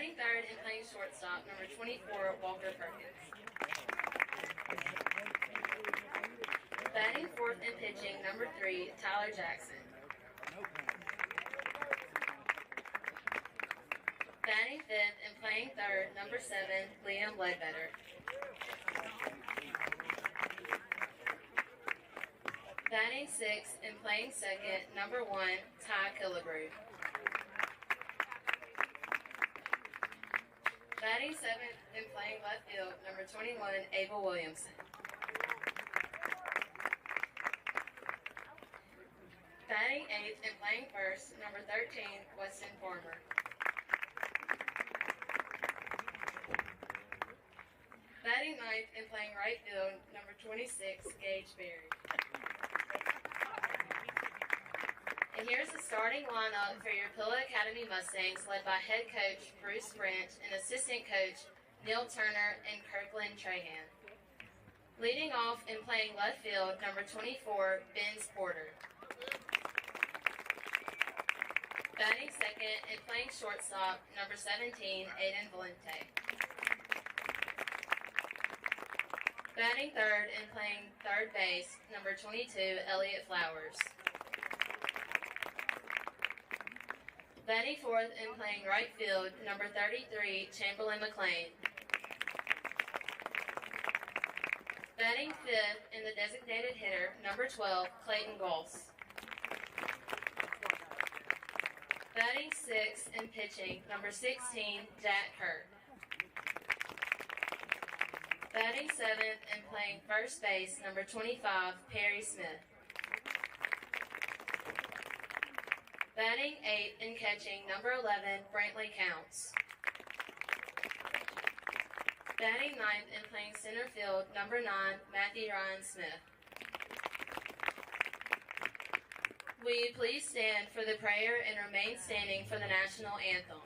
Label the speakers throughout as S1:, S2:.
S1: Batting third and playing shortstop, number 24, Walker Perkins. Batting fourth and pitching, number 3, Tyler Jackson. Batting fifth and playing third, number 7, Liam Ledbetter. Batting sixth and playing second, number 1, Ty Killebrew. Batting seventh and playing left field, number 21, Abel Williamson. Batting eighth and playing first, number 13, Weston Farmer. Batting ninth and playing right field, number 26, Gage Berry. And here's the starting lineup for your Pilla Academy Mustangs, led by head coach Bruce Branch and assistant coach Neil Turner and Kirkland Trahan. Leading off and playing left field, number 24, Ben Porter. Batting second and playing shortstop, number 17, Aiden Valente. Batting third and playing third base, number 22, Elliott Flowers. Batting fourth and playing right field, number 33, Chamberlain McLean. Batting fifth and the designated hitter, number 12, Clayton Goss. Batting sixth and pitching, number 16, Jack Hurt. Batting seventh and playing first base, number 25, Perry Smith. Batting eighth and catching, number 11, Brantley Counts. Batting ninth and playing center field, number 9, Matthew Ryan Smith. Will you please stand for the prayer and remain standing for the national anthem?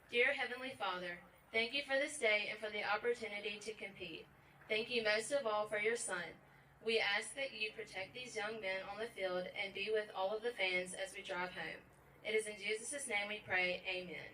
S1: Dear Heavenly Father, thank you for this day and for the opportunity to compete. Thank you most of all for your son. We ask that you protect these young men on the field and be with all of the fans as we drive home. It is in Jesus' name we pray, amen.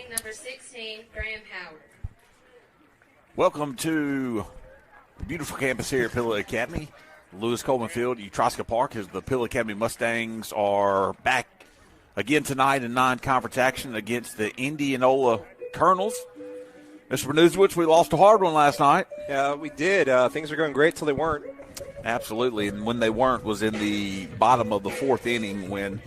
S1: Number 16, Graham Howard.
S2: Welcome to the beautiful campus here at Pilla Academy, Lewis Coleman Field, Utroska Park, as the Pilla Academy Mustangs are back again tonight in non-conference action against the Indianola Colonels. Mr. Bernuziewicz, we lost a hard one last night.
S3: Yeah, we did. Things were going great till they weren't.
S2: Absolutely, and when they weren't was in the bottom of the fourth inning when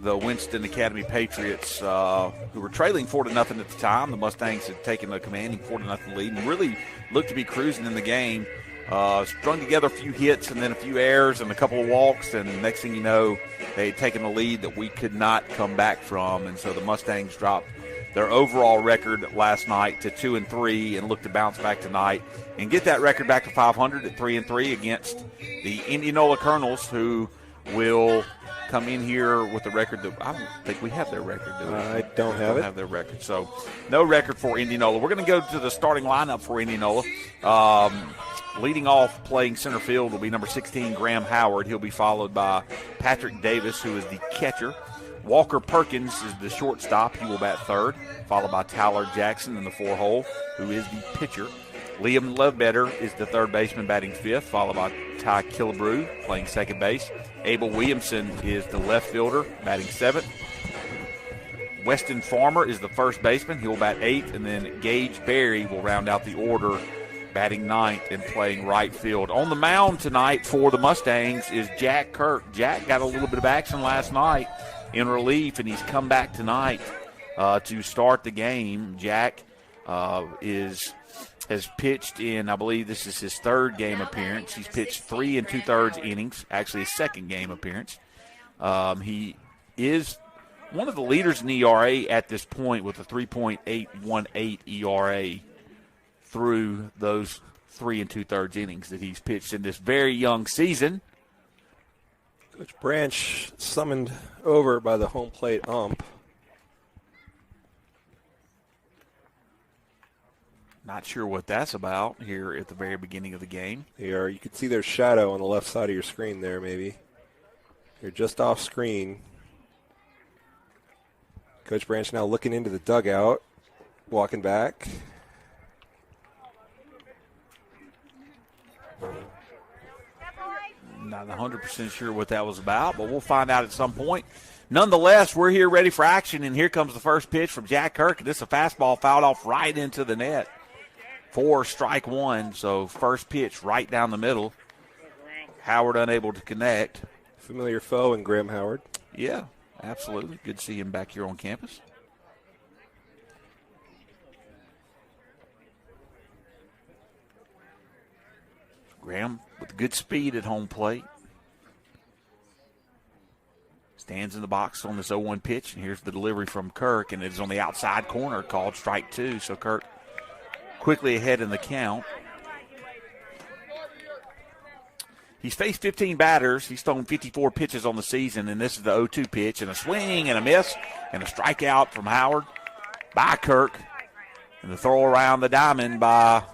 S2: the Winston Academy Patriots, who were trailing 4-0 at the time. The Mustangs had taken a commanding 4-0 lead and really looked to be cruising in the game. Strung together a few hits and then a few errors and a couple of walks, and next thing you know, they had taken a lead that we could not come back from. And so the Mustangs dropped their overall record last night to 2-3 and look to bounce back tonight and get that record back to 500 at 3-3 against the Indianola Colonels, who will come in here with a record that I don't think we have their record, do we?
S3: I don't have it.
S2: Don't have their record. So no record for Indianola. We're going to go to the starting lineup for Indianola. Leading off playing center field will be number 16, Graham Howard. He'll be followed by Patrick Davis, who is the catcher. Walker Perkins is the shortstop. He will bat third, followed by Tyler Jackson in the 4-hole, who is the pitcher. Liam Ledbetter is the third baseman batting fifth, followed by Ty Killebrew playing second base. Abel Williamson is the left fielder batting seventh. Weston Farmer is the first baseman. He will bat eighth, and then Gage Berry will round out the order batting ninth and playing right field. On the mound tonight for the Mustangs is Jack Kirk. Jack got a little bit of action last night in relief, and he's come back tonight to start the game. Jack has pitched in, I believe this is his third game appearance. He's pitched 3 2/3 innings, actually his second game appearance. He is one of the leaders in ERA at this point with a 3.818 ERA through those 3 2/3 innings that he's pitched in this very young season.
S3: Coach Branch summoned over by the home plate ump.
S2: Not sure what that's about here at the very beginning of the game.
S3: Here, you can see their shadow on the left side of your screen there, maybe. You're just off screen. Coach Branch now looking into the dugout, walking back.
S2: Not 100% sure what that was about, but we'll find out at some point. Nonetheless, we're here ready for action, and here comes the first pitch from Jack Kirk. This is a fastball fouled off right into the net for strike one. So first pitch right down the middle. Howard unable to connect.
S3: Familiar foe in Graham Howard.
S2: Yeah, absolutely. Good to see him back here on campus. Graham with good speed at home plate. Stands in the box on this 0-1 pitch, and here's the delivery from Kirk, and it's on the outside corner, called strike two. So Kirk quickly ahead in the count. He's faced 15 batters. He's thrown 54 pitches on the season, and this is the 0-2 pitch, and a swing and a miss, and a strikeout from Howard by Kirk, and the throw around the diamond by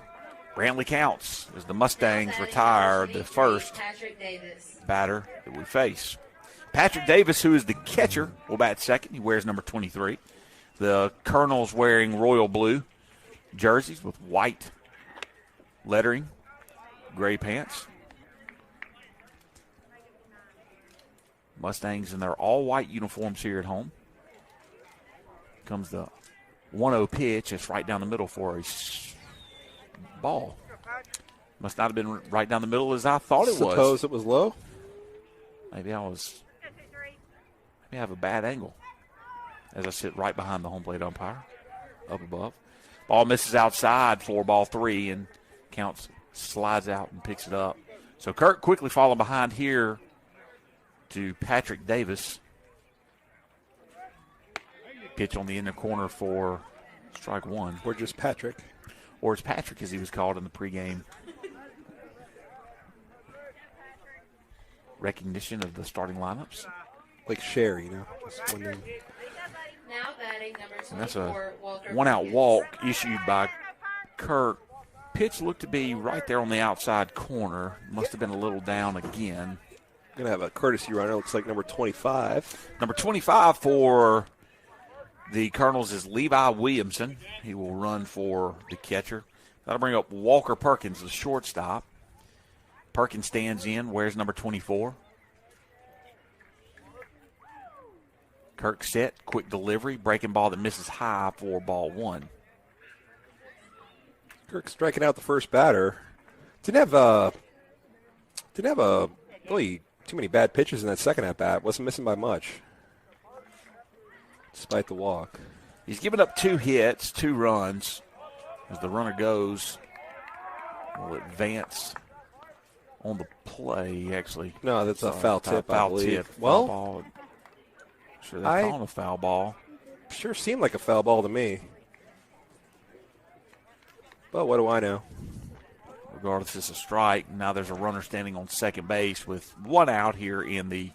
S2: Brantley counts as the Mustangs retire the first batter that we face. Patrick Davis, who is the catcher, will bat second. He wears number 23. The Colonels wearing royal blue jerseys with white lettering, gray pants. Mustangs in their all-white uniforms here at home. Comes the 1-0 pitch. It's right down the middle for a ball. Must not have been right down the middle as I thought it was.
S3: Suppose it was low?
S2: Maybe I have a bad angle as I sit right behind the home plate umpire up above. Ball misses outside for ball three, and counts slides out and picks it up. So Kirk quickly falling behind here to Patrick Davis. Pitch on the inner corner for strike one.
S3: Or just Patrick.
S2: Or it's Patrick, as he was called in the pregame recognition of the starting lineups.
S3: Like Sherry, you know, just one name.
S1: Now batting number 24,
S2: And that's a
S1: Walker
S2: one-out
S1: Perkins.
S2: walk issued by Kirk. Pitch looked to be right there on the outside corner. Must have been a little down again.
S3: Going to have a courtesy runner. Looks like number 25.
S2: Number 25 for the Colonels is Levi Williamson. He will run for the catcher. That'll bring up Walker Perkins, the shortstop. Perkins stands in, wears number 24. Kirk set, quick delivery, breaking ball that misses high for ball one.
S3: Kirk striking out the first batter. Didn't have really too many bad pitches in that second at bat. Wasn't missing by much, despite the walk.
S2: He's given up 2 hits, 2 runs. As the runner goes, will advance on the play, actually.
S3: No, that's a foul tip, I
S2: Foul
S3: believe.
S2: tip.
S3: Well,
S2: Foul ball. Sure, they're calling a foul ball.
S3: Sure seemed like a foul ball to me. But what do I know?
S2: Regardless, it's a strike. Now there's a runner standing on second base with 1 out here in the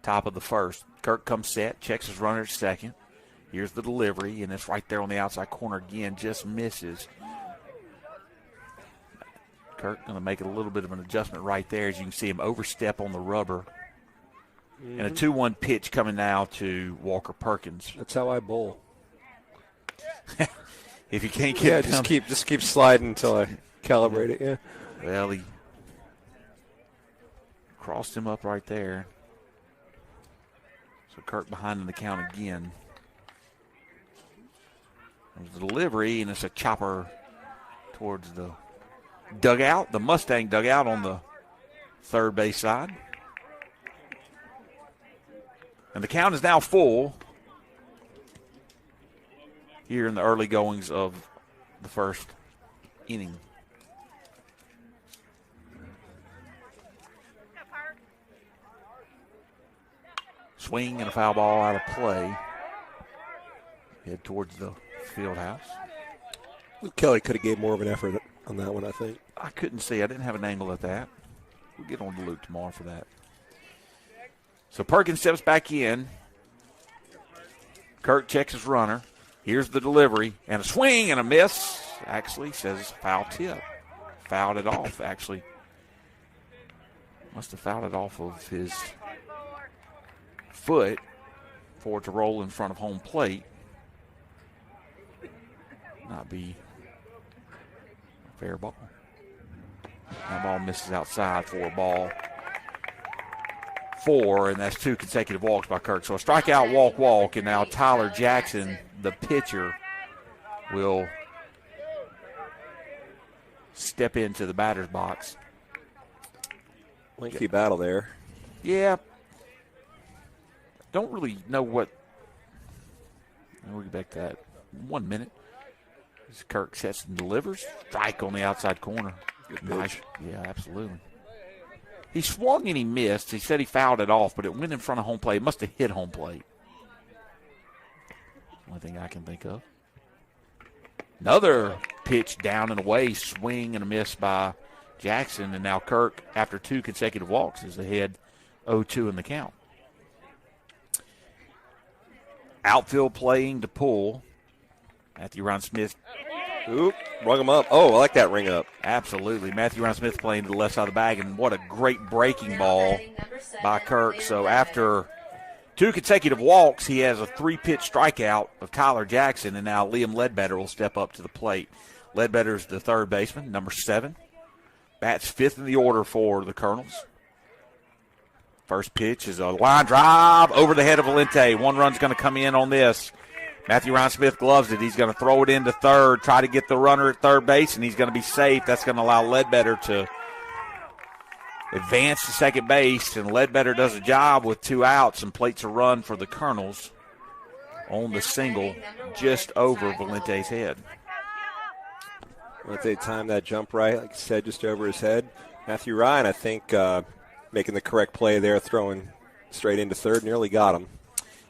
S2: top of the first. Kirk comes set, checks his runner at second. Here's the delivery, and it's right there on the outside corner again, just misses. Kirk going to make a little bit of an adjustment right there as you can see him overstep on the rubber. Mm-hmm. And a 2-1 pitch coming now to Walker Perkins.
S3: That's how I bowl.
S2: If you can't get
S3: just keep sliding until I calibrate it, yeah.
S2: Well, he crossed him up right there. So Kirk behind in the count again. There's the delivery, and it's a chopper towards the dugout, the Mustang dugout on the third base side. And the count is now full here in the early goings of the first inning. Swing and a foul ball out of play. Head towards the field house.
S3: Kelly could have gave more of an effort on that one, I think.
S2: I couldn't see. I didn't have an angle at that. We'll get on the loop tomorrow for that. So Perkins steps back in. Kirk checks his runner. Here's the delivery. And a swing and a miss. Actually says foul tip. Fouled it off, actually. Must have fouled it off of his foot for it to roll in front of home plate. Not be a fair ball. That ball misses outside for a ball 4, and that's 2 consecutive walks by Kirk. So a strikeout, walk, and now Tyler Jackson, the pitcher, will step into the batter's box.
S3: Lengthy battle there.
S2: Yeah. Don't really know what. We'll get back to that. 1 minute. As Kirk sets and delivers. Strike on the outside corner.
S3: Good
S2: nice. Yeah, absolutely. He swung and he missed. He said he fouled it off, but it went in front of home plate. It must have hit home plate. Only thing I can think of. Another pitch down and away, swing and a miss by Jackson. And now Kirk, after 2 consecutive walks, is ahead 0-2 in the count. Outfield playing to pull. Matthew Ron Smith.
S3: Oop, rung him up. Oh, I like that ring up.
S2: Absolutely. Matthew Ron Smith playing to the left side of the bag, and what a great breaking ball by Kirk. So after 2 consecutive walks, he has a 3-pitch strikeout of Tyler Jackson, and now Liam Ledbetter will step up to the plate. Ledbetter's the third baseman, number 7. Bats 5th in the order for the Colonels. First pitch is a line drive over the head of Valente. 1 run's going to come in on this. Matthew Ron Smith gloves it. He's going to throw it into third, try to get the runner at third base, and he's going to be safe. That's going to allow Ledbetter to advance to second base, and Ledbetter does a job with 2 outs and plates a run for the Colonels on the single just over Valente's head.
S3: Valente timed that jump right, like I said, just over his head. Matthew Ryan, I think, making the correct play there, throwing straight into third, nearly got him.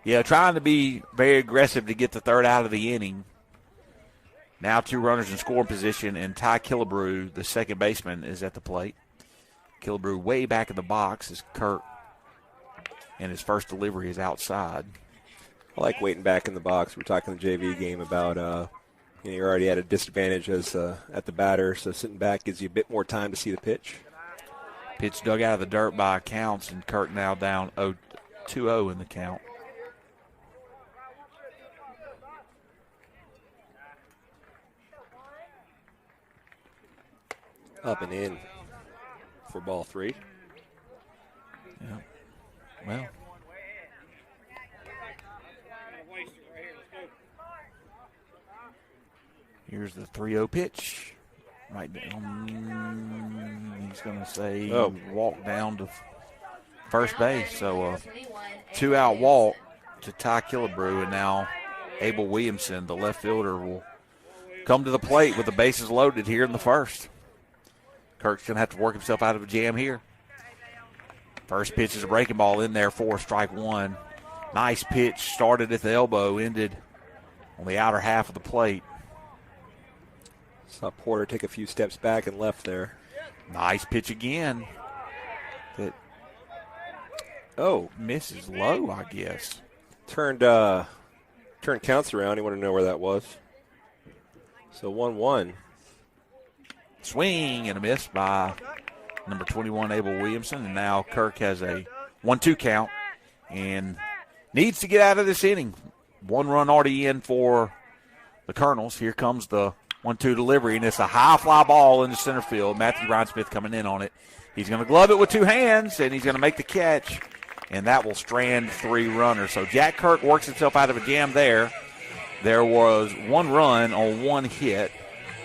S2: Yeah, trying to be very aggressive to get the third out of the inning. Now 2 runners in scoring position, and Ty Killebrew, the second baseman, is at the plate. Killebrew way back in the box is Kirk, and his first delivery is outside.
S3: I like waiting back in the box. We're talking the JV game about you're already at a disadvantage as at the batter, so sitting back gives you a bit more time to see the pitch.
S2: Pitch dug out of the dirt by Counts, and Kirk now down 2-0 in the count.
S3: Up and in for ball 3.
S2: Yeah. Well. Here's the 3-0 pitch. Right down. He's going to say walk down to first base. So 2-out walk to Ty Killebrew, and now Abel Williamson, the left fielder, will come to the plate with the bases loaded here in the first. Kirk's going to have to work himself out of a jam here. First pitch is a breaking ball in there for strike 1. Nice pitch, started at the elbow, ended on the outer half of the plate.
S3: Saw Porter take a few steps back and left there.
S2: Nice pitch again. That
S3: Oh,
S2: misses low, I guess.
S3: turned counts around. You want to know where that was? So 1-1.
S2: Swing and a miss by number 21, Abel Williamson. And now Kirk has a 1-2 count and needs to get out of this inning. 1 run already in for the Colonels. Here comes the 1-2 delivery, and it's a high fly ball into center field. Matthew Rhinesmith coming in on it. He's going to glove it with 2 hands, and he's going to make the catch, and that will strand 3 runners. So Jack Kirk works himself out of a jam there. There was 1 run on 1 hit.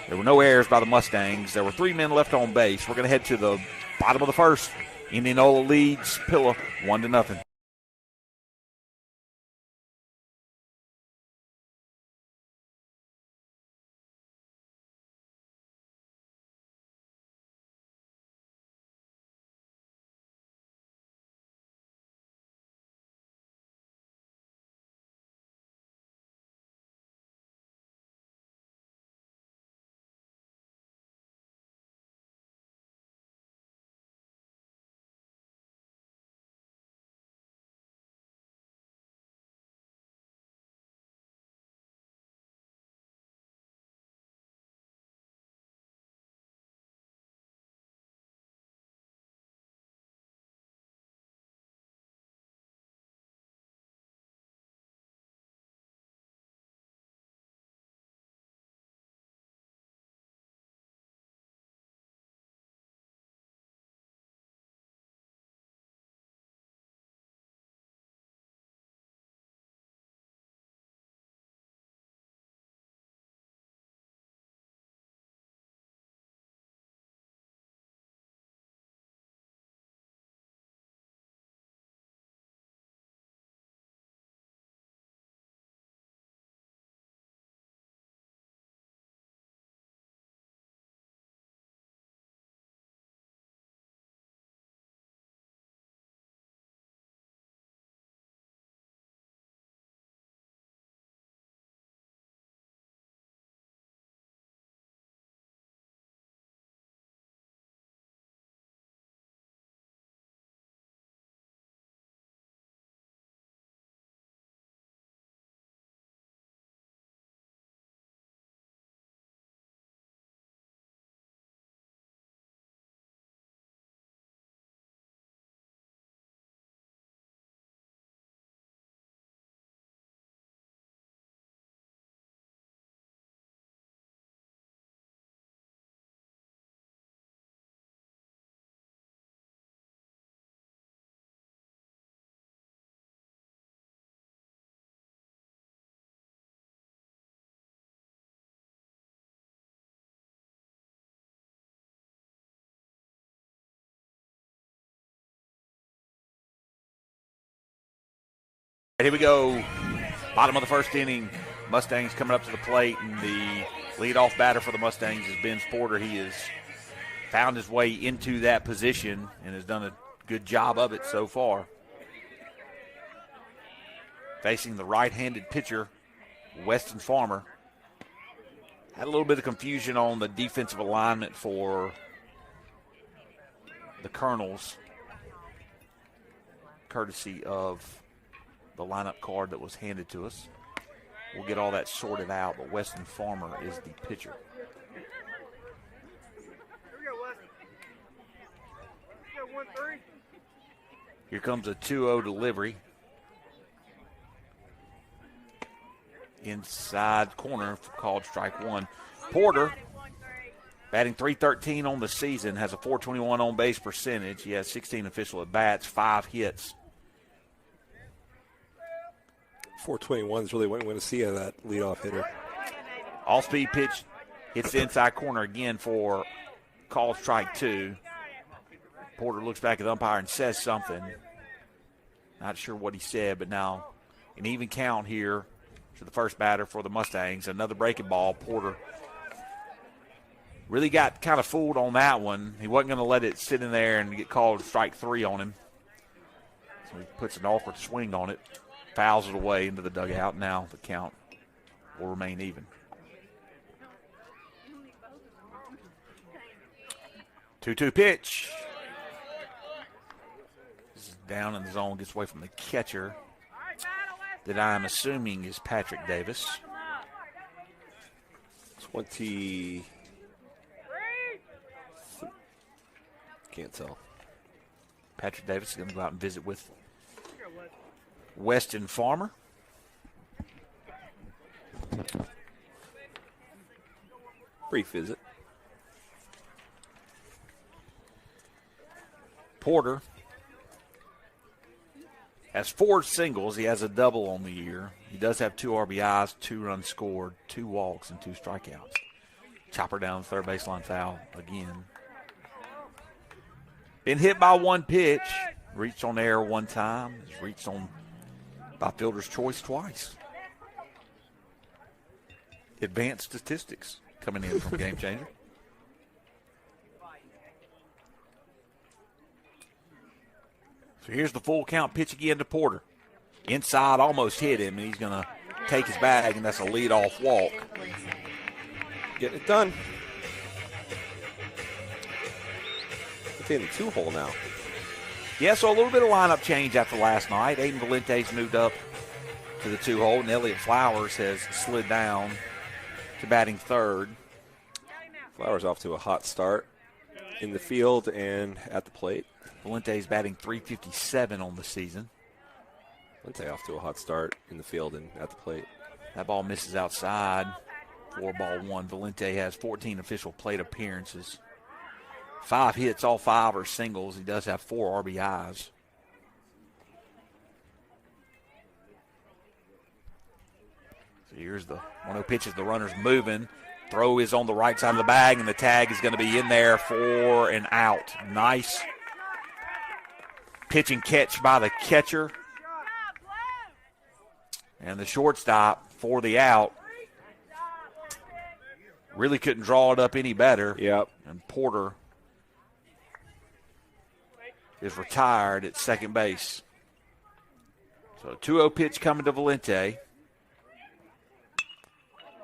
S2: There were no errors by the Mustangs. There were 3 men left on base. We're going to head to the bottom of the first. Indianola leads Pilla 1-0. Here we go. Bottom of the first inning. Mustangs coming up to the plate, and the leadoff batter for the Mustangs is Ben Porter. He has found his way into that position and has done a good job of it so far. Facing the right-handed pitcher, Weston Farmer. Had a little bit of confusion on the defensive alignment for the Colonels, courtesy of the lineup card that was handed to us. We'll get all that sorted out, but Weston Farmer is the pitcher. Here comes a 2-0 delivery. Inside corner, called strike 1. Porter, batting .313 on the season, has a .421 on base percentage. He has 16 official at bats, 5 hits.
S3: 421 is really what we want to see out of that leadoff hitter.
S2: All-speed pitch hits the inside corner again for called strike 2. Porter looks back at the umpire and says something. Not sure what he said, but now an even count here to the first batter for the Mustangs. Another breaking ball. Porter really got kind of fooled on that one. He wasn't going to let it sit in there and get called strike 3 on him. So he puts an awkward swing on it. Fouls it away into the dugout. Now the count will remain even. 2-2 pitch. This is Down in the zone, gets away from the catcher that I'm assuming is Patrick Davis.
S3: 20. Can't tell.
S2: Patrick Davis is going to go out and visit with Weston Farmer.
S3: Brief visit.
S2: Porter has 4 singles. He has a double on the year. He does have 2 RBIs, 2 runs scored, 2 walks, and 2 strikeouts. Chopper down third baseline foul again. Been hit by 1 pitch. Reached on air 1 time. Has reached on by fielder's choice twice. Advanced statistics coming in from Game Changer. So here's the full count pitch again to Porter. Inside, almost hit him, and he's going to take his bag, and that's a leadoff walk.
S3: Getting it done. It's in the 2-hole now.
S2: Yeah, so a little bit of lineup change after last night. Aiden Valente's moved up to the 2-hole, and Elliott Flowers has slid down to batting third.
S3: Flowers off to a hot start in the field and at the plate.
S2: Valente's batting .357 on the season.
S3: Valente off to a hot start in the field and at the plate.
S2: That ball misses outside. 4-1. Valente has 14 official plate appearances. 5 hits, all 5 are singles. He does have 4 RBIs. So here's the 1-0 pitches. The runner's moving. Throw is on the right side of the bag, and the tag is going to be in there for an out. Nice pitch and catch by the catcher. And the shortstop for the out. Really couldn't draw it up any better.
S3: Yep.
S2: And Porter is retired at second base. So a 2-0 pitch coming to Valente.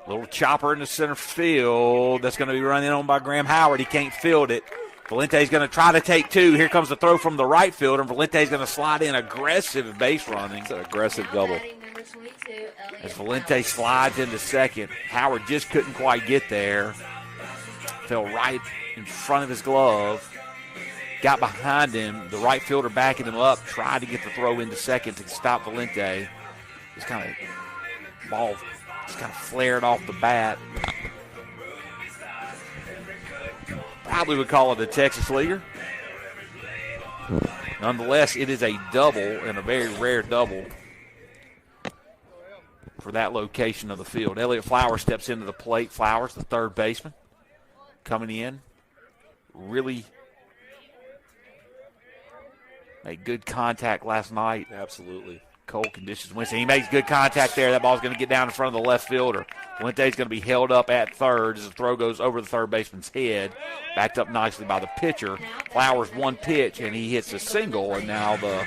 S2: Little chopper in the center field. That's going to be run in on by Graham Howard. He can't field it. Valente's going to try to take 2. Here comes the throw from the right fielder, and Valente's going to slide in aggressive base running.
S3: It's an aggressive double.
S2: As Valente slides into second, Howard just couldn't quite get there. Fell right in front of his glove. Got behind him. The right fielder backing him up. Tried to get the throw into second to stop Valente. Just kind of ball just kind of flared off the bat. Probably would call it a Texas leaguer. Nonetheless, it is a double, and a very rare double for that location of the field. Elliott Flowers steps into the plate. Flowers, the third baseman, coming in. Really made good contact last night.
S3: Absolutely.
S2: Cold conditions. Winston, he makes good contact there. That ball's going to get down in front of the left fielder. Valente's going to be held up at third as the throw goes over the third baseman's head. Backed up nicely by the pitcher. Flowers 1 pitch, and he hits a single, and now the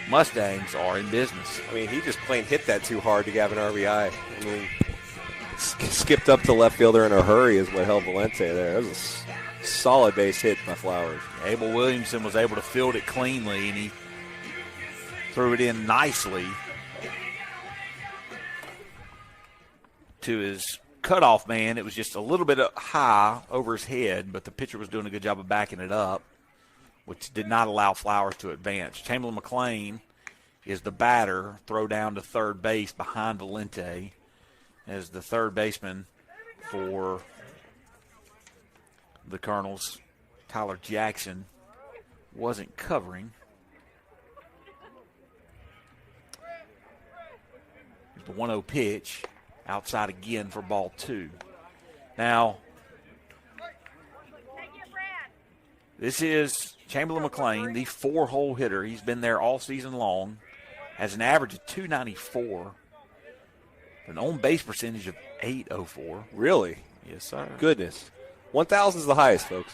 S2: Mustangs are in business.
S3: I mean, he just plain hit that too hard to have an RBI. I mean, skipped up to left fielder in a hurry is what held Valente there. That was a solid base hit by Flowers.
S2: Abel Williamson was able to field it cleanly, and he threw it in nicely to his cutoff man. It was just a little bit high over his head, but the pitcher was doing a good job of backing it up, which did not allow Flowers to advance. Chamberlain McLean is the batter, throw down to third base behind Valente as the third baseman for the Colonels, Tyler Jackson, wasn't covering. The 1-0 pitch, outside again for ball 2. Now, this is Chamberlain McLean, the 4-hole hitter. He's been there all season long, has an average of .294, an on-base percentage of .804.
S3: Really?
S2: Yes, sir.
S3: Goodness. 1,000 is the highest, folks.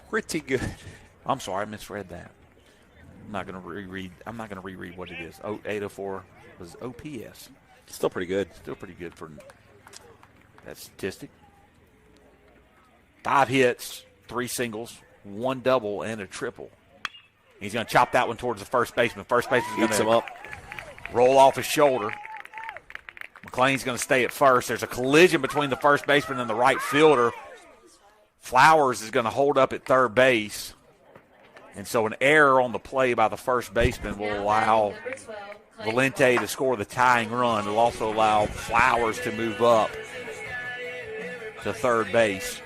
S3: Pretty good.
S2: I'm sorry, I misread that. I'm not going to reread what it is. 804 was OPS.
S3: Still pretty good.
S2: Still pretty good for that statistic. 5 hits, 3 singles, one double and a triple. He's going to chop that one towards the first baseman. First baseman's going
S3: Beats him up.
S2: to roll off his shoulder. McLean's going to stay at first. There's a collision between the first baseman and the right fielder. Flowers is going to hold up at third base. And so an error on the play by the first baseman will allow Valente to score the tying run. It'll also allow Flowers to move up to third base.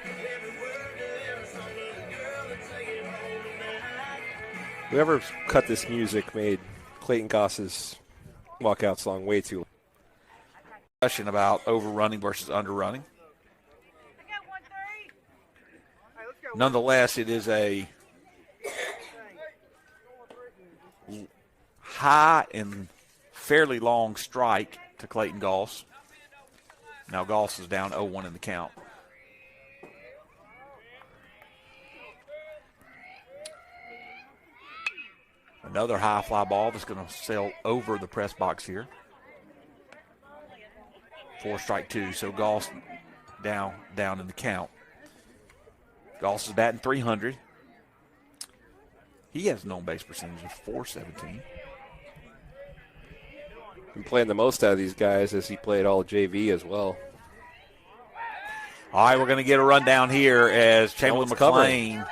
S3: Whoever cut this music made Clayton Goss's walkout song way too long.
S2: Discussion about overrunning versus underrunning. Nonetheless, it is a high and fairly long strike to Clayton Goss. Now Goss is down 0-1 in the count. Another high fly ball that's going to sail over the press box here. 4-2, so Goss down in the count. Goss is batting .300. He has an on-base percentage of .417.
S3: Been playing the most out of these guys as he played all JV as well.
S2: All right, we're going to get a rundown here as Chamberlain McLean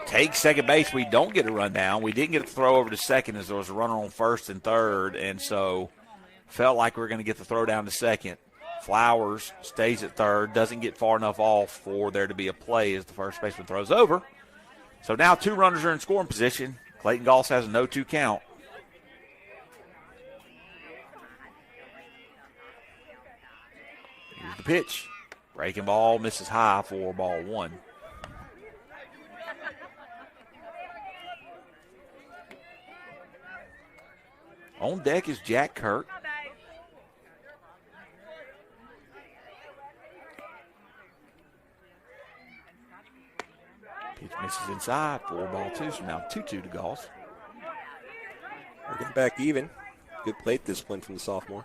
S2: takes second base. We don't get a rundown. We didn't get a throw over to second as there was a runner on first and third, and so felt like we were going to get the throw down to second. Flowers stays at third, doesn't get far enough off for there to be a play as the first baseman throws over. So now two runners are in scoring position. Clayton Goss has a 0-2 count. Here's the pitch. Breaking ball, misses high for ball one. On deck is Jack Kirk. Pitch misses inside for ball two, so now 2-2 to Goss.
S3: We're getting back even. Good plate discipline from the sophomore.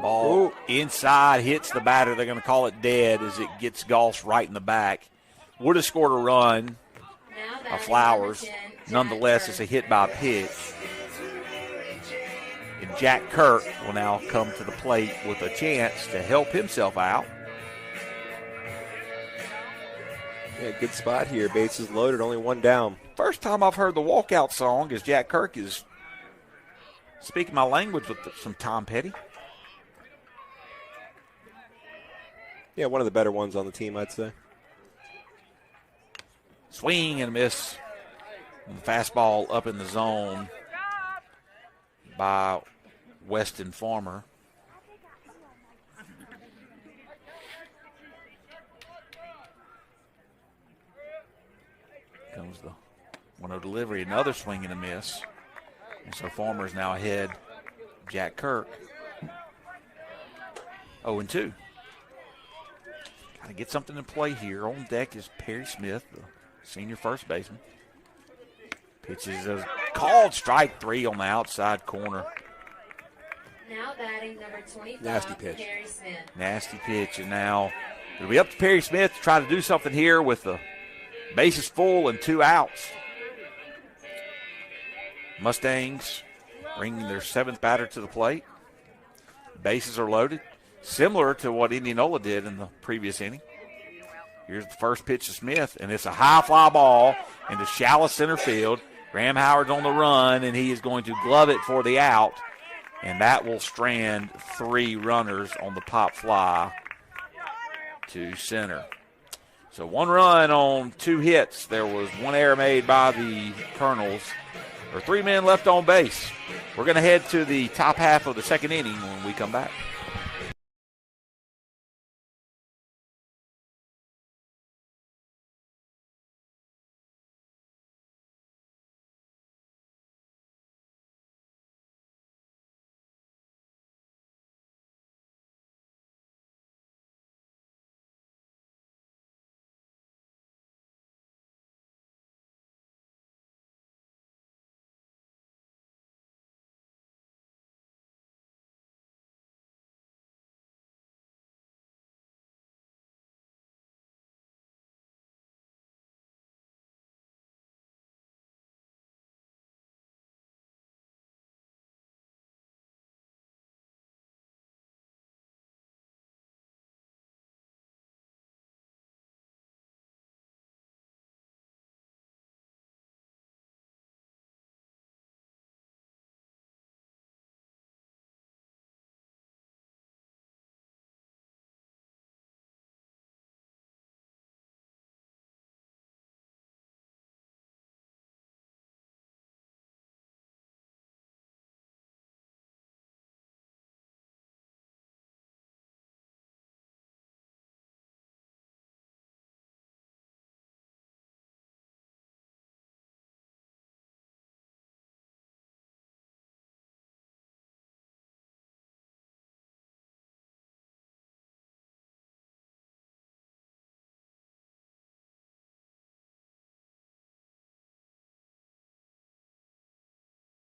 S2: Ball inside, hits the batter. They're going to call it dead as it gets Goss right in the back. Would have scored a run of Flowers. Nonetheless, it's a hit by pitch. And Jack Kirk will now come to the plate with a chance to help himself out.
S3: Yeah, good spot here. Bases loaded, only one down.
S2: First time I've heard the walkout song as Jack Kirk is speaking my language with some Tom Petty.
S3: Yeah, one of the better ones on the team, I'd say.
S2: Swing and a miss. And fastball up in the zone by Weston Farmer. Comes the 1-0 delivery. Another swing and a miss. And so Farmer's now ahead. Jack Kirk. 0-2. Got to get something in play here. On deck is Perry Smith, the senior first baseman. Pitches a called strike three on the outside corner.
S1: Now batting number 25,
S3: Nasty pitch.
S1: Perry Smith.
S2: Nasty pitch, and now it'll be up to Perry Smith to try to do something here with the bases full and 2 outs. Mustangs bringing their 7th batter to the plate. Bases are loaded, similar to what Indianola did in the previous inning. Here's the first pitch to Smith, and it's a high fly ball into shallow center field. Graham Howard's on the run, and he is going to glove it for the out, and that will strand 3 runners on the pop fly to center. So 1 run on 2 hits. There was 1 error made by the Colonels. There are 3 men left on base. We're going to head to the top half of the second inning when we come back.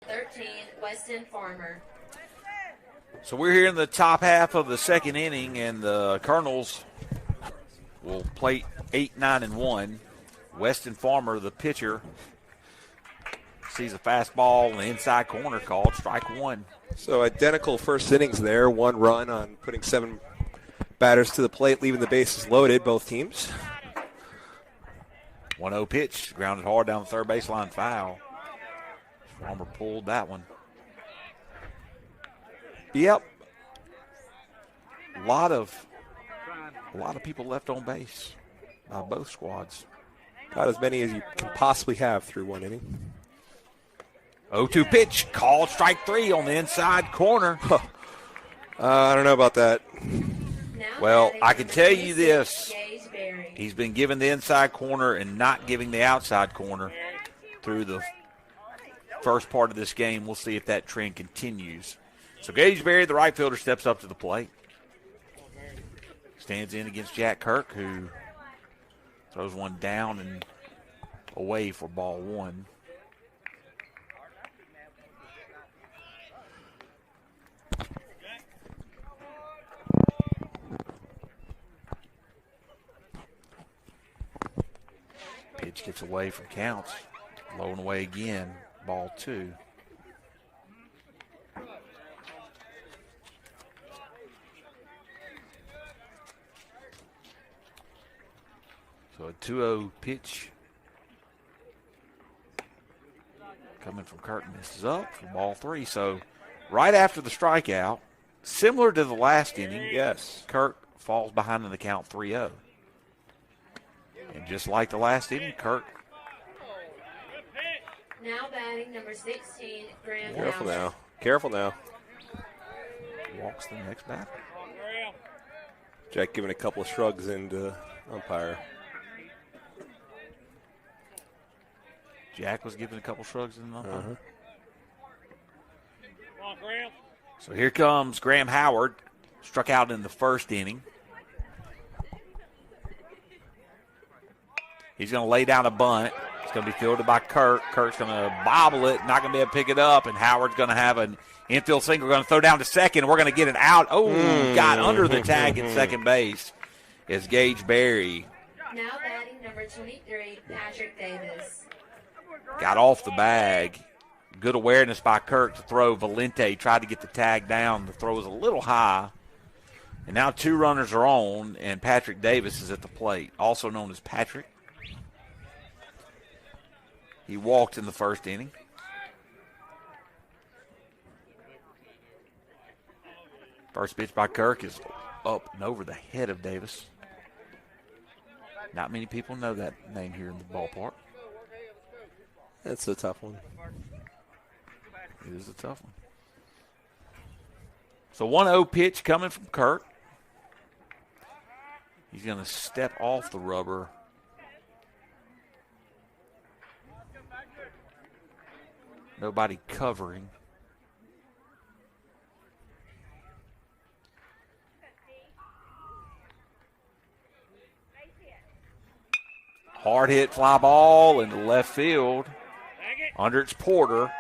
S1: 13, Weston Farmer.
S2: So we're here in the top half of the second inning, and the Colonels will play 8, 9, and 1. Weston Farmer, the pitcher, sees a fastball in the inside corner called strike one.
S3: So identical first innings there. 1 run on putting 7 batters to the plate, leaving the bases loaded, both teams.
S2: 1-0 pitch, grounded hard down the third baseline, foul. Farmer pulled that one. Yep. A lot of people left on base by both squads.
S3: Got as many as you can possibly have through one inning.
S2: 0-2 pitch, called strike 3 on the inside corner.
S3: I don't know about that.
S2: Well, I can tell you this. He's been given the inside corner and not giving the outside corner through the first part of this game. We'll see if that trend continues. So Gage Berry, the right fielder, steps up to the plate. Stands in against Jack Kirk, who throws one down and away for ball 1. Pitch gets away from counts. Low and away again, ball 2. So a 2-0 pitch coming from Kirk, misses up for ball 3. So right after the strikeout, similar to the last inning,
S3: yes,
S2: Kirk falls behind in the count 3-0. And just like the last inning, Kirk.
S1: Now batting number 16, Graham
S3: Careful
S1: Howard.
S3: now. Careful now.
S2: Walks the next batter.
S3: Jack giving a couple of shrugs into umpire.
S2: Jack was giving a couple shrugs in the umpire.
S3: Uh-huh.
S4: Come on, Graham.
S2: So here comes Graham Howard. Struck out in the first inning. He's going to lay down a bunt. It's going to be fielded by Kirk. Kirk's going to bobble it, not going to be able to pick it up, and Howard's going to have an infield single. We're going to throw down to second. We're going to get it out. Oh, got under the tag at second base is Gage Berry.
S1: Now batting number 23, Patrick Davis.
S2: Got off the bag. Good awareness by Kirk to throw. Valente tried to get the tag down. The throw was a little high. And now 2 runners are on, and Patrick Davis is at the plate, also known as Patrick. He walked in the first inning. First pitch by Kirk is up and over the head of Davis. Not many people know that name here in the ballpark.
S3: That's a tough one.
S2: It is a tough one. So 1-0 pitch coming from Kirk. He's going to step off the rubber. Nobody covering. Hard hit fly ball into left field. Under its Porter.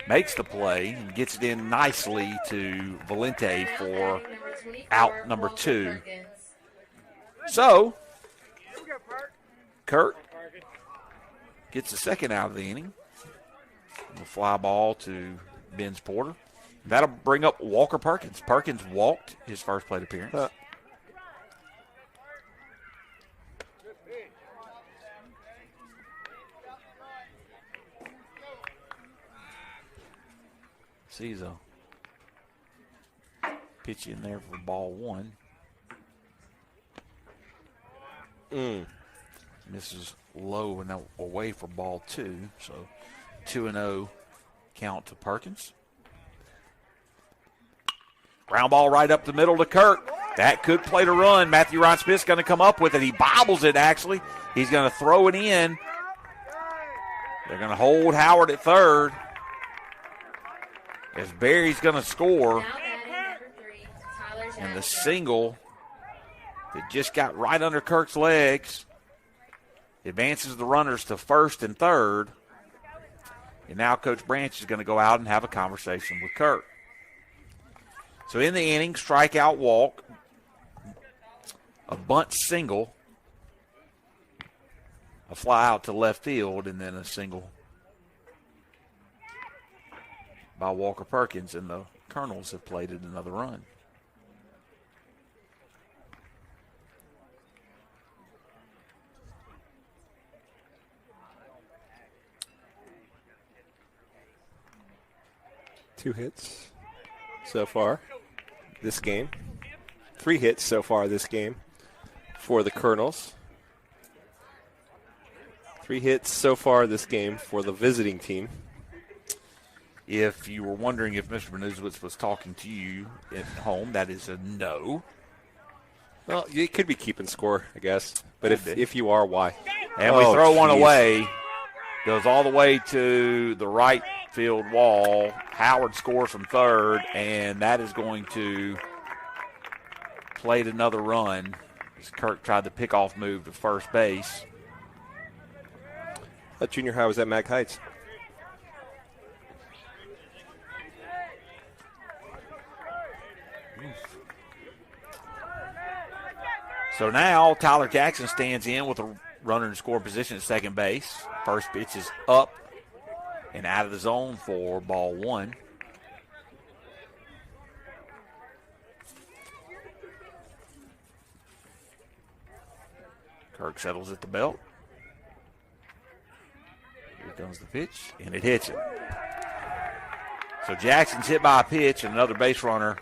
S2: Makes the play and gets it in nicely to Valente for out number 2. So, Kirk gets the second out of the inning. The fly ball to Ben's Porter. That'll bring up Walker Perkins. Perkins walked his first plate appearance. Sees a pitch in there for ball 1. Misses low and away for ball 2. So 2-0 count to Perkins. Ground ball right up the middle to Kirk. That could play to run. Matthew Ron Smith's going to come up with it. He bobbles it, actually. He's going to throw it in. They're going to hold Howard at third. As Berry's going to score. And the single that just got right under Kirk's legs advances the runners to first and third. And now Coach Branch is going to go out and have a conversation with Kirk. So in the inning, strikeout, walk, a bunt single, a fly out to left field, and then a single by Walker Perkins, and the Colonels have plated another run.
S3: Two hits so far this game. 3 hits so far this game for the Colonels. 3 hits so far this game for the visiting team.
S2: If you were wondering if Mr. Benuzowitz was talking to you at home, that is a no.
S3: Well, you could be keeping score, I guess. But if you are, why?
S2: And we throw one away. Goes all the way to the right field wall. Howard scores from third, and that is going to plate another run as Kirk tried the pickoff move to first base.
S3: That junior high was at Mac Heights.
S2: So now Tyler Jackson stands in with a runner in scoring position at second base. First pitch is up and out of the zone for ball 1. Kirk settles at the belt. Here comes the pitch, and it hits him. So Jackson's hit by a pitch, and another base runner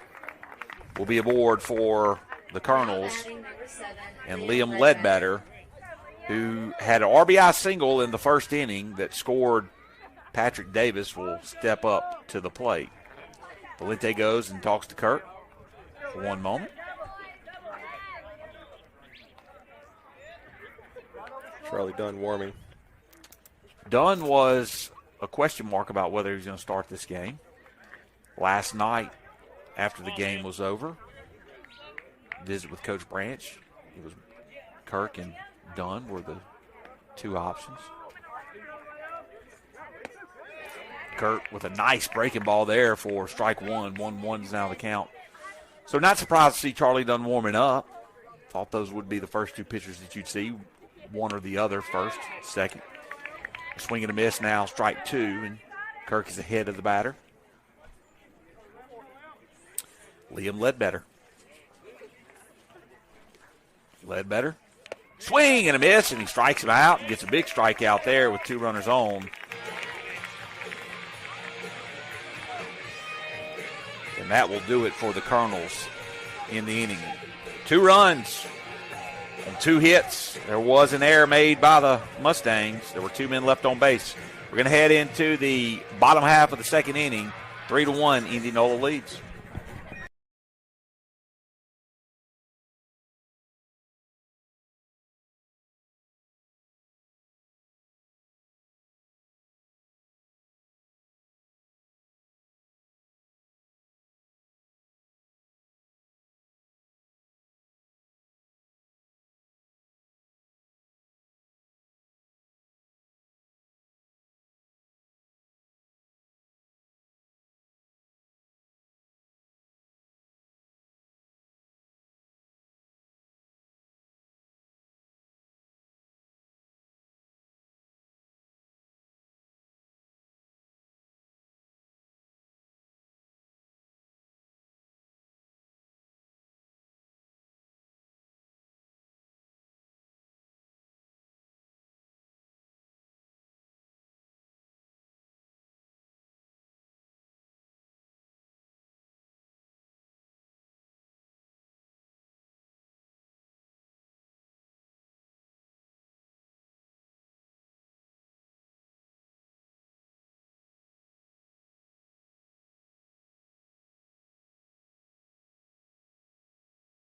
S2: will be aboard for the Colonels. And Liam Ledbetter, who had an RBI single in the first inning that scored Patrick Davis, will step up to the plate. Valente goes and talks to Kirk for one moment.
S3: Charlie Dunn warming.
S2: Dunn was a question mark about whether he was going to start this game. Last night, after the game was over, visit with Coach Branch. It was Kirk and Dunn were the 2 options. Kirk with a nice breaking ball there for strike 1. 1-1 is now the count. So not surprised to see Charlie Dunn warming up. Thought those would be the first 2 pitchers that you'd see, one or the other first, second. Swing and a miss now, strike 2, and Kirk is ahead of the batter. Liam Ledbetter. Ledbetter. Swing and a miss, and he strikes him out and gets a big strikeout there with 2 runners on. And that will do it for the Colonels in the inning. 2 runs and 2 hits. There was an error made by the Mustangs. There were 2 men left on base. We're going to head into the bottom half of the second inning. 3-1, Indianola leads.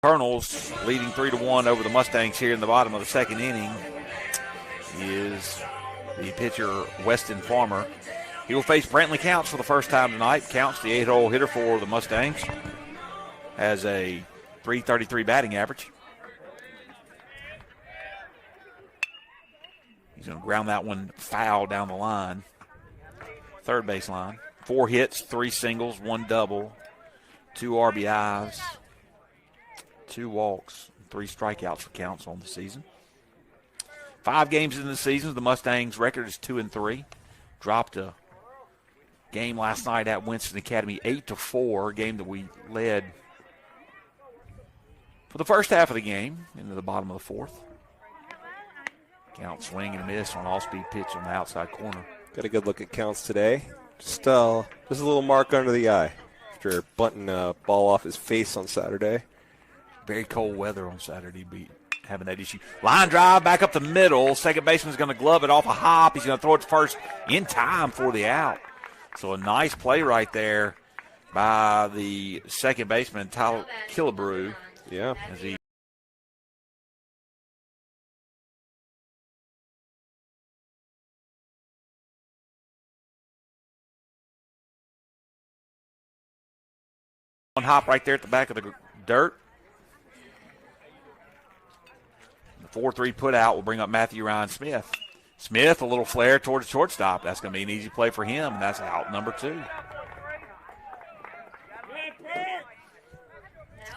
S2: Colonels leading 3-1 over the Mustangs here in the bottom of the second inning is the pitcher Weston Farmer. He will face Brantley Counts for the first time tonight. Counts, the 8-hole hitter for the Mustangs, has a .333 batting average. He's going to ground that one foul down the line. third baseline. 4 hits, 3 singles, 1 double, 2 RBIs, 2 walks, 3 strikeouts for counts on the season. 5 games in the season, the Mustangs' record is 2-3. Dropped a game last night at Winston Academy 8-4, a game that we led for the first half of the game into the bottom of the fourth. Count swing and a miss on all-speed pitch on the outside corner.
S3: Got a good look at counts today. Just a little mark under the eye after bunting a ball off his face on Saturday.
S2: Very cold weather on Saturday, having that issue. Line drive back up the middle. Second baseman's going to glove it off a hop. He's going to throw it to first in time for the out. So a nice play right there by the second baseman, Tyler Killebrew.
S3: Yeah.
S2: As he one hop right there at the back of the dirt. The 4-3 put out will bring up Matthew Ryan Smith. Smith, a little flare towards shortstop. That's going to be an easy play for him, and that's out number 2.
S1: Now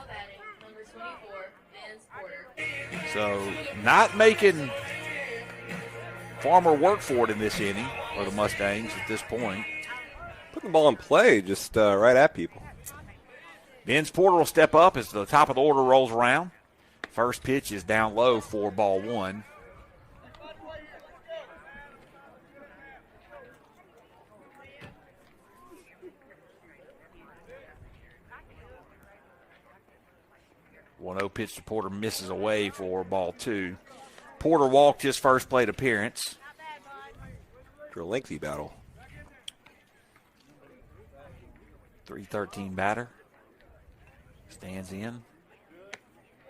S1: batting, number 24, Vance Porter.
S2: So not making Farmer work for it in this inning, or the Mustangs at this point.
S3: Putting the ball in play, just right at people.
S2: Vince Porter will step up as the top of the order rolls around. First pitch is down low for ball 1. One 0 pitch to Porter, misses away for ball 2. Porter walked his first plate appearance.
S3: After a lengthy battle.
S2: 3-13 batter. Stands in.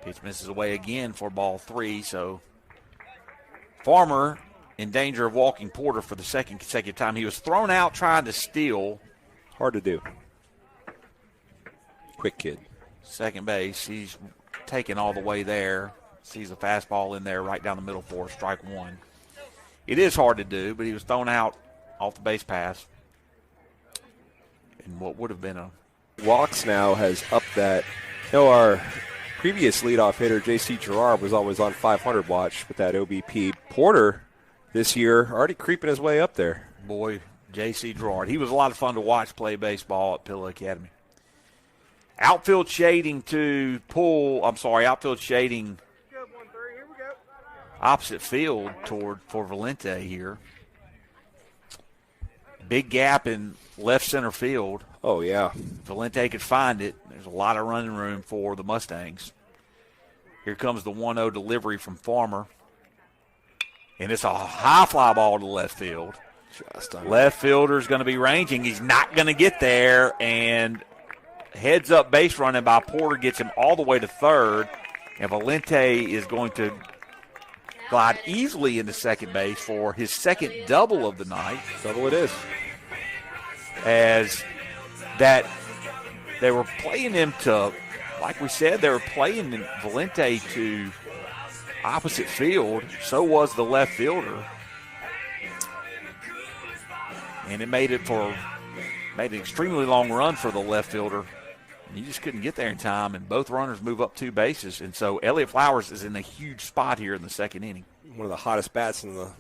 S2: Pitch misses away again for ball 3. So Farmer in danger of walking Porter for the second consecutive time. He was thrown out trying to steal.
S3: Hard to do. Quick kid.
S2: Second base. He's taken all the way there. Sees a fastball in there right down the middle for strike 1. It is hard to do, but he was thrown out off the base pass. And what would have been a
S3: walks now has upped that. Our previous leadoff hitter, J.C. Gerard, was always on 500 watch with that OBP. Porter this year already creeping his way up there.
S2: Boy, J.C. Gerard. He was a lot of fun to watch play baseball at Pillow Academy. Outfield shading outfield shading opposite field for Valente here. Big gap in left center field.
S3: Oh, yeah.
S2: Valente could find it. There's a lot of running room for the Mustangs. Here comes the 1-0 delivery from Farmer. And it's a high fly ball to left field. Left fielder's going to be ranging. He's not going to get there. And heads up base running by Porter gets him all the way to third. And Valente is going to glide easily into second base for his second double of the night.
S3: Double it is.
S2: As that they were playing him to, like we said, they were playing Valente to opposite field. So was the left fielder. And it made an extremely long run for the left fielder. And you just couldn't get there in time, and both runners move up 2 bases. And so Elliott Flowers is in a huge spot here in the second inning.
S3: One of the hottest bats in the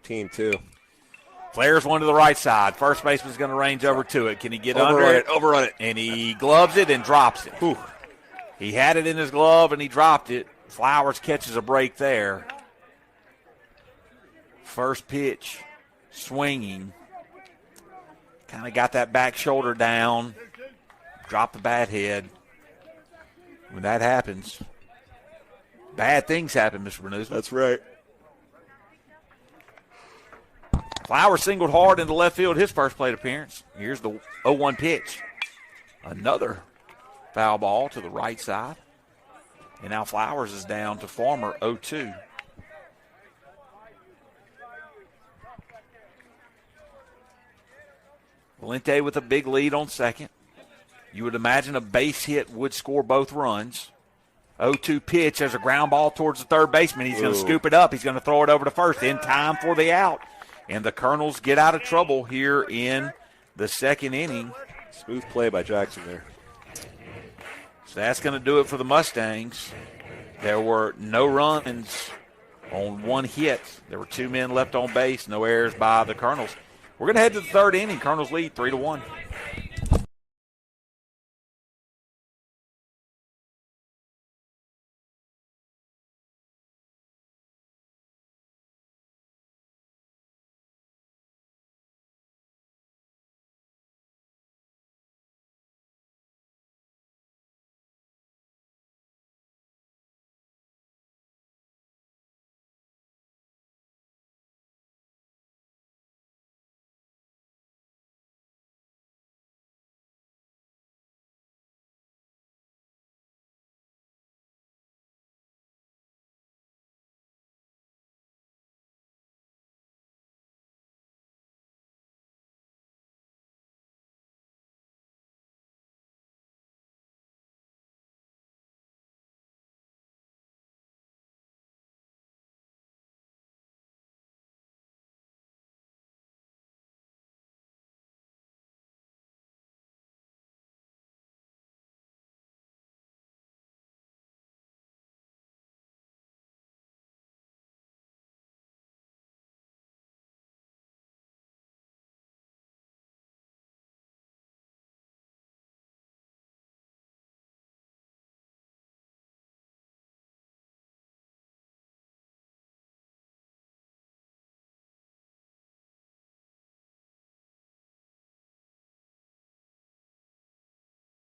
S3: team, too.
S2: Flares one to the right side. First baseman's going to range over to it. Can he get under it?
S3: Overrun it.
S2: And he gloves it and drops it.
S3: Whew.
S2: He had it in his glove, and he dropped it. Flowers catches a break there. First pitch, swinging. Kind of got that back shoulder down. Dropped the bat head. When that happens, bad things happen, Mr. Bernusman.
S3: That's right.
S2: Flowers singled hard into left field his first plate appearance. Here's the 0-1 pitch. Another foul ball to the right side. And now Flowers is down to Farmer 0-2. Valente with a big lead on second. You would imagine a base hit would score both runs. 0-2 pitch. There's a ground ball towards the third baseman. He's going to scoop it up. He's going to throw it over to first in time for the out. And the Colonels get out of trouble here in the second inning.
S3: Smooth play by Jackson there.
S2: So that's going to do it for the Mustangs. There were no runs on one hit. There were 2 men left on base, no errors by the Colonels. We're going to head to the third inning. Colonels lead 3-1.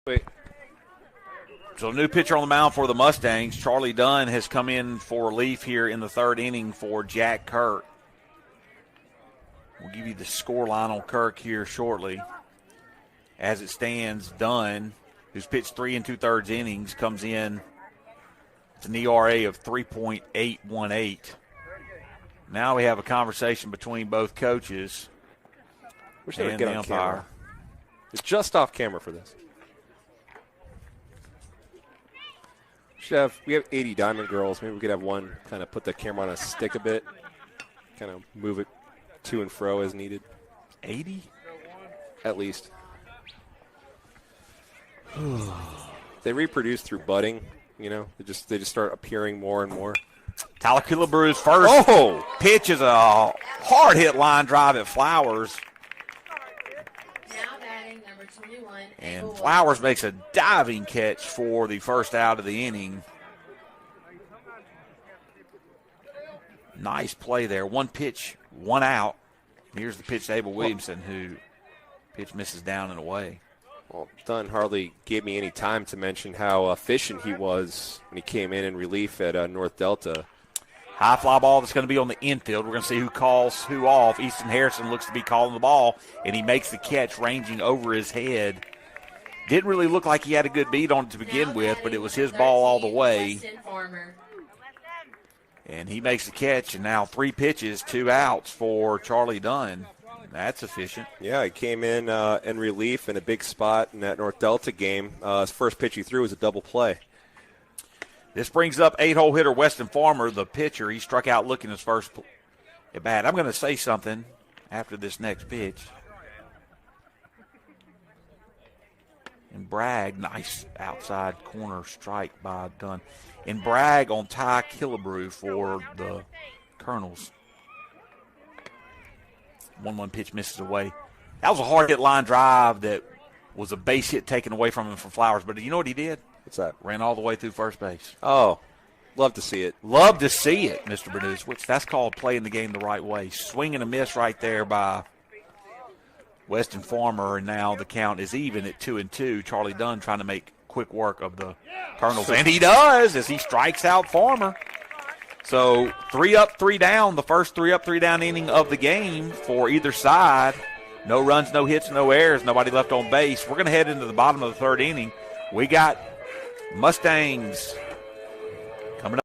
S3: Wait.
S2: So a new pitcher on the mound for the Mustangs. Charlie Dunn has come in for relief here in the third inning for Jack Kirk. We'll give you the score line on Kirk here shortly. As it stands, Dunn, who's pitched 3 2/3 innings, comes in with an ERA of 3.818. Now we have a conversation between both coaches.
S3: Wish they would
S2: and
S3: get
S2: the
S3: on
S2: umpire.
S3: camera. It's just off camera for this. We have 80 Diamond Girls. Maybe we could have one kind of put the camera on a stick a bit, kind of move it to and fro as needed.
S2: 80?
S3: At least. They reproduce through budding, you know. They just start appearing more and more.
S2: Tyler Killebreau's first pitch is a hard hit line drive at Flowers.
S1: Now batting number 21.
S2: And Flowers makes a diving catch for the first out of the inning. Nice play there. One pitch, one out. Here's the pitch to Abel Williamson, who pitch misses down and away.
S3: Well, Dunn hardly gave me any time to mention how efficient he was when he came in relief at North Delta.
S2: High fly ball that's going to be on the infield. We're going to see who calls who off. Easton Harrison looks to be calling the ball, and he makes the catch ranging over his head. Didn't really look like he had a good beat on it to begin with, but it was his ball all the way. And he makes the catch, and now 3 pitches, 2 outs for Charlie Dunn. That's efficient.
S3: Yeah, he came in relief in a big spot in that North Delta game. His first pitch he threw was a double play.
S2: This brings up 8-hole hitter Weston Farmer, the pitcher. He struck out looking his first at bat. I'm going to say something after this next pitch. And Bragg, nice outside corner strike by Dunn. And Bragg on Ty Killebrew for the Colonels. 1-1 pitch misses away. That was a hard hit line drive that was a base hit taken away from him for Flowers. But you know what he did?
S3: What's that?
S2: Ran all the way through first base.
S3: Oh, love to see it.
S2: Love to see it, Mr. Bernous, which that's called playing the game the right way. Swing and a miss right there by Weston Farmer, and now the count is even at 2-2. Charlie Dunn trying to make quick work of the Colonels, and he does as he strikes out Farmer. So 3 up, 3 down, the first 3 up, 3 down inning of the game for either side. No runs, no hits, no errors, nobody left on base. We're going to head into the bottom of the third inning. We got Mustangs coming up.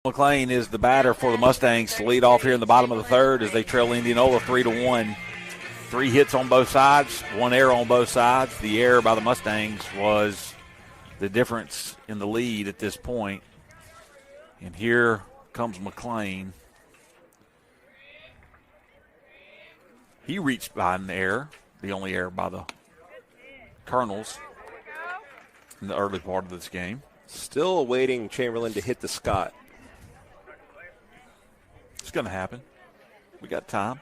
S2: McLean is the batter for the Mustangs to lead off here in the bottom of the third as they trail Indianola 3-1. 3 hits on both sides, 1 error on both sides. The error by the Mustangs was the difference in the lead at this point. And here comes McLean. He reached by an error, the only error by the Colonels in the early part of this game.
S3: Still awaiting Chamberlain to hit the Scott.
S2: It's going to happen. We got time.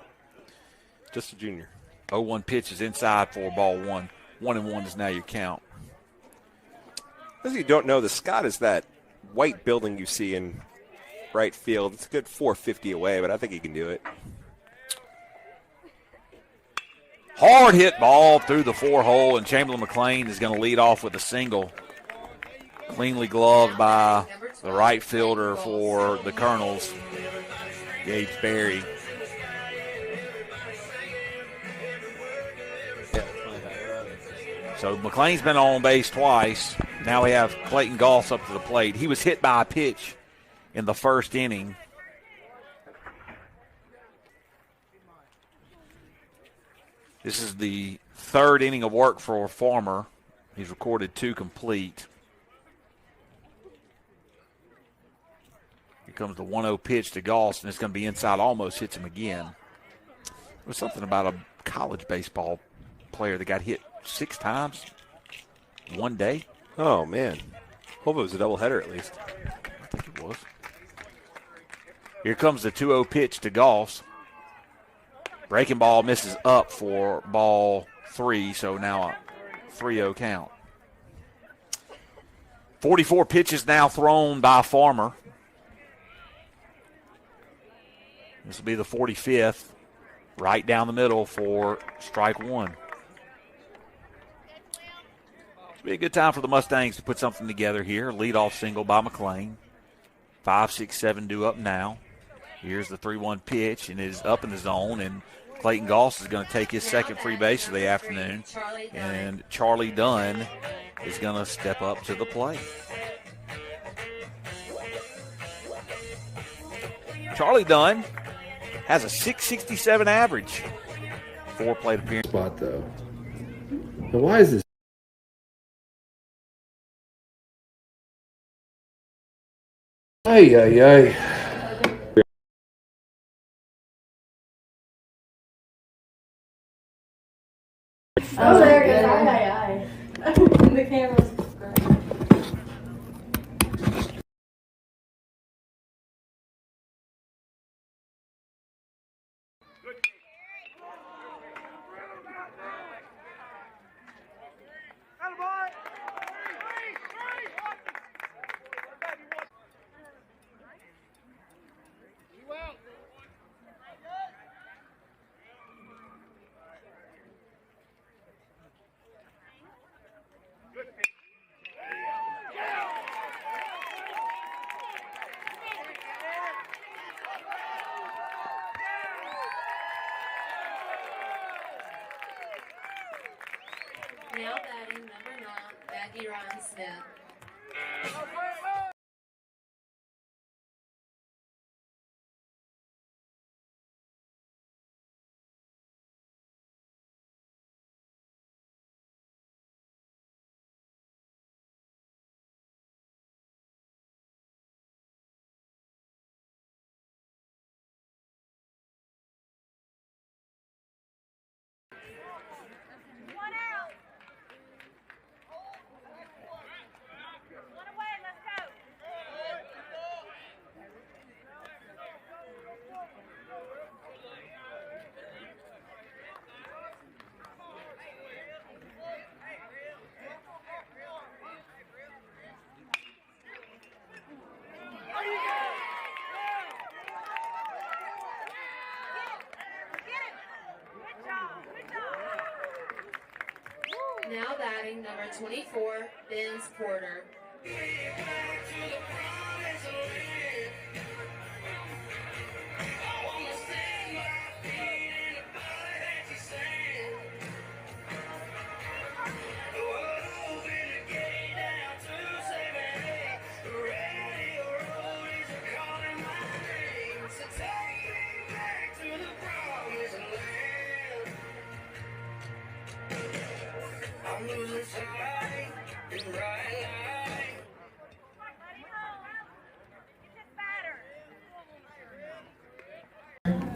S3: Just a junior.
S2: 0-1 pitch is inside for ball 1. 1-1 is now your count.
S3: As you don't know, the Scott is that white building you see in right field. It's a good 450 away, but I think he can do it.
S2: Hard hit ball through the 4-hole, and Chamberlain McLean is going to lead off with a single. Cleanly gloved by the right fielder for the Colonels, Gage Berry. So McLean's been on base twice. Now we have Clayton Goss up to the plate. He was hit by a pitch in the first inning. This is the third inning of work for Farmer. He's recorded 2 complete. Here comes the 1-0 pitch to Goss, and it's going to be inside, almost hits him again. There was something about a college baseball player that got hit 6 times one day.
S3: Oh, man. Hope it was a doubleheader at least.
S2: I think it was. Here comes the 2-0 pitch to Goss. Breaking ball misses up for ball 3, so now a 3-0 count. 44 pitches now thrown by Farmer. This will be the 45th, right down the middle for strike 1. It'll be a good time for the Mustangs to put something together here. Leadoff single by McLean. 5, 6, 7 due up now. Here's the 3-1 pitch, and it is up in the zone, and Clayton Goss is going to take his second free base of the afternoon, and Charlie Dunn is going to step up to the plate. Charlie Dunn has a 667 average. 4 plate appearance.
S4: Spot though. Now why is this? Ay, ay, ay.
S5: Oh, there it goes. Aye, aye, aye. The camera's great.
S1: Now batting number 9, Maggie Ryan Smith. Now batting number 24, Benz Porter.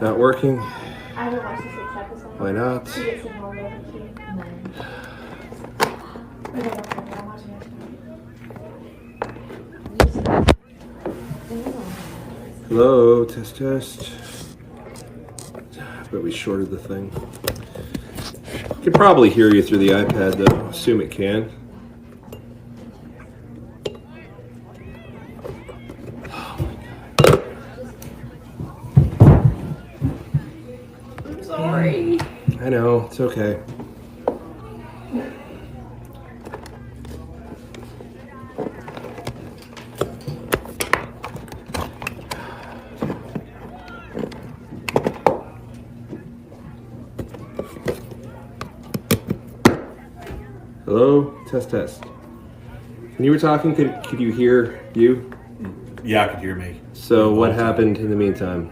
S4: Not working?
S5: I haven't watched this episode.
S4: Why not?
S5: She gets involved with it too. Okay, I'm watching it.
S4: Hello, test, test. But we shorted the thing. Can probably hear you through the iPad though. Assume it can.
S5: I'm sorry.
S4: I know, it's okay. Hello, test, test. When you were talking, could you hear you?
S2: Yeah, I could hear me.
S4: So what happened in the meantime?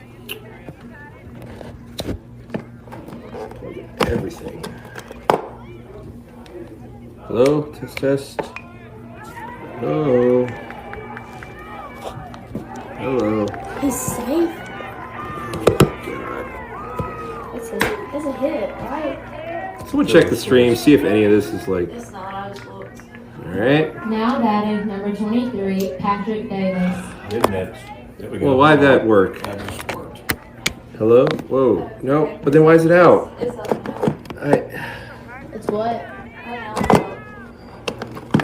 S4: Everything. Hello, test, test. Hello. Hello.
S5: He's safe.
S4: God.
S5: It's a hit, right?
S4: Someone check the stream, see if any of this is like.
S5: It's not. I just looked.
S4: All right.
S1: Now batting number 23, Patrick Davis.
S2: Didn't it? There we go.
S4: Well, why'd that work?
S2: That just worked.
S4: Hello? Whoa. No. But then why is it out?
S5: It's
S1: It's what?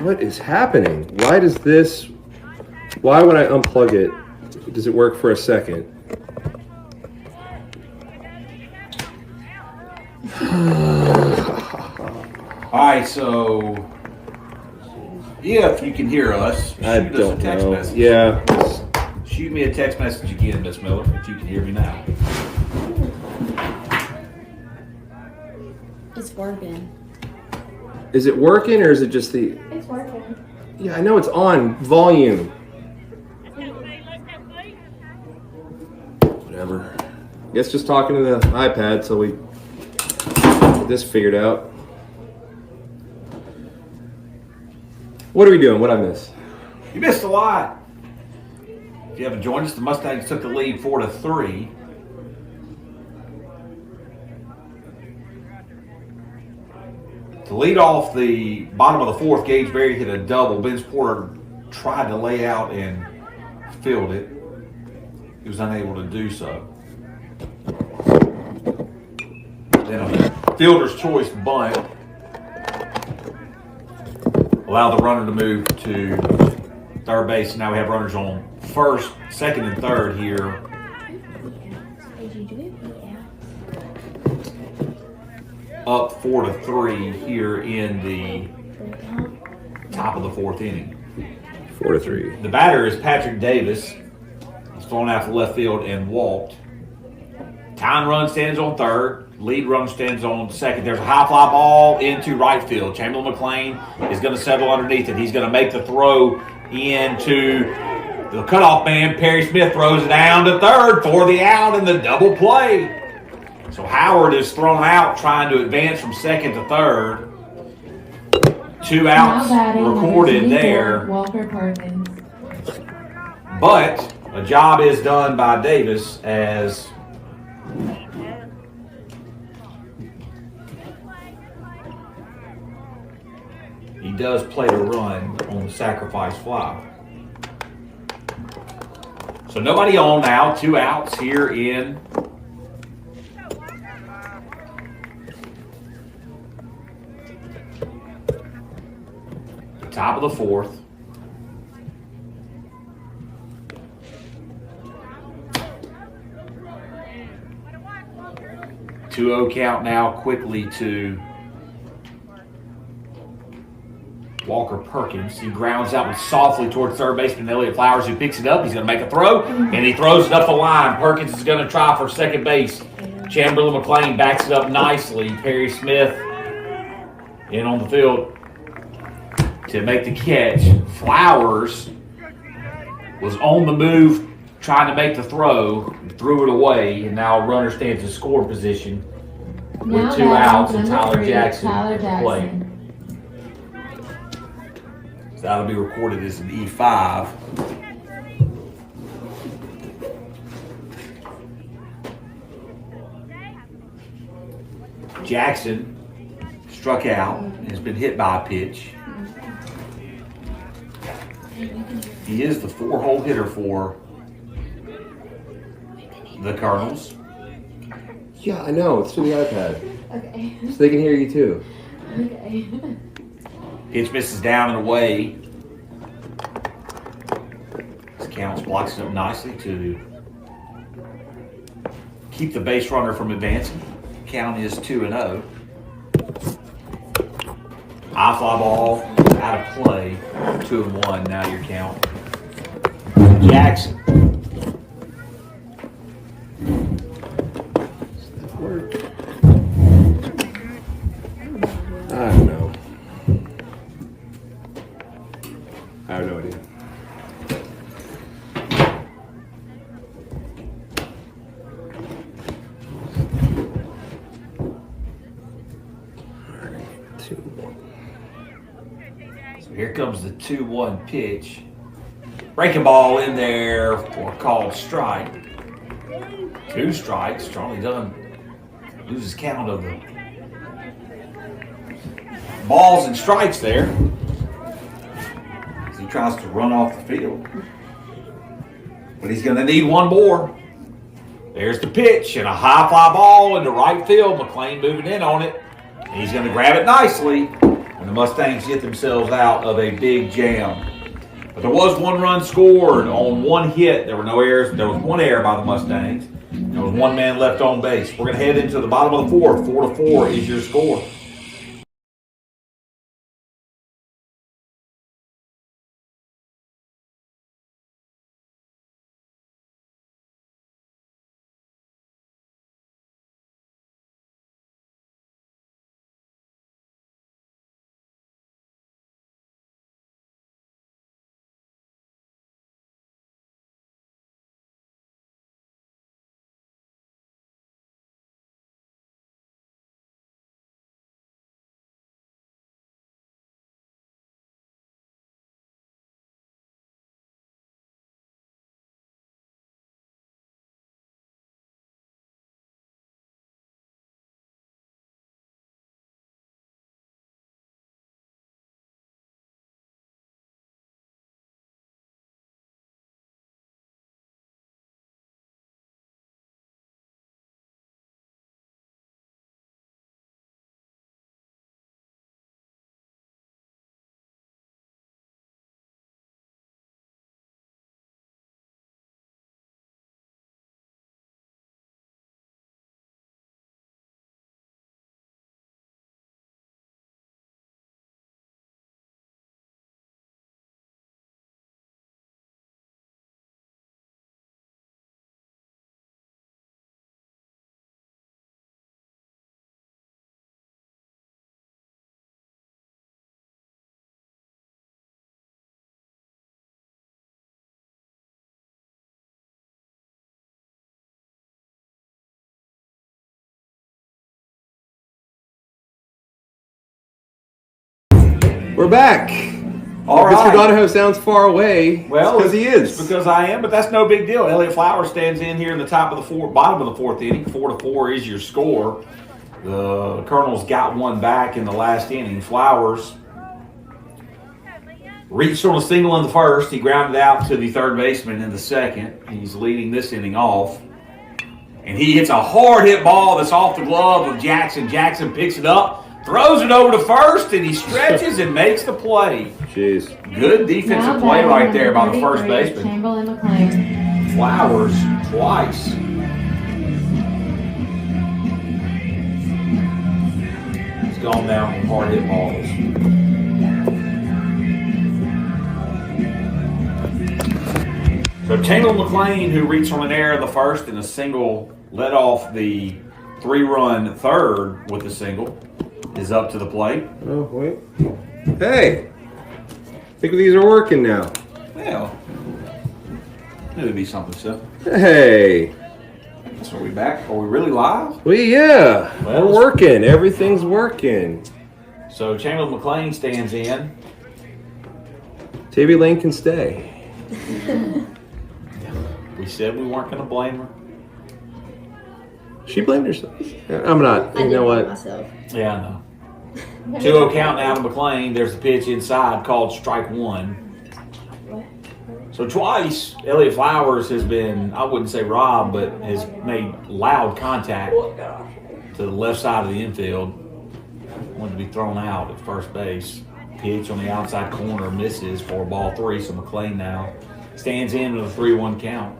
S4: What is happening? Why does this? Why when I unplug it, does it work for a second?
S2: All right, so if you can hear us, shoot
S4: I
S2: us a
S4: don't
S2: text
S4: know.
S2: message.
S4: Yeah.
S2: Shoot me a text message again, Miss Miller, if you can hear me now.
S1: It's working.
S4: Is it working or is it just the?
S5: It's working.
S4: Yeah, I know it's on volume. Whatever. Guess just talking to the iPad so we get this figured out. What are we doing? What I miss?
S2: You missed a lot. If you haven't joined us, the Mustangs took the lead 4-3. To lead off the bottom of the fourth, Gage Berry hit a double. Vince Porter tried to lay out and field it. He was unable to do so. Then a fielder's choice bunt allowed the runner to move to third base. Now we have runners on first, second, and third here. Up 4-3 here in the top of the fourth inning.
S4: 4-3.
S2: The batter is Patrick Davis. He's thrown out to left field and walked. Tying run stands on third. Lead run stands on second. There's a high fly ball into right field. Chamberlain McLean is going to settle underneath it. He's going to make the throw into the cutoff man. Perry Smith throws it down to third for the out and the double play. So Howard is thrown out trying to advance from second to third. 2 outs recorded there.
S1: Walker Perkins.
S2: But a job is done by Davis as he does play a run on the sacrifice fly. So nobody on now, 2 outs here in the top of the fourth. 2-0 count now quickly to Walker Perkins. He grounds out softly towards third baseman Elliott Flowers, who picks it up. He's going to make a throw, and he throws it up the line. Perkins is going to try for second base. Chamberlain McLean backs it up nicely. Perry Smith in on the field to make the catch. Flowers was on the move trying to make the throw, threw it away, and now a runner stands in score position with 2 outs and Tyler Jackson to play. So that'll be recorded as an E5. Jackson struck out and has been hit by a pitch. He is the 4-hole hitter for the Colonels.
S4: Yeah, I know. It's through the iPad.
S5: Okay.
S4: So they can hear you too.
S5: Okay.
S2: Pitch misses down and away. This Counts blocks it up nicely to keep the base runner from advancing. Count is 2-0. High fly ball out of play. 2-1. Now your count. Jackson.
S4: Work. I don't know. I have no idea.
S2: So here comes the 2-1 pitch. Breaking ball in there for a called strike. 2 strikes. Charlie Dunn loses count of the balls and strikes there as he tries to run off the field. But he's going to need one more. There's the pitch and a high fly ball into right field. McLean moving in on it. And he's going to grab it nicely. And the Mustangs get themselves out of a big jam. But there was 1 run scored on 1 hit. There were no errors. There was 1 error by the Mustangs. There was 1 man left on base. We're going to head into the bottom of the 4th. 4-4 is your score.
S4: We're back.
S2: All
S4: Mr.
S2: right.
S4: Donahoe sounds far away.
S2: Well,
S4: because he is.
S2: It's because I am, but that's no big deal. Elliott Flowers stands in here in the top of the bottom of the 4th inning. 4-4 is your score. The Colonels got 1 back in the last inning. Flowers reached on a single in the 1st. He grounded out to the 3rd baseman in the 2nd. He's leading this inning off. And he hits a hard hit ball that's off the glove of Jackson. Jackson picks it up, throws it over to 1st, and he stretches and makes the play.
S4: Jeez.
S2: Good defensive play right there by the 1st baseman.
S5: Chamberlain McLean.
S2: Flowers twice. He's gone down with hard hit balls. So Chamberlain McLean, who reached on an error in the 1st and a single, led off the 3-run 3rd with a single, is up to the plate.
S4: Oh, wait. Hey! I think these are working now.
S2: Well, it'll be something, so.
S4: Hey!
S2: So are we back? Are we really live?
S4: Yeah.
S2: Well,
S4: we're working. Everything's working.
S2: So Chamberlain McLean stands in.
S4: Tavy Lane can stay.
S2: We said we weren't going to blame her.
S4: She blamed herself. I'm not.
S5: I
S4: You
S5: did
S4: know
S5: blame
S4: what?
S5: myself.
S2: Yeah, I know. 2-0 count now to McLean. There's the pitch inside called strike one.
S5: What?
S2: So twice, Elliott Flowers has been, I wouldn't say robbed, but has made loud contact to the left side of the infield. Wanted to be thrown out at first base. Pitch on the outside corner misses for ball 3, so McLean now stands in with a 3-1 count.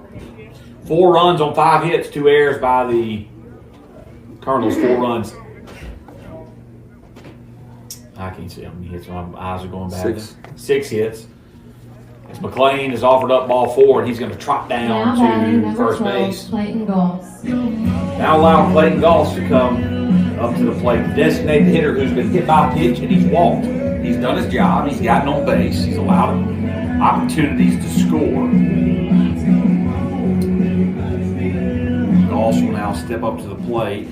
S2: 4 runs on 5 hits, 2 errors by the Cardinals, 4 runs. I can't see how many hits. My eyes are going bad. 6 hits. As McLean is offered up ball 4, and he's going to trot down to first base.
S1: Clayton Goss.
S2: Now allow Clayton Goss to come up to the plate. The designated hitter who's been hit by a pitch and he's walked. He's done his job. He's gotten on base. He's allowed him opportunities to score. Goss will now step up to the plate.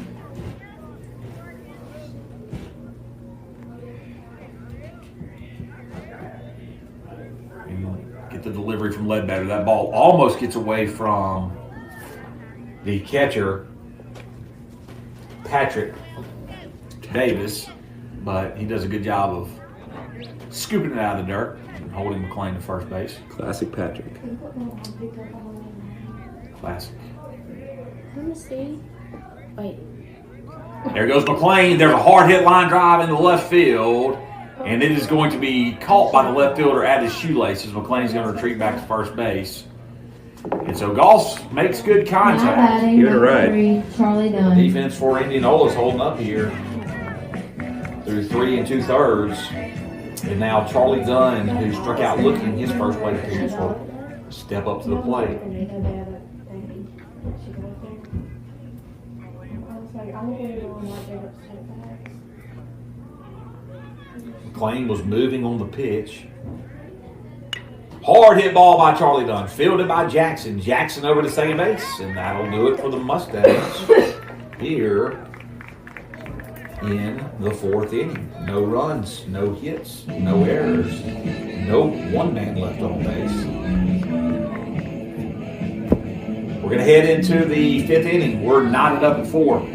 S2: Get the delivery from Ledbetter. That ball almost gets away from the catcher, Patrick Davis, but he does a good job of scooping it out of the dirt and holding McLean to first base.
S4: Classic Patrick.
S2: Classic.
S5: Let me see. Wait.
S2: There goes McLean. There's a hard hit line drive into left field, and it is going to be caught by the left fielder at his shoelaces. McLean's going to retreat back to first base. And so Goss makes good contact.
S4: Give it a ride.
S1: Charlie
S2: The
S1: Dunn.
S2: defense for Indianola is holding up here through 3 2/3. And now Charlie Dunn, who struck out looking his first plate appearance, will step up to the plate. McLean was moving on the pitch. Hard hit ball by Charlie Dunn, fielded by Jackson. Jackson over to second base, and that'll do it for the Mustangs here in the 4th inning. No runs, no hits, no errors, no one man left on base. We're going to head into the 5th inning. We're knotted up at 4.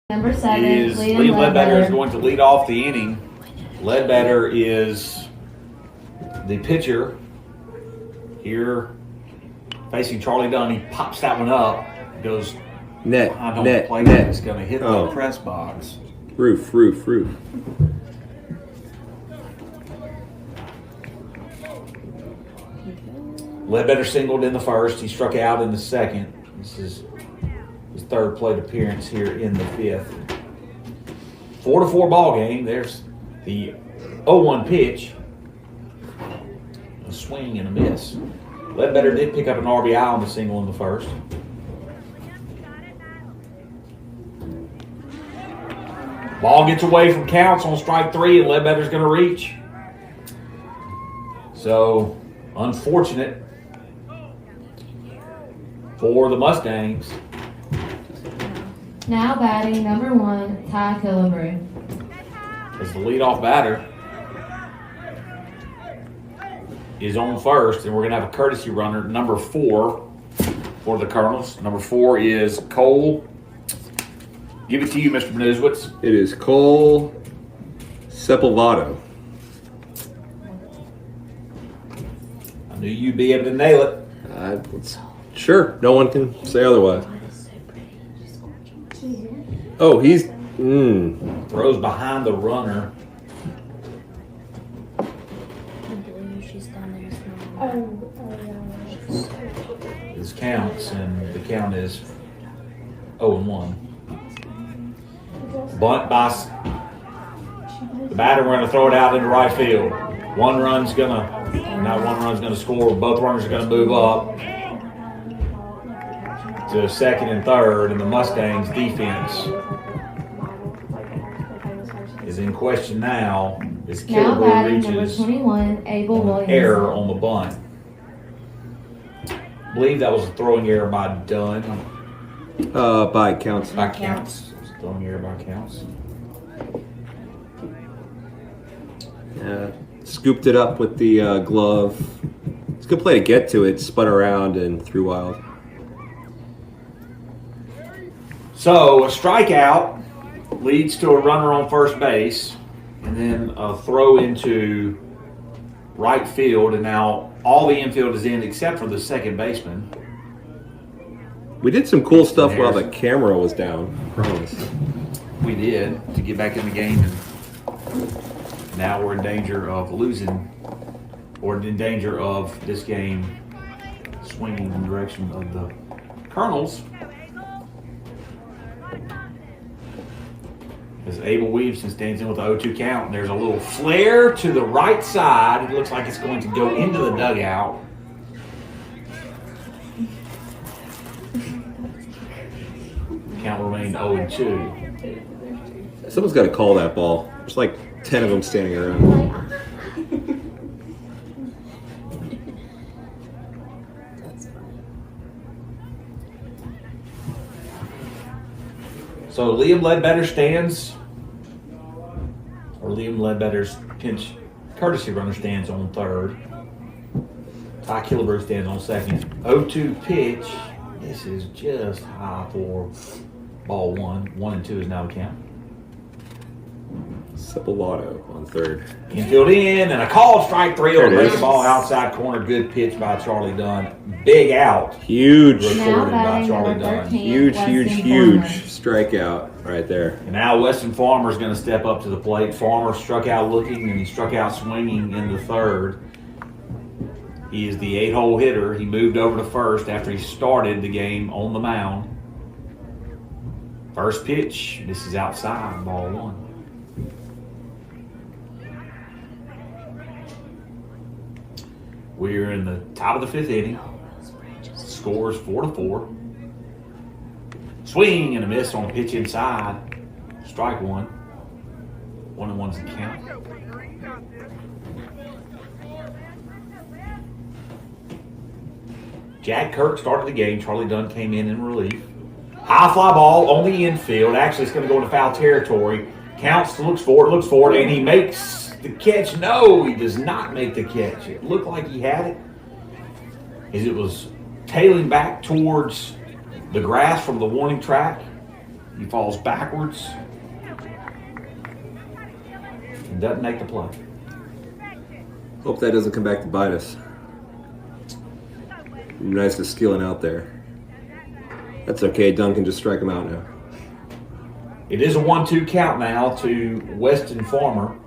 S1: Number 7,
S2: Is Liam Ledbetter is going to lead off the inning. Ledbetter is the pitcher here facing Charlie Dunn. He pops that one up, goes
S4: Net.
S2: behind home
S4: Net.
S2: plate.
S4: Net.
S2: It's going to hit
S4: Oh.
S2: the press box.
S4: Roof.
S2: Ledbetter singled in the first. He struck out in the second. This is his 3rd plate appearance here in the 5th. 4-4 ball game. There's the 0-1 pitch. A swing and a miss. Ledbetter did pick up an RBI on the single in the first. Ball gets away from Counts on strike 3, and Ledbetter's going to reach. So, unfortunate for the Mustangs.
S1: Now batting number 1, Ty Killebrew.
S2: As the leadoff batter is on first, and we're going to have a courtesy runner, number 4 for the Colonels. Number 4 is Cole. Give it to you, Mr. Newswitz.
S4: It is Cole Sepulvado.
S2: I knew you'd be able to nail it.
S4: Sure, no one can say otherwise. Oh, he's...
S2: Throws behind the runner. This counts, and the count is 0-1. Bunt by the batter. We're going to throw it out into right field. One run's going to score. Both runners are going to move up to second and third, and the Mustangs' defense is in question now. As
S1: Now
S2: Killebrew
S1: batting number
S2: reaches
S1: 21, Abel
S2: an
S1: Williams.
S2: error on the bunt. I believe that was a throwing error by Dunn.
S4: By Counts.
S2: By Counts. It was a throwing error by Counts.
S4: Scooped it up with the glove. It's a good play to get to it. Spun around and threw wild.
S2: So a strikeout leads to a runner on first base, and then a throw into right field, and now all the infield is in except for the second baseman.
S4: We did some cool stuff while the camera was down. I promise.
S2: We did, to get back in the game, and now we're in danger of losing, or in danger of this game swinging in the direction of the Colonels. As Abel Williamson stands in with the 0-2 count, there's a little flare to the right side. It looks like it's going to go into the dugout. Count remained 0-2.
S4: Someone's got to call that ball. There's like 10 of them standing around.
S2: So Liam Ledbetter stands, or Liam Ledbetter's pinch courtesy runner stands on third. Ty Killebrew stands on second. 0-2 pitch. This is just high for ball 1. 1-2 is now the count.
S4: Sepulvado on third.
S2: Infield in, and a called strike 3 on
S4: There
S2: the
S4: it
S2: breaking
S4: is.
S2: ball outside corner. Good pitch by Charlie Dunn. Big out.
S4: Huge.
S1: Now
S2: Recorded by
S1: batting
S2: Charlie
S1: number
S2: Dunn.
S1: 13,
S4: Huge
S1: Weston Farmer.
S4: strikeout right there.
S2: And now Weston Farmer's going to step up to the plate. Farmer struck out looking, and he struck out swinging in the third. He is the 8-hole hitter. He moved over to first after he started the game on the mound. First pitch. This is outside, ball 1. We're in the top of the 5th inning. Scores 4-4. Swing and a miss on a pitch inside. Strike 1. 1-1's the count. Jack Kirk started the game. Charlie Dunn came in relief. High fly ball on the infield. Actually, it's going to go into foul territory. Counts, looks for it, and he makes the catch. No, he does not make the catch. It looked like he had it, as it was tailing back towards the grass from the warning track. He falls backwards and doesn't make the play.
S4: Hope that doesn't come back to bite us. Nice to skilling out there. That's okay. Dunn can just strike him out now.
S2: It is a 1-2 count now to Weston Farmer.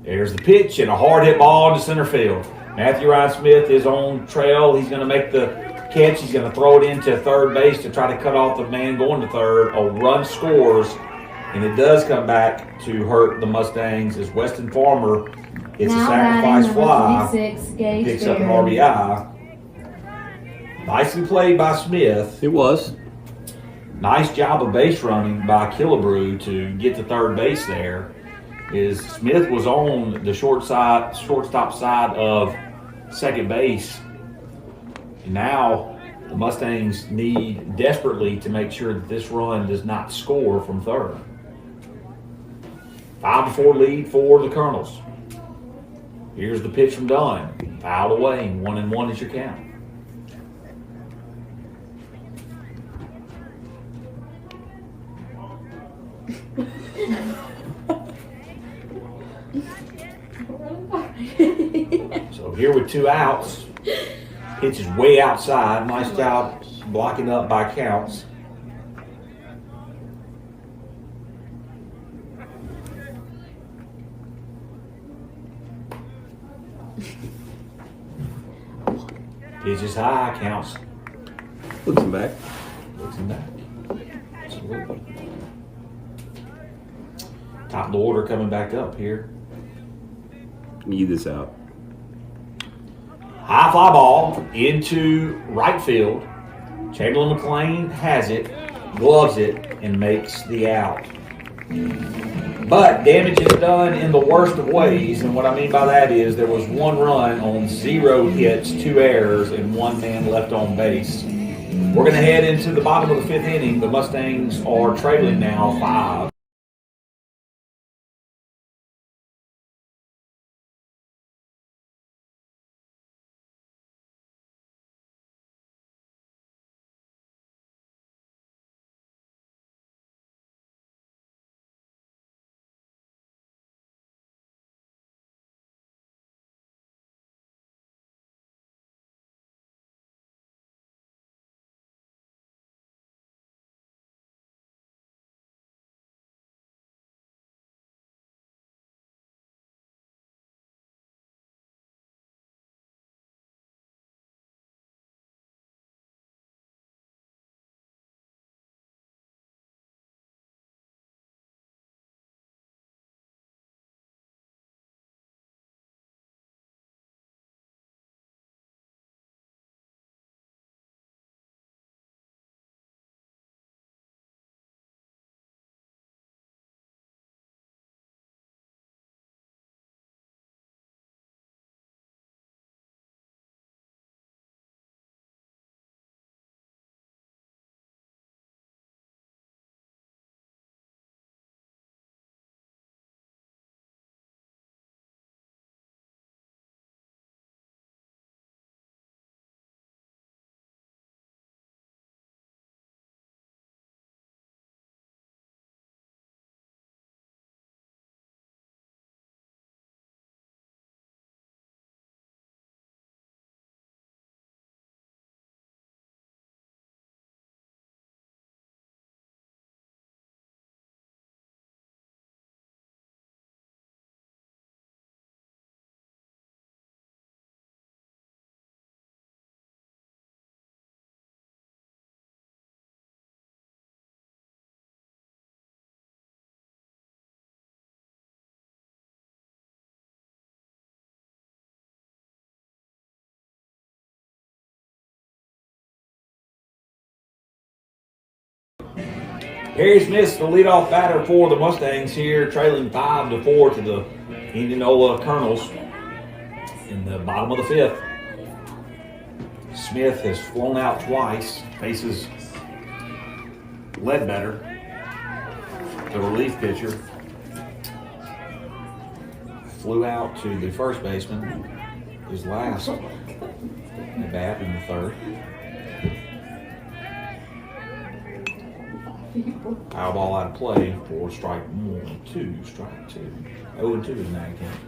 S2: There's the pitch and a hard hit ball into center field. Matthew Ryan Smith is on trail. He's going to make the catch. He's going to throw it into third base to try to cut off the man going to third. A run scores, and it does come back to hurt the Mustangs as Weston Farmer It's a
S5: Now
S2: sacrifice
S5: batting,
S2: fly.
S5: number 26, Gage
S2: Picks up an
S5: Berry.
S2: RBI. Nicely played by Smith.
S4: It was.
S2: Nice job of base running by Killebrew to get to third base there. Smith was on the shortstop side of second base. And now the Mustangs need desperately to make sure that this run does not score from third. 5-4 lead for the Colonels. Here's the pitch from Dunn. Fouled away. 1-1 is your count. So here with 2 outs. Pitch is way outside. Nice job blocking up by Counts. Pitch is high. Counts.
S4: Looks him back.
S2: Looks him back. Absolutely. Top of the order coming back up here.
S4: Eat this out.
S2: High fly ball into right field. Chamberlain McLean has it, gloves it, and makes the out. But damage is done in the worst of ways, and what I mean by that is there was 1 run on 0 hits, 2 errors, and 1 man left on base. We're going to head into the bottom of the 5th inning. The Mustangs are trailing now 5. Harry Smith's the leadoff batter for the Mustangs here, trailing 5-4 to the Indianola Colonels in the bottom of the 5th. Smith has flown out twice, faces Ledbetter, the relief pitcher. Flew out to the first baseman, his last at bat in the 3rd. Foul ball out of play for strike 2. 0-2 is now count.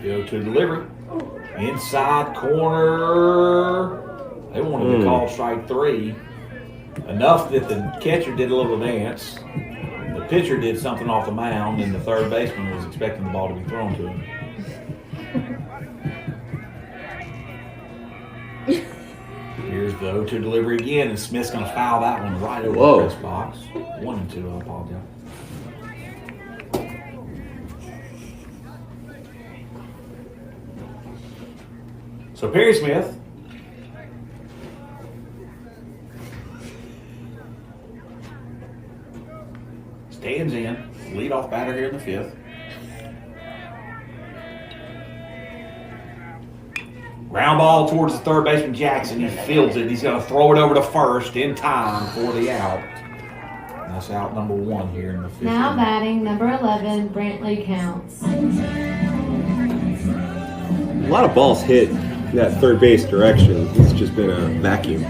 S2: Go to delivery. Inside corner. They wanted to call strike 3. Enough that the catcher did a little dance. The pitcher did something off the mound, and the third baseman was expecting the ball to be thrown to him. Here's Here's the 0-2 delivery again, and Smith's going to foul that one right over
S4: Whoa.
S2: the press box. 1-2, I apologize. So Perry Smith stands in, leadoff batter here in the 5th. Ground ball towards the third baseman Jackson. He fields it. He's going to throw it over to first in time for the out. That's out number 1 here in the 5th.
S1: Now batting number 11, Brantley Counts.
S4: A lot of balls hit in that third base direction. It's just been a vacuum.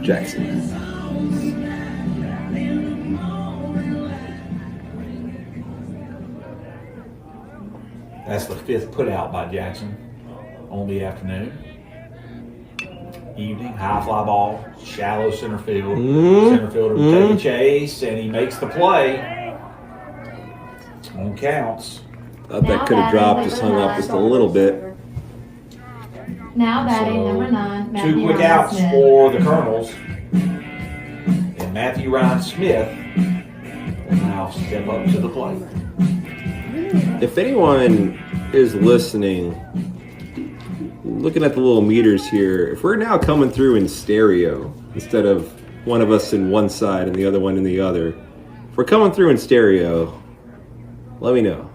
S4: Jackson.
S2: That's the 5th put out by Jackson on the afternoon. Evening, high fly ball, shallow center field. Center fielder will take a chase, and he makes the play. On counts.
S4: Thought that could have dropped, just hung up just a little bit.
S1: Now batting
S2: So,
S1: number 9, Matthew
S2: 2 quick
S1: Ryan
S2: outs
S1: Smith.
S2: for the Colonels. And Matthew Ryan Smith will now step up to the plate.
S4: If anyone is listening, looking at the little meters here, if we're now coming through in stereo instead of one of us in one side and the other one in the other, if we're coming through in stereo, let me know.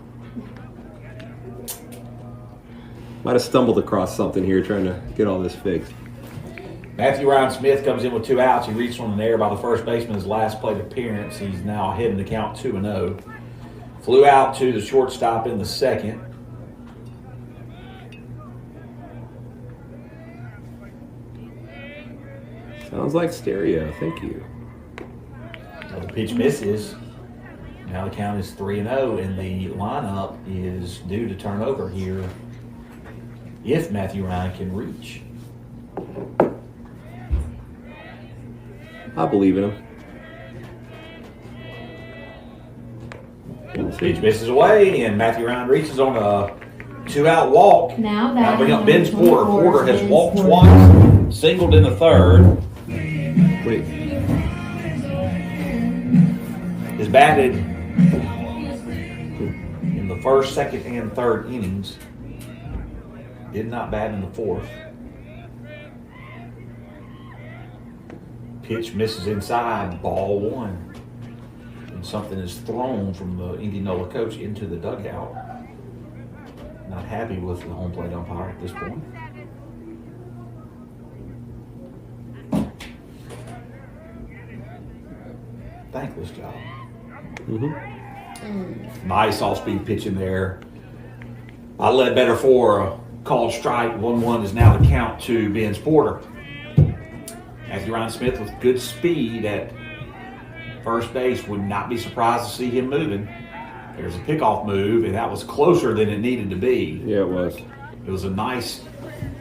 S4: Might have stumbled across something here trying to get all this fixed.
S2: Matthew Ryan Smith comes in with 2 outs. He reached on an error by the first baseman his last plate appearance. He's now ahead in the count 2-0. Flew out to the shortstop in the 2nd.
S4: Sounds like stereo. Thank you.
S2: Well, the pitch misses. Now the count is 3-0, and the lineup is due to turn over here if Matthew Ryan can reach.
S4: I believe in him.
S2: Pitch misses away, and Matthew Ryan reaches on a 2-out walk.
S1: Now
S2: Now bring up
S1: batting
S2: Ben Porter.
S1: number
S2: Porter has
S1: 24,
S2: walked
S1: Ben
S2: twice, singled in the 3rd.
S4: Wait.
S2: Is batted in the 1st, 2nd, and 3rd innings. Did not bat in the 4th. Pitch misses inside, ball 1. And something is thrown from the Indianola coach into the dugout. Not happy with the home plate umpire at this point. Thankless job. Nice off-speed pitch in there. I led better for a called strike. 1-1 is now the count to Ben Porter. Matthew Ryan Smith with good speed at first base. Would not be surprised to see him moving. There's a pickoff move, and that was closer than it needed to be.
S4: Yeah, it was.
S2: It was a nice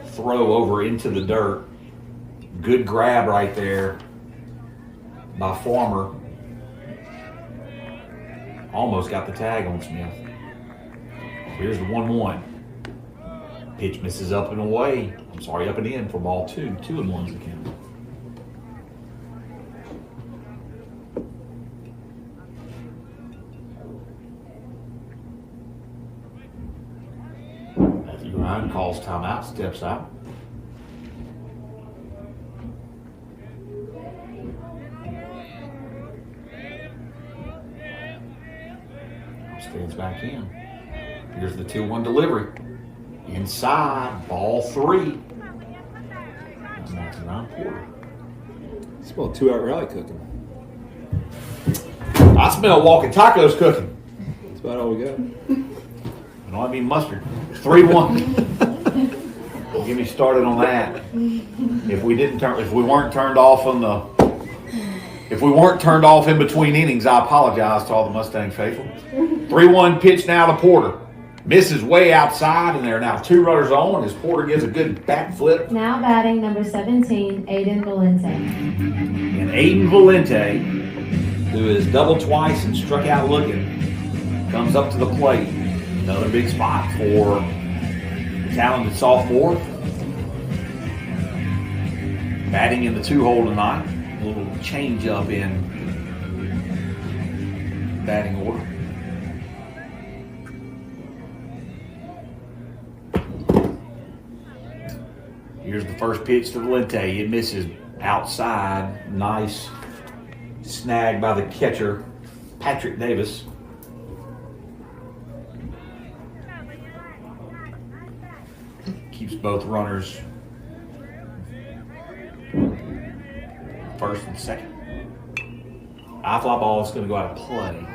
S2: throw over into the dirt. Good grab right there by Farmer. Almost got the tag on Smith. Here's the 1-1. Pitch misses up and away. I'm sorry, up and in for ball 2. 2-1's the count. Matthew Ryan calls timeout, steps out. Stands back in. Here's the 2-1 delivery. Inside, ball 3. That's Matthew Ryan Porter.
S4: Smell a 2-out rally cooking.
S2: I smell walking tacos cooking.
S4: That's about all we got.
S2: I don't mean mustard. 3-1. Don't get me started on that. If we weren't turned off in between innings, I apologize to all the Mustang faithful. 3-1 pitch now to Porter. Misses way outside, and there are now 2 runners on as Porter gives a good back flip.
S1: Now batting number 17, Aiden Valente.
S2: And Aiden Valente, who has doubled twice and struck out looking, comes up to the plate. Another big spot for the talented sophomore. Batting in the 2-hole tonight. A little change up in batting order. Here's the first pitch to Valente. It misses outside. Nice snag by the catcher, Patrick Davis. Keeps both runners first and second. High fly ball is going to go out of play.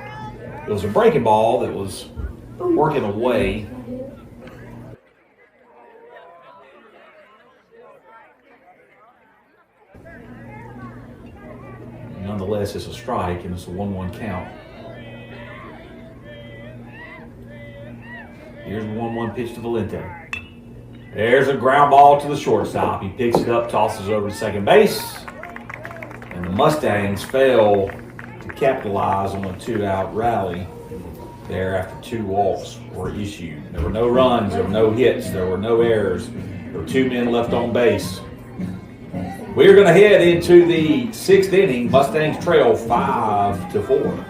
S2: It was a breaking ball that was working away. Nonetheless, it's a strike, and it's a 1-1 count. Here's the 1-1 pitch to Valente. There's a ground ball to the shortstop. He picks it up, tosses it over to second base. And the Mustangs fail to capitalize on a 2-out rally there after 2 walks were issued. There were no runs, there were no hits, there were no errors. There were 2 men left on base. We're going to head into the 6th inning. Mustangs trail 5-4.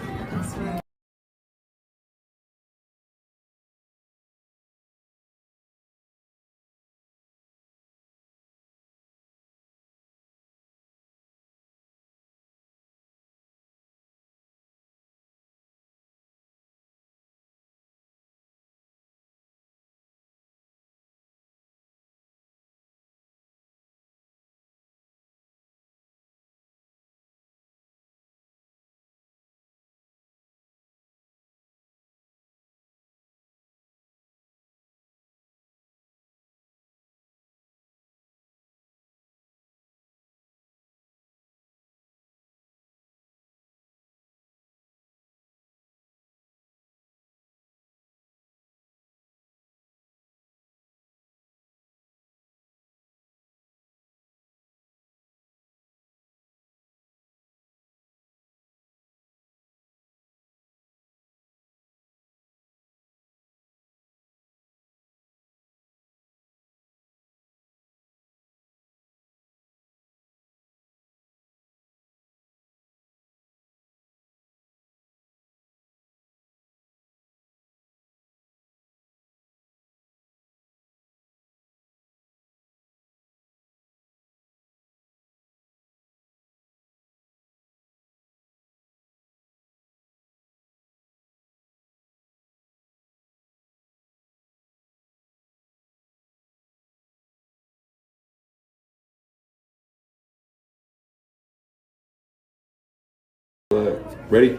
S4: Ready?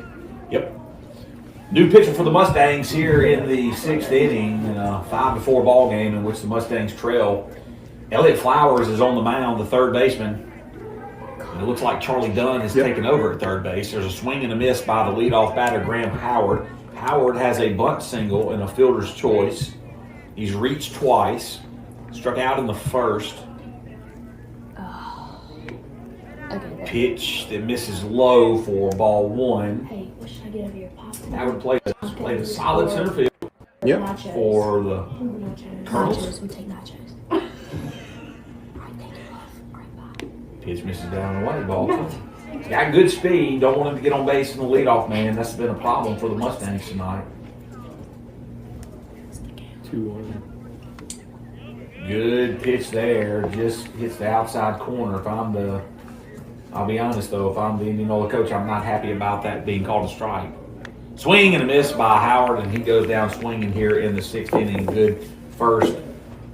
S2: Yep. New pitcher for the Mustangs here in the 6th inning in a 5-4 ball game in which the Mustangs trail. Elliott Flowers is on the mound, the third baseman. And it looks like Charlie Dunn has taken over at third base. There's a swing and a miss by the leadoff batter, Graham Howard. Howard has a bunt single and a fielder's choice. He's reached twice, struck out in the first. Pitch that misses low for ball 1.
S5: Hey, what should I get over your pop?
S2: Howard played a solid center field
S5: Nachos.
S2: for the
S5: Nachos.
S2: Colonels.
S5: Nachos. We take nachos. Alright, thank you, love. Alright, bye.
S2: Pitch misses down and away, ball 2. Got good speed, don't want him to get on base in the leadoff man. That's been a problem for the Mustangs tonight.
S4: 2-1.
S2: Good pitch there, just hits the outside corner. I'll be honest though, if I'm the Indianola coach, I'm not happy about that being called a strike. Swing and a miss by Howard, and he goes down swinging here in the 6th inning. Good first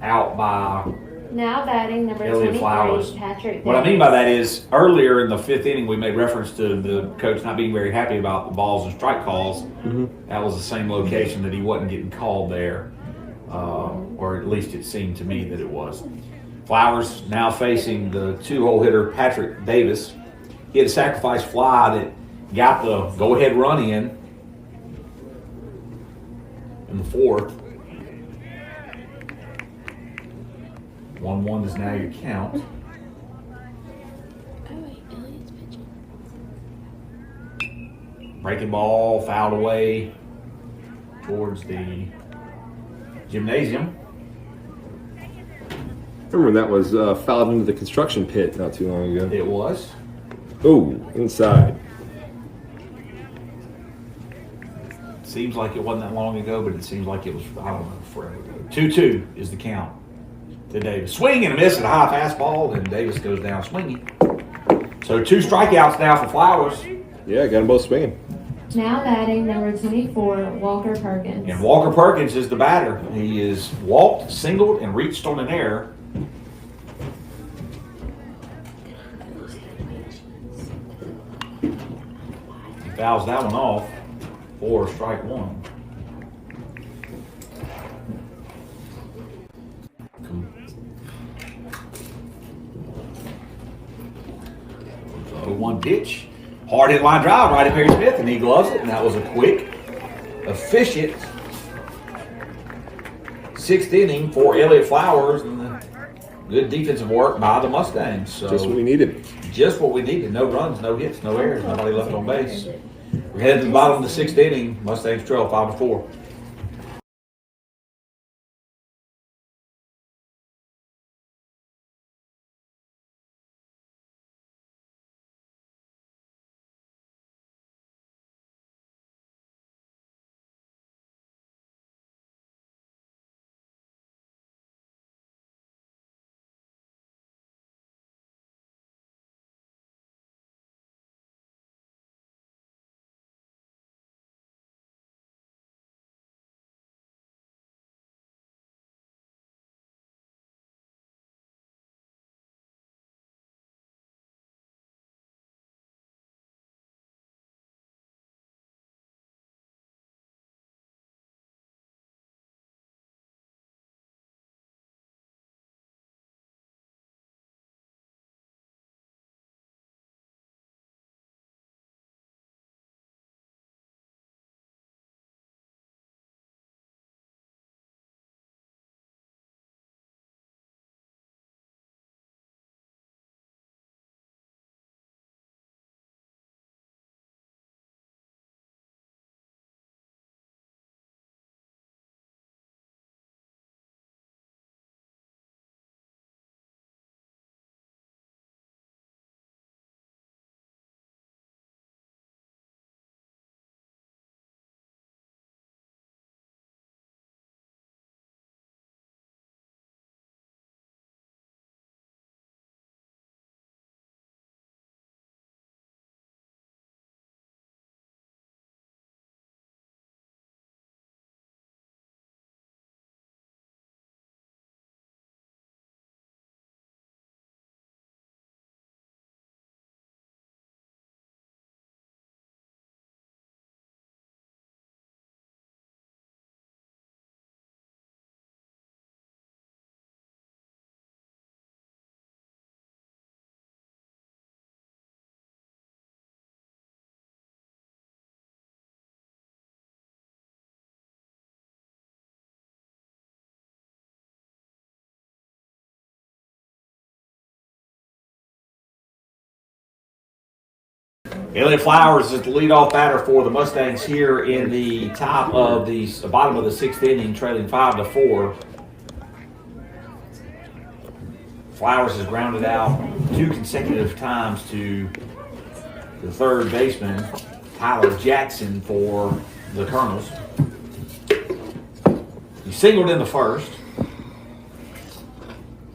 S2: out by
S5: Now batting number
S2: Elliott
S5: 23,
S2: Flowers.
S5: Patrick.
S2: What I mean by that is earlier in the 5th inning, we made reference to the coach not being very happy about the balls and strike calls. That was the same location that he wasn't getting called there, or at least it seemed to me that it was. Flowers now facing the 2-hole hitter, Patrick Davis. He had a sacrifice fly that got the go-ahead run in the 4th. 1-1 is now your count.
S5: Oh, wait, Elliott's pitching.
S2: Breaking ball, fouled away towards the gymnasium.
S4: Remember that was fouled into the construction pit not too long ago.
S2: It was.
S4: Oh, inside.
S2: Seems like it wasn't that long ago, but it seems like it was, I don't know, forever ago. 2-2 is the count to Davis. Swing and a miss at a high fastball, and Davis goes down swinging. So 2 strikeouts now for Flowers.
S4: Yeah, got them both swinging.
S5: Now batting number 24, Walker Perkins.
S2: And Walker Perkins is the batter. He is walked, singled, and reached on an error. He fouls that one off for strike 1. 0-1 pitch. Hard hit line drive right at Perry Smith, and he gloves it, and that was a quick, efficient 6th inning for Elliott Flowers, and good defensive work by the Mustangs. So
S4: Just what we needed.
S2: Just what we needed. No runs, no hits, no errors, nobody left on base. We're headed to the bottom of the 6th inning. Mustangs trail 5-4. Elliott Flowers is the leadoff batter for the Mustangs here in the top of the bottom of the 6th inning, trailing 5-4. Flowers has grounded out 2 consecutive times to the 3rd baseman, Tyler Jackson, for the Colonels. He singled in the 1st,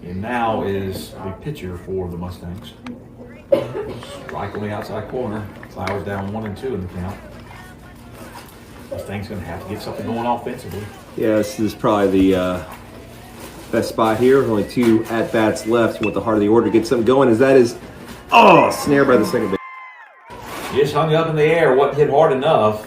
S2: and now is the pitcher for the Mustangs. Strike on the outside corner. Flowers down 1-2 in the count. Mustangs going to have to get something going offensively.
S4: Yeah, this is probably the best spot here. Only 2 at-bats left. You want the heart of the order to get something going. As that is, snare by the second base.
S2: Just hung up in the air. Wasn't hit hard enough.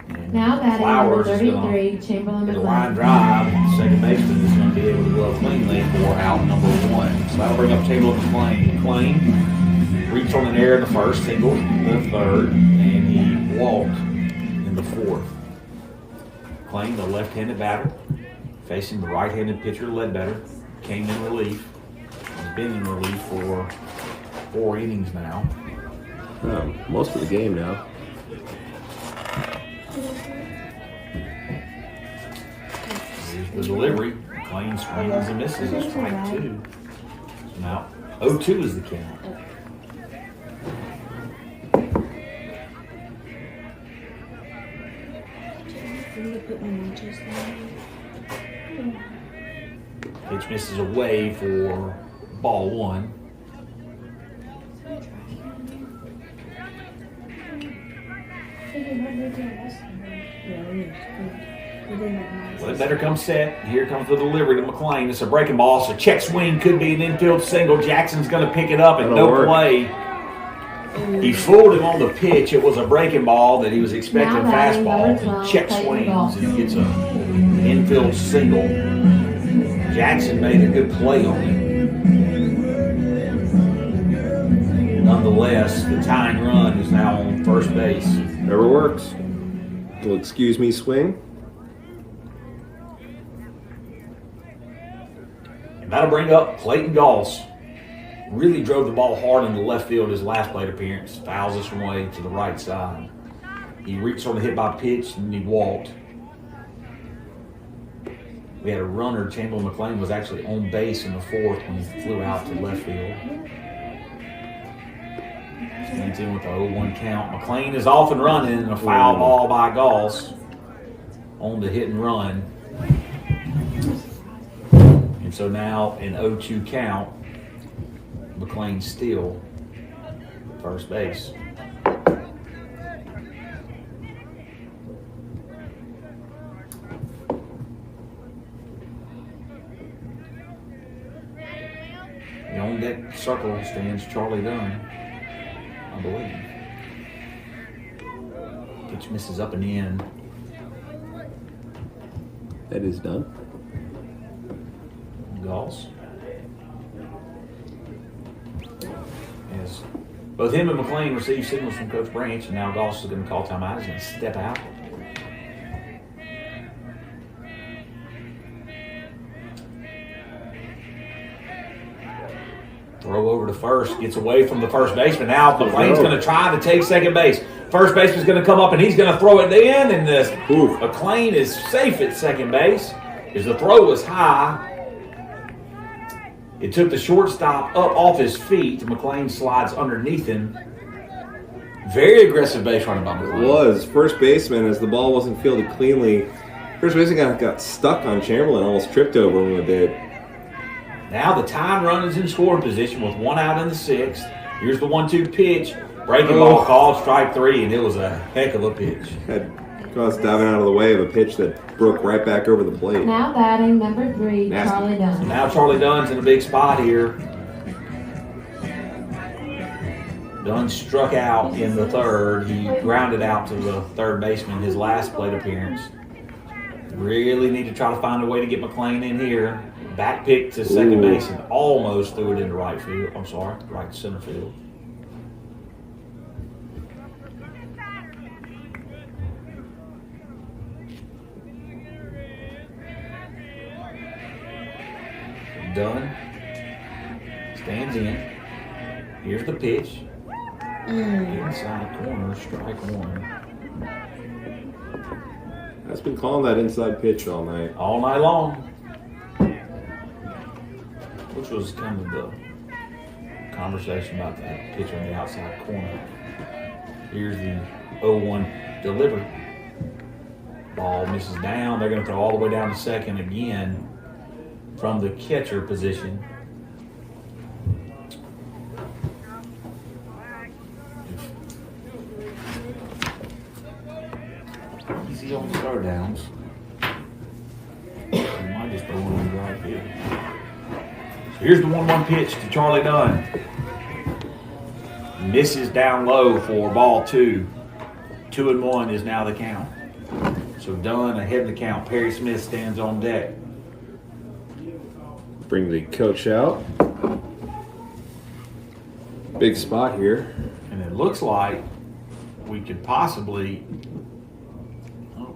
S2: And
S5: Now batting number
S2: Flowers is going
S5: 33, Chamberlain
S2: to hit a line
S5: McLean.
S2: drive. The second baseman is going to be able to glove cleanly for out number 1. So that'll bring up Chamberlain McLean. McLean reached on an error in the 1st, singled in the 3rd, and he walked in the 4th. McLean, the left-handed batter, facing the right-handed pitcher, Ledbetter, came in relief. He's been in relief for 4 innings now.
S4: Most of the game now.
S2: Here's the delivery.
S6: McLean swings and misses a strike 2. So now 0-2 is the count. Pitch misses away for ball 1. Well, it better come set. Here comes the delivery to McLean. It's a breaking ball. So check swing could be an infield single. Jackson's going to pick it up and no play. He fooled him on the pitch. It was a breaking ball that he was expecting fastball. He check swings and gets an infield single. Jackson made a good play on it. Nonetheless, the tying run is now on first base.
S4: Never works. Well, excuse me, swing.
S6: And that'll bring up Clayton Goss. Really drove the ball hard into left field his last plate appearance. Fouls this one way to the right side. He reached on the hit by pitch and he walked. We had a runner. Chamberlain McLean was actually on base in the 4th when he flew out to left field. Stands in with the 0-1 count. McLean is off and running, and a foul ball by Goss on the hit and run. And so now an 0-2 count. McLean still first base. And on that circle stands Charlie Dunn, I believe. Pitch misses up and in.
S4: That is done.
S6: Goss. As both him and McLean receive signals from Coach Branch, and now Goss is going to call timeout. He's going to step out. Throw over to first, gets away from the first baseman. Now McLean's going to try to take second base. First baseman's going to come up and he's going to throw it in, and McLean is safe at second base as the throw was high. It took the shortstop up off his feet. McLean slides underneath him. Very aggressive base running by McLean.
S4: It was. First baseman, as the ball wasn't fielded cleanly, first baseman got stuck on Chamberlain, almost tripped over him a bit.
S6: Now the tying run is in scoring position with 1 out in the 6th. Here's the 1-2 pitch. Breaking ball called, strike 3, and it was a heck of a pitch.
S4: Had Goss diving out of the way of a pitch that broke right back over the plate.
S5: Now batting number 3,
S4: Nasty.
S5: Charlie Dunn.
S6: So now Charlie Dunn's in a big spot here. Dunn struck out in the 3rd. He grounded out to the third baseman his last plate appearance. Really need to try to find a way to get McLean in here. Back pick to second base and almost threw it into right field. I'm sorry, right center field. Dunn stands in. Here's the pitch. Inside corner, strike 1.
S4: I've been calling that inside pitch all night.
S6: All night long. Which was kind of the conversation about that pitch on the outside corner. Here's the 0-1 delivery. Ball misses down. They're going to throw all the way down to second again from the catcher position. Easy on the throw downs. You might just throw one in the right field. So here's the 1-1 pitch to Charlie Dunn. Misses down low for ball 2. 2-1 is now the count. So Dunn ahead of the count. Perry Smith stands on deck.
S4: Bring the coach out. Big spot here.
S6: And it looks like we could possibly,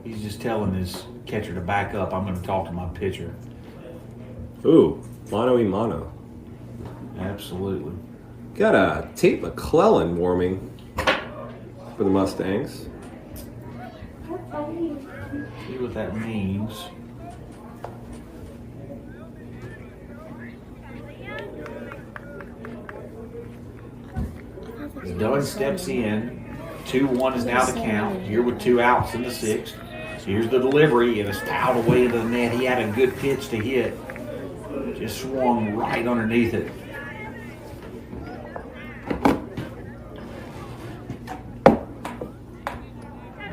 S6: he's just telling his catcher to back up. I'm going to talk to my pitcher.
S4: Ooh, mano-y-mano.
S6: Absolutely.
S4: Got a Tate McClellan warming for the Mustangs.
S6: See what that means. As Dunn steps in, 2-1 is now the count. Here with 2 outs in the 6th. Here's the delivery, and it's fouled away into the net. He had a good pitch to hit. Just swung right underneath it.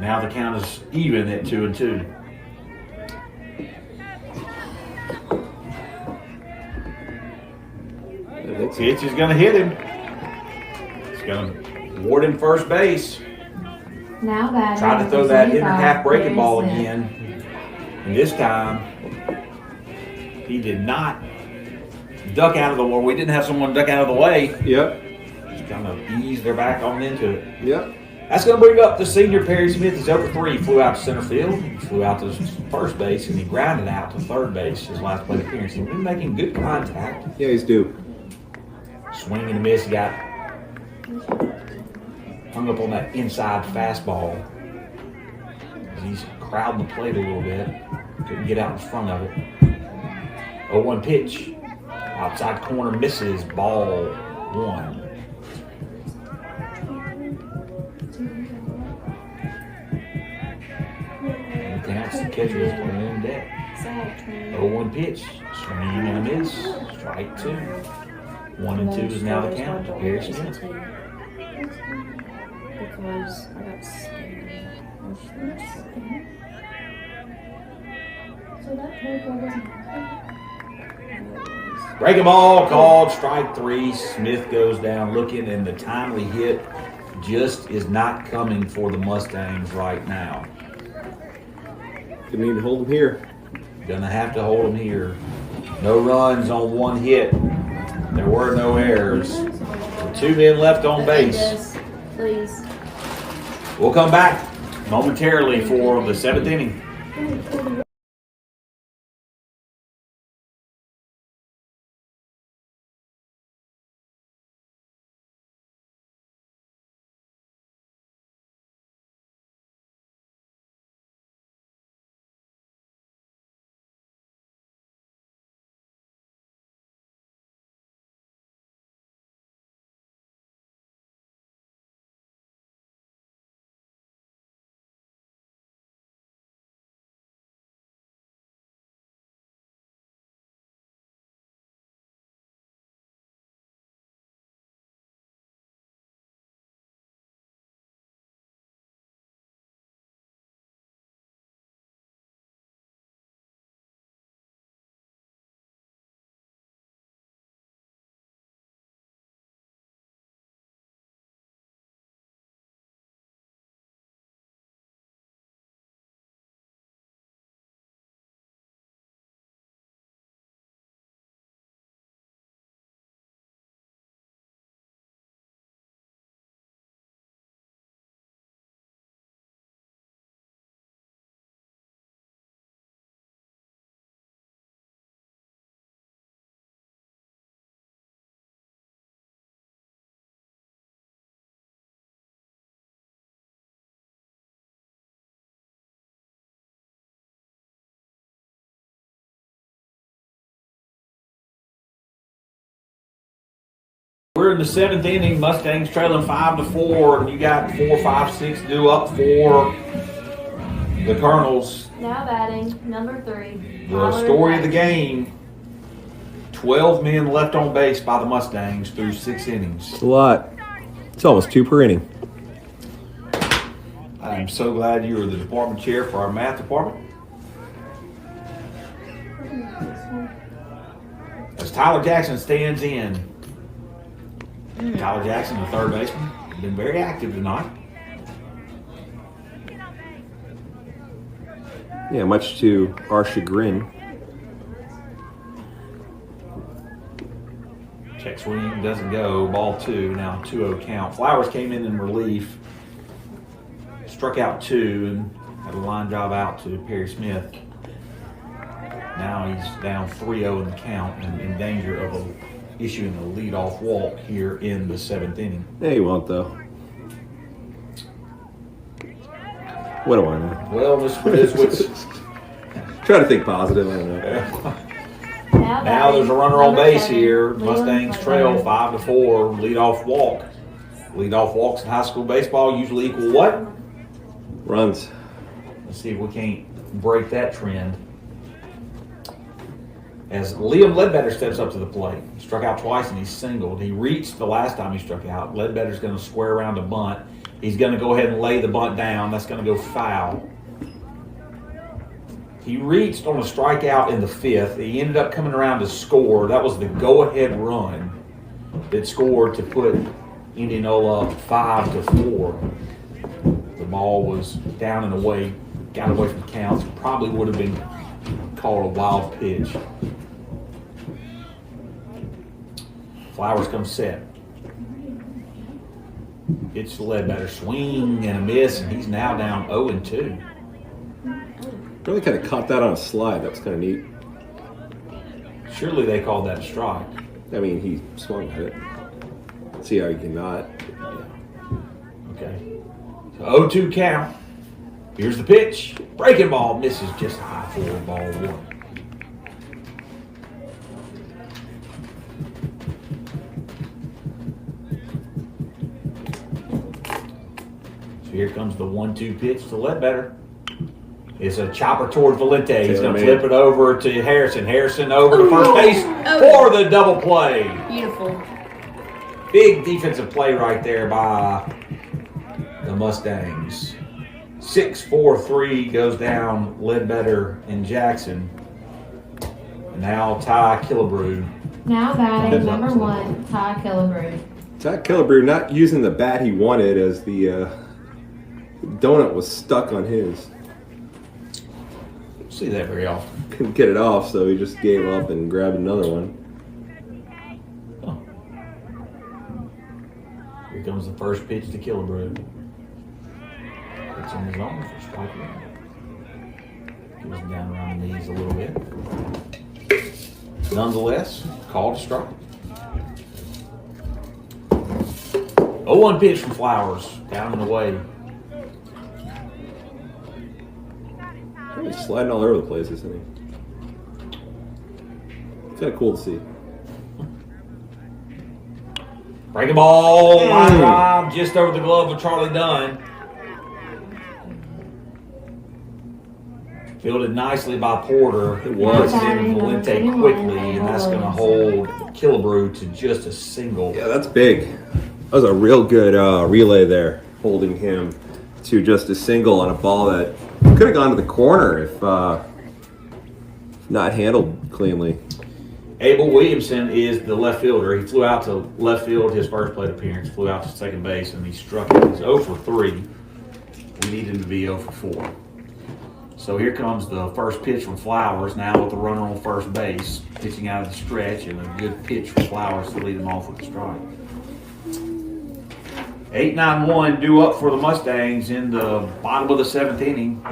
S6: Now the count is even at 2-2. Pitch is going to hit him. It's going to ward him first base.
S5: Now that
S6: Tried to throw that inner half breaking ball again. And this time, he did not duck out of the way. We didn't have someone duck out of the way.
S4: Yep.
S6: Just kind of ease their back on into it.
S4: Yep.
S6: That's going to bring up the senior Perry Smith. He's over 3. He flew out to center field. He flew out to first base, and he grounded out to third base his last plate appearance. He's been making good contact.
S4: Yeah, he's due.
S6: Swing and a miss. He got hung up on that inside fastball. He's crowding the plate a little bit. Couldn't get out in front of it. 0-1 pitch. Outside corner misses. Ball 1. And the counts, the catcher is playing on deck. 0-1 pitch. Swing and a miss. Strike 2. 1 and 2 is now the count. Perry Smith.
S5: Because I got scared. So that purple doesn't happen.
S6: Breaking ball called. Strike 3. Smith goes down looking, and the timely hit just is not coming for the Mustangs right now.
S4: Gonna need to hold him here.
S6: Gonna have to hold him here. No runs on 1 hit. There were no errors. With 2 men left on base.
S5: Please.
S6: We'll come back momentarily for the 7th inning. We're in the 7th inning. Mustangs trailing 5-4, and you got 4, 5, 6 due up for the Colonels.
S5: Now batting, number 3.
S6: The story of the game: 12 men left on base by the Mustangs through 6 innings.
S4: It's a lot. It's almost 2 per inning.
S6: I am so glad you were the department chair for our math department. As Tyler Jackson stands in. Tyler Jackson, the third baseman, been very active tonight.
S4: Yeah, much to our chagrin.
S6: Check swing, doesn't go. Ball 2, now 2-0 count. Flowers came in relief. Struck out 2 and had a line drive out to Perry Smith. Now he's down 3-0 in the count and in danger of issuing a leadoff walk here in the 7th inning.
S4: Yeah, he won't, though. What do I know?
S6: Well, this is what's...
S4: Try to think positive. I don't know.
S6: Now there's a runner on base here. Mustangs trail 5-4, leadoff walk. Leadoff walks in high school baseball usually equal what?
S4: Runs.
S6: Let's see if we can't break that trend. As Liam Ledbetter steps up to the plate. He struck out twice and he's singled. He reached the last time he struck out. Ledbetter's going to square around a bunt. He's going to go ahead and lay the bunt down. That's going to go foul. He reached on a strikeout in the 5th. He ended up coming around to score. That was the go-ahead run that scored to put Indianola 5-4. The ball was down and away, got away from counts. Probably would have been called a wild pitch. Flowers come set. It's Ledbetter, swing and a miss, and he's now down 0-2.
S4: Really kind of caught that on a slide. That was kind of neat.
S6: Surely they called that a strike.
S4: I mean, he swung at it. See how you cannot.
S6: Okay. So 0-2 count. Here's the pitch. Breaking ball misses just high for ball 1. So here comes the 1-2 pitch to Ledbetter. It's a chopper towards Valente. He's going to flip it over to Harrison. Harrison over to first base for the double play.
S5: Beautiful.
S6: Big defensive play right there by the Mustangs. 6-4-3 goes down Ledbetter and Jackson. And now Ty Killebrew.
S1: Now batting number 1, Ty Killebrew.
S4: Ty Killebrew not using the bat he wanted as the donut was stuck on his.
S6: See that very often.
S4: Couldn't get it off, so he just gave up and grabbed another one.
S6: Oh. Here comes the first pitch to Killebrew. It's in his zone for strike one. Goes down around the knees a little bit. Nonetheless, called a strike. 0-1 pitch from Flowers, down and away.
S4: He's sliding all over the place, isn't he? It's kind of cool to see.
S6: Breaking ball, line drive, just over the glove of Charlie Dunn. Fielded nicely by Porter. It was in Valente quickly, and that's going to hold Killebrew to just a single.
S4: Yeah, that's big. That was a real good relay there, holding him to just a single on a ball that could have gone to the corner if not handled cleanly.
S6: Abel Williamson is the left fielder. He flew out to left field his first plate appearance, flew out to second base, and he struck it. He's 0 for 3. We need him to be 0 for 4. So here comes the first pitch from Flowers, now with the runner on first base, pitching out of the stretch, and a good pitch from Flowers to lead him off with a strike. 8-9-1 due up for the Mustangs in the bottom of the 7th inning.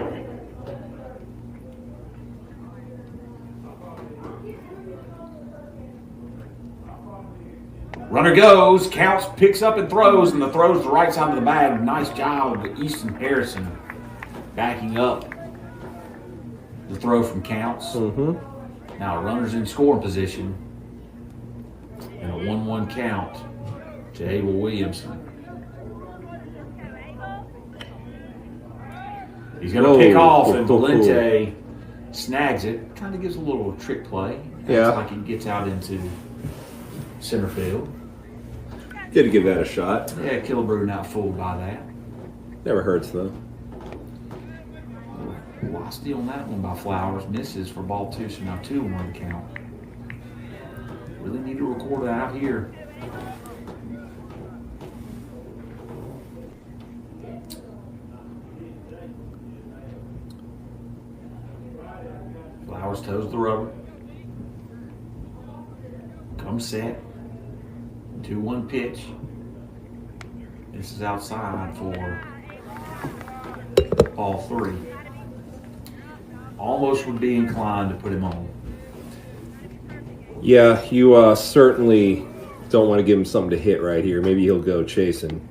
S6: Runner goes, counts, picks up and throws, and the throw's the right side of the bag. Nice job, Easton Harrison backing up the throw from Counts.
S4: Mm-hmm.
S6: Now runners in scoring position, and a 1-1 count to Abel Williamson. He's going to pick off, and Valente snags it. Kind of gives a little trick play.
S4: Yeah.
S6: Like he gets out into center field.
S4: Good to give that a shot.
S6: Yeah, Killebrew not fooled by that.
S4: Never hurts, though.
S6: Why steal on that one by Flowers? Misses for ball 2, so now 2-1 count. Really need to record that out here. Flowers toes the rubber. Comes set. 2-1 pitch. This is outside for ball 3. Almost would be inclined to put him on.
S4: Yeah, you certainly don't want to give him something to hit right here. Maybe he'll go chasing.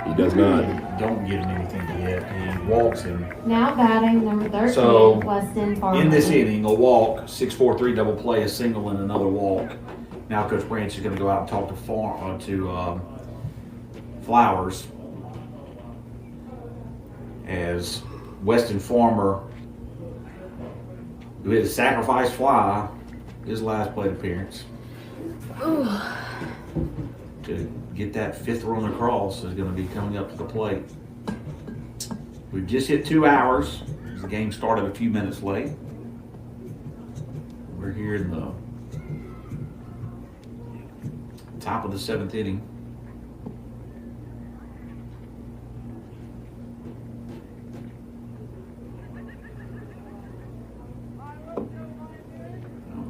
S4: He does not.
S6: Don't give him anything to hit. He walks him.
S1: Now batting number 13,
S6: So,
S1: Weston Farmer.
S6: In this inning, a walk, 6-4-3 double play, a single, and another walk. Now Coach Branch is going to go out and talk to Flowers, as Weston Farmer, who hit a sacrifice fly, his last plate appearance, to get that 5th run across, is going to be coming up to the plate. We've just hit 2 hours. The game started a few minutes late. We're here in the top of the 7th inning.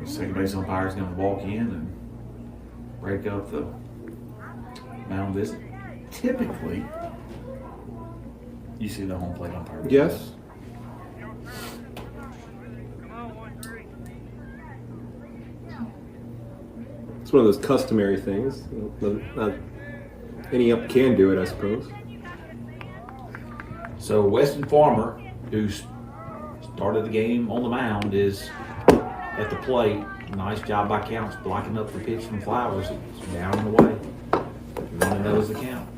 S6: The second base umpire is going to walk in and break up the mound visit. Typically, you see the home plate umpire.
S4: Yes. It's one of those customary things. Not any ump can do it, I suppose.
S6: So Weston Farmer, who started the game on the mound, is at the plate. Nice job by Counts blocking up the pitch from Flowers. It's down and away. Everyone knows the count.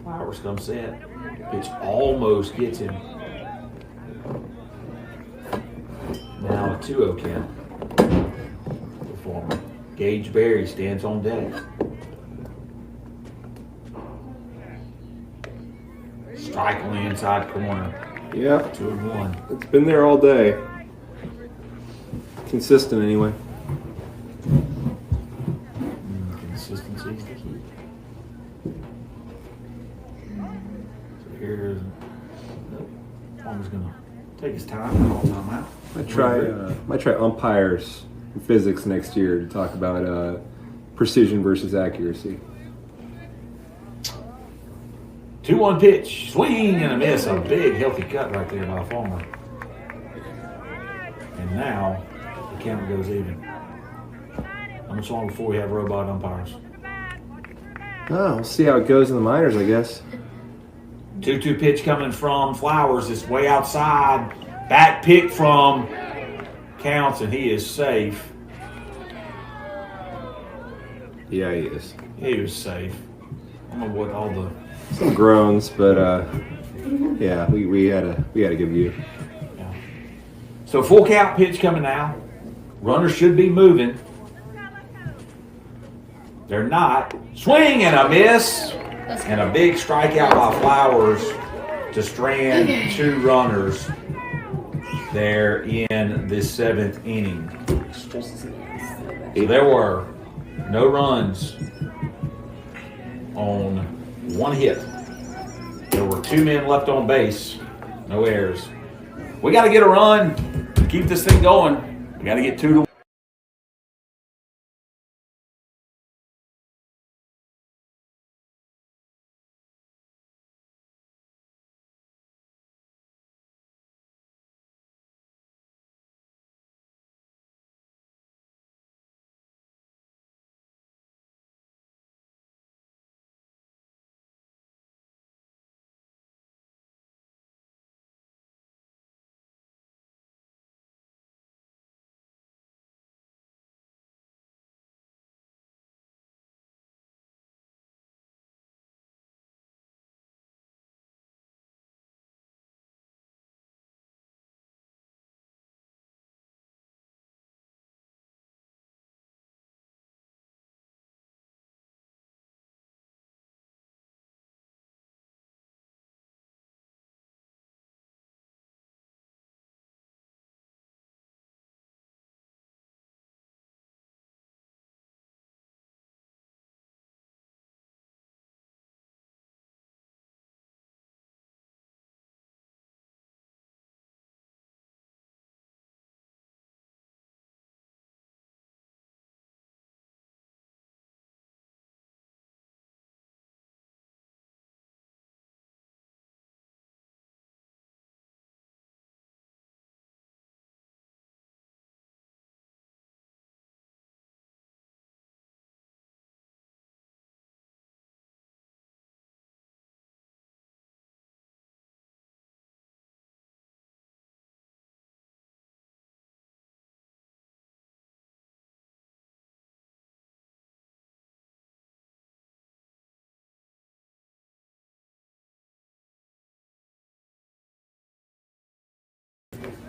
S6: Flowers comes set. Pitch almost gets him. Now a 2-0 count. The Farmer. Gage Berry stands on deck. Strike on the inside corner.
S4: Yeah.
S6: 2-1.
S4: It's been there all day. Consistent anyway.
S6: Consistency is the key. So here's Farmer's gonna take his time and call time out.
S4: Might try umpires in physics next year to talk about precision versus accuracy.
S6: 2-1 pitch, swing and a miss. A big healthy cut right there by Farmer. And now the count goes even. How much longer before we have robot umpires?
S4: Oh, we'll see how it goes in the minors, I guess.
S6: 2-2 pitch coming from Flowers. It's way outside. Back pick from Counts, and he is safe.
S4: Yeah, he is.
S6: He was safe. I don't know what all the
S4: Some groans, but yeah, we had a good view.
S6: Yeah. So full count pitch coming now. Runners should be moving. They're not. Swing and a miss. And a big strikeout by Flowers to strand 2 runners there in the 7th inning. So there were no runs on 1 hit. There were 2 men left on base. No errors. We got to get a run to keep this thing going. We got to get 2-1.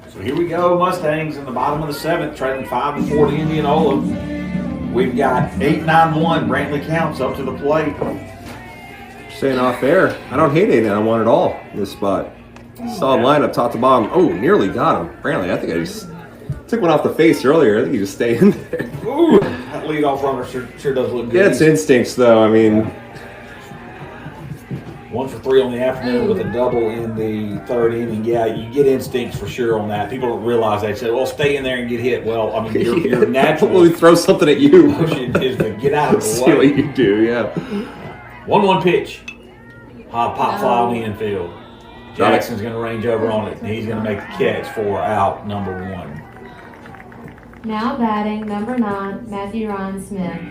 S6: So here we go, Mustangs in the bottom of the 7th, trailing 5-4 to Indianola. We've got 8-9-1. Brantley Counts up to the plate.
S4: Saying off air, I don't hate 8-9-1 at all in this spot. Solid lineup, top to bottom. Oh, nearly got him. Brantley, I think I just took one off the face earlier. I think he just stayed in there.
S6: Ooh, that leadoff runner sure does look good.
S4: Yeah, it's instincts, though. I mean,
S6: 1 for 3 on the afternoon with a double in the 3rd inning. Yeah, you get instincts for sure on that. People don't realize that. They say, well, stay in there and get hit. Well, I mean, your natural
S4: probably throw something at you.
S6: motion is to get out of the
S4: See
S6: way.
S4: what you do, yeah.
S6: 1-1 pitch. High pop fly on the infield. Jackson's going to range over on it, and he's going to make the catch for out number 1.
S5: Now batting number 9, Matthew Ryan Smith.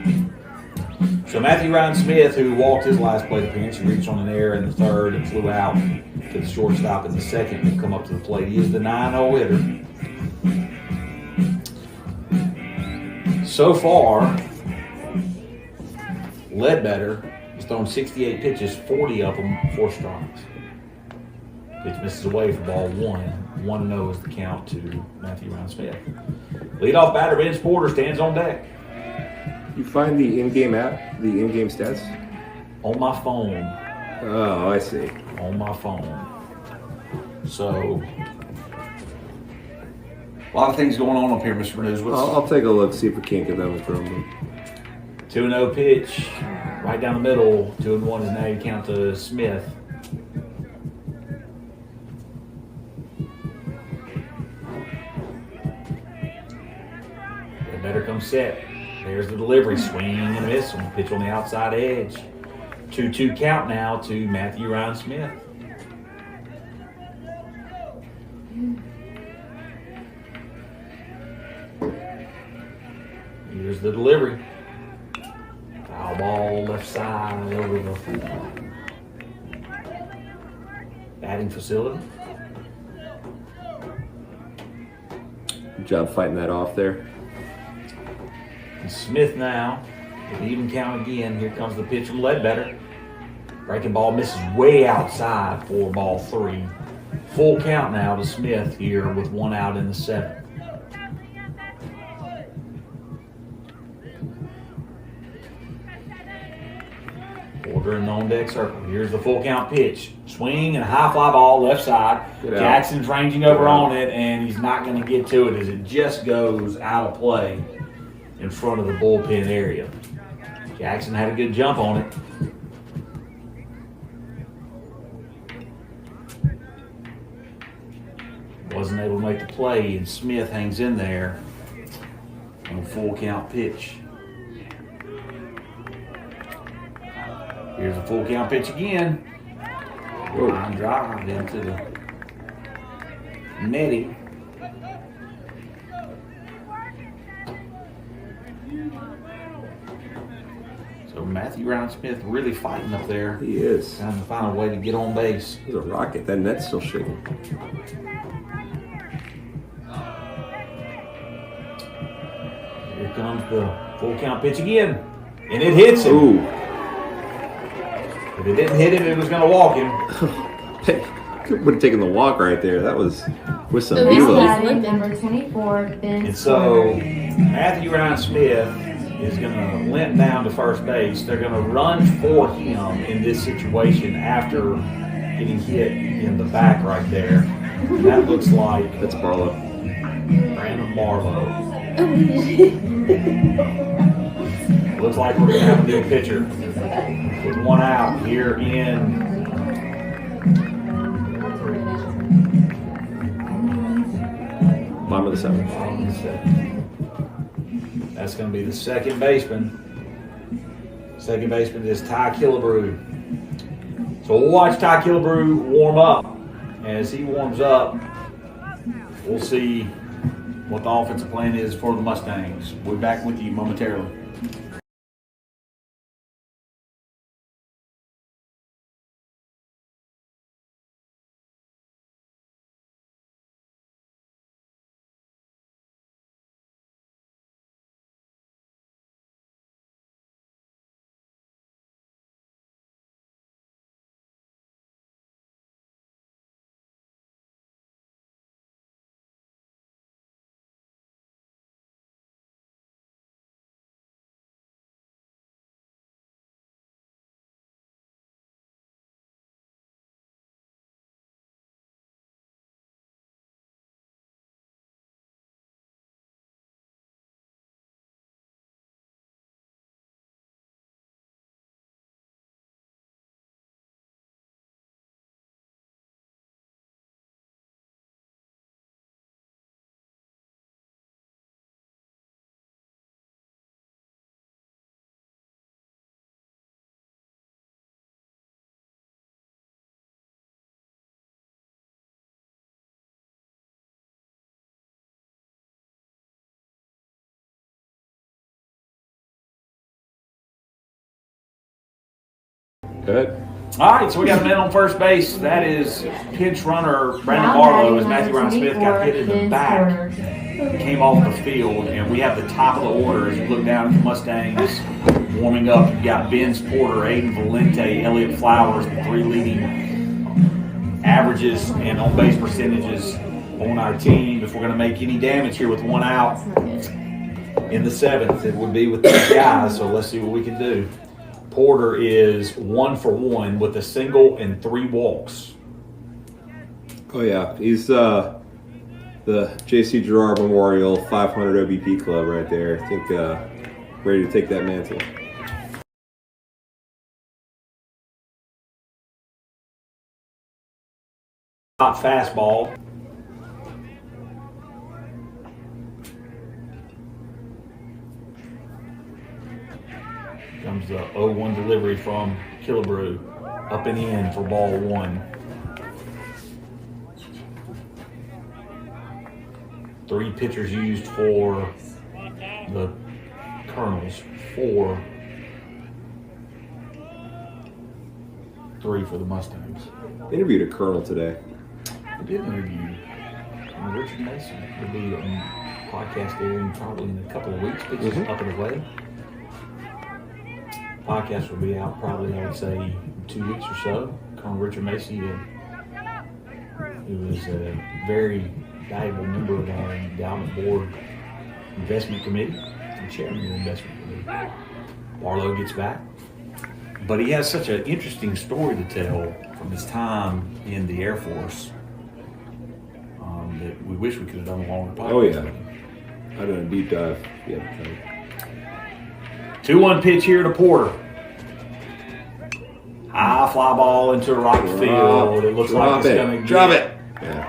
S6: So Matthew Ryan Smith, who walked his last plate appearance, he reached on an error in the 3rd and flew out to the shortstop in the 2nd and come up to the plate. He is the 9-0 hitter. So far, Ledbetter has thrown 68 pitches, 40 of them 4 strikes. Pitch misses away for ball 1. 1-0 is the count to Matthew Ryan Smith. Leadoff batter Vince Porter stands on deck.
S4: You find the in-game app, the in-game stats?
S6: On my phone.
S4: Oh, I see.
S6: On my phone. So, a lot of things going on up here, Mr. News.
S4: I'll take a look, see if we can't get that one from them.
S6: 2-0 pitch, right down the middle. 2-1 is now you count to Smith. Better come set. There's the delivery. Swing and a miss. Pitch on the outside edge. 2-2 count now to Matthew Ryan Smith. Here's the delivery. Foul ball left side over the batting facility.
S4: Good job fighting that off there.
S6: And Smith now, with even count again. Here comes the pitch from Ledbetter. Breaking ball misses way outside for ball 3. Full count now to Smith here with 1 out in the 7th. Porter in the on-deck circle. Here's the full count pitch. Swing and a high fly ball left side. Jackson's ranging over on it, and he's not going to get to it as it just goes out of play in front of the bullpen area. Jackson had a good jump on it. Wasn't able to make the play, and Smith hangs in there on a full count pitch. Here's a full count pitch again. Line drive into the netting. So Matthew Ryan Smith really fighting up there.
S4: He is.
S6: Trying to find a way to get on base.
S4: He's a rocket. That net's still shaking.
S6: Here comes the full count pitch again. And it hits him.
S4: Ooh.
S6: If it didn't hit him, it was going to walk him.
S4: Would have taken the walk right there. That was with some
S5: Now
S4: velo.
S5: batting number 24, Ben
S6: And so
S5: Porter.
S6: Matthew Ryan Smith is going to limp down to first base. They're going to run for him in this situation after getting hit in the back right there. And that looks like
S4: That's Barlow.
S6: Brandon Marlowe. Looks like we're going to have a new pitcher with 1 out here in
S4: Bottom of the 7th.
S6: That's going to be the second baseman. Second baseman is Ty Killebrew. So we'll watch Ty Killebrew warm up. As he warms up, we'll see what the offensive plan is for the Mustangs. We'll be back with you momentarily.
S3: Go ahead.
S6: All right, so we got a man on first base. That is pinch runner Brandon Barlow as Matthew Ryan Smith got hit in the back. Came off the field, and we have the top of the order as you look down at the Mustangs warming up. You've got Benz Porter, Aiden Valente, Elliott Flowers, the 3 leading averages and on-base percentages on our team. If we're going to make any damage here with 1 out in the 7th, it would be with these guys, so let's see what we can do. Porter is 1 for 1 with a single and 3 walks.
S4: Oh, yeah. He's the J.C. Girard Memorial 500 OBP club right there. I think ready to take that mantle.
S6: Top fastball. Comes the 0-1 delivery from Killebrew. Up and in for ball 1. 3 pitchers used for the Colonels. 4. 3 for the Mustangs.
S4: Interviewed a colonel today.
S6: I did interview Richard Mason. It'll be on podcast airing probably in a couple of weeks. Pitches up and away. Podcast will be out probably, I would say, 2 weeks or so. Colonel Richard Macy, who is a very valuable member of our endowment board investment committee and chairman of the investment committee. Barlow gets back. But he has such an interesting story to tell from his time in the Air Force that we wish we could have done a longer podcast.
S4: Oh, yeah. I done a deep dive. Yeah.
S6: 2-1 pitch here to Porter. High fly ball into right field. It looks like it's going to
S4: drop it. Yeah.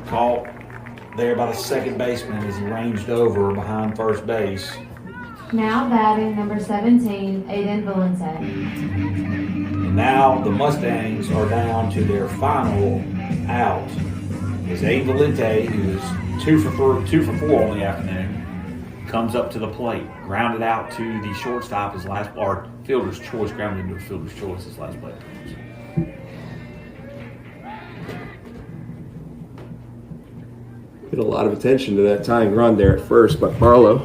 S6: Caught there by the second baseman as he ranged over behind first base.
S5: Now batting number 17, Aiden Valente.
S6: And now the Mustangs are down to their final out. As Aiden Valente, who is 2 for 4 on the afternoon, comes up to the plate, grounded out to the shortstop his last, or fielder's choice, grounded into a fielder's choice his last play.
S4: Paid a lot of attention to that tying run there at first by Barlow.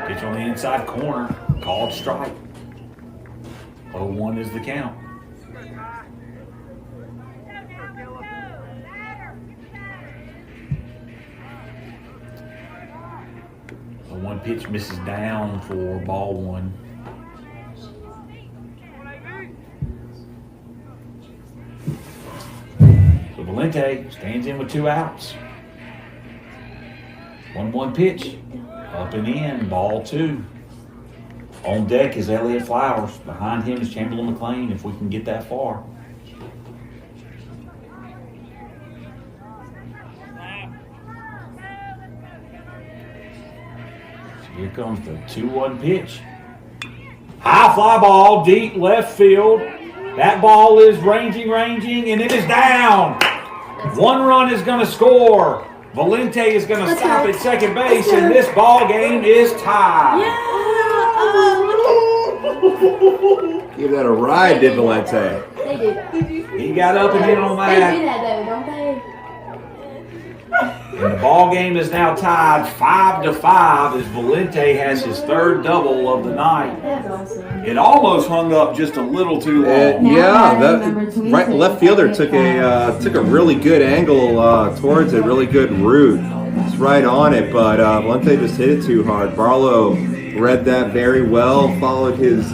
S6: Pitch on the inside corner, called strike. 0-1 is the count. The 1 pitch misses down for ball 1. So Valente stands in with 2 outs. 1-1 pitch, up and in, ball 2. On deck is Elliott Flowers. Behind him is Chamberlain McLean, if we can get that far. So here comes the 2-1 pitch. High fly ball, deep left field. That ball is ranging, and it is down. 1 run is going to score. Valente is going to stop at second base, and this ball game is tied.
S4: Give that a ride, did Valente.
S5: They do that.
S6: He got up and in on
S5: They do
S6: that.
S5: that though, don't they?
S6: And the ball game is now tied 5-5 as Valente has his 3rd double of the night.
S5: That's awesome.
S6: It almost hung up just a little too long.
S4: Yeah, that right left fielder took a really good angle towards it, really good route. It's right on it, but Valente just hit it too hard. Barlow read that very well, followed his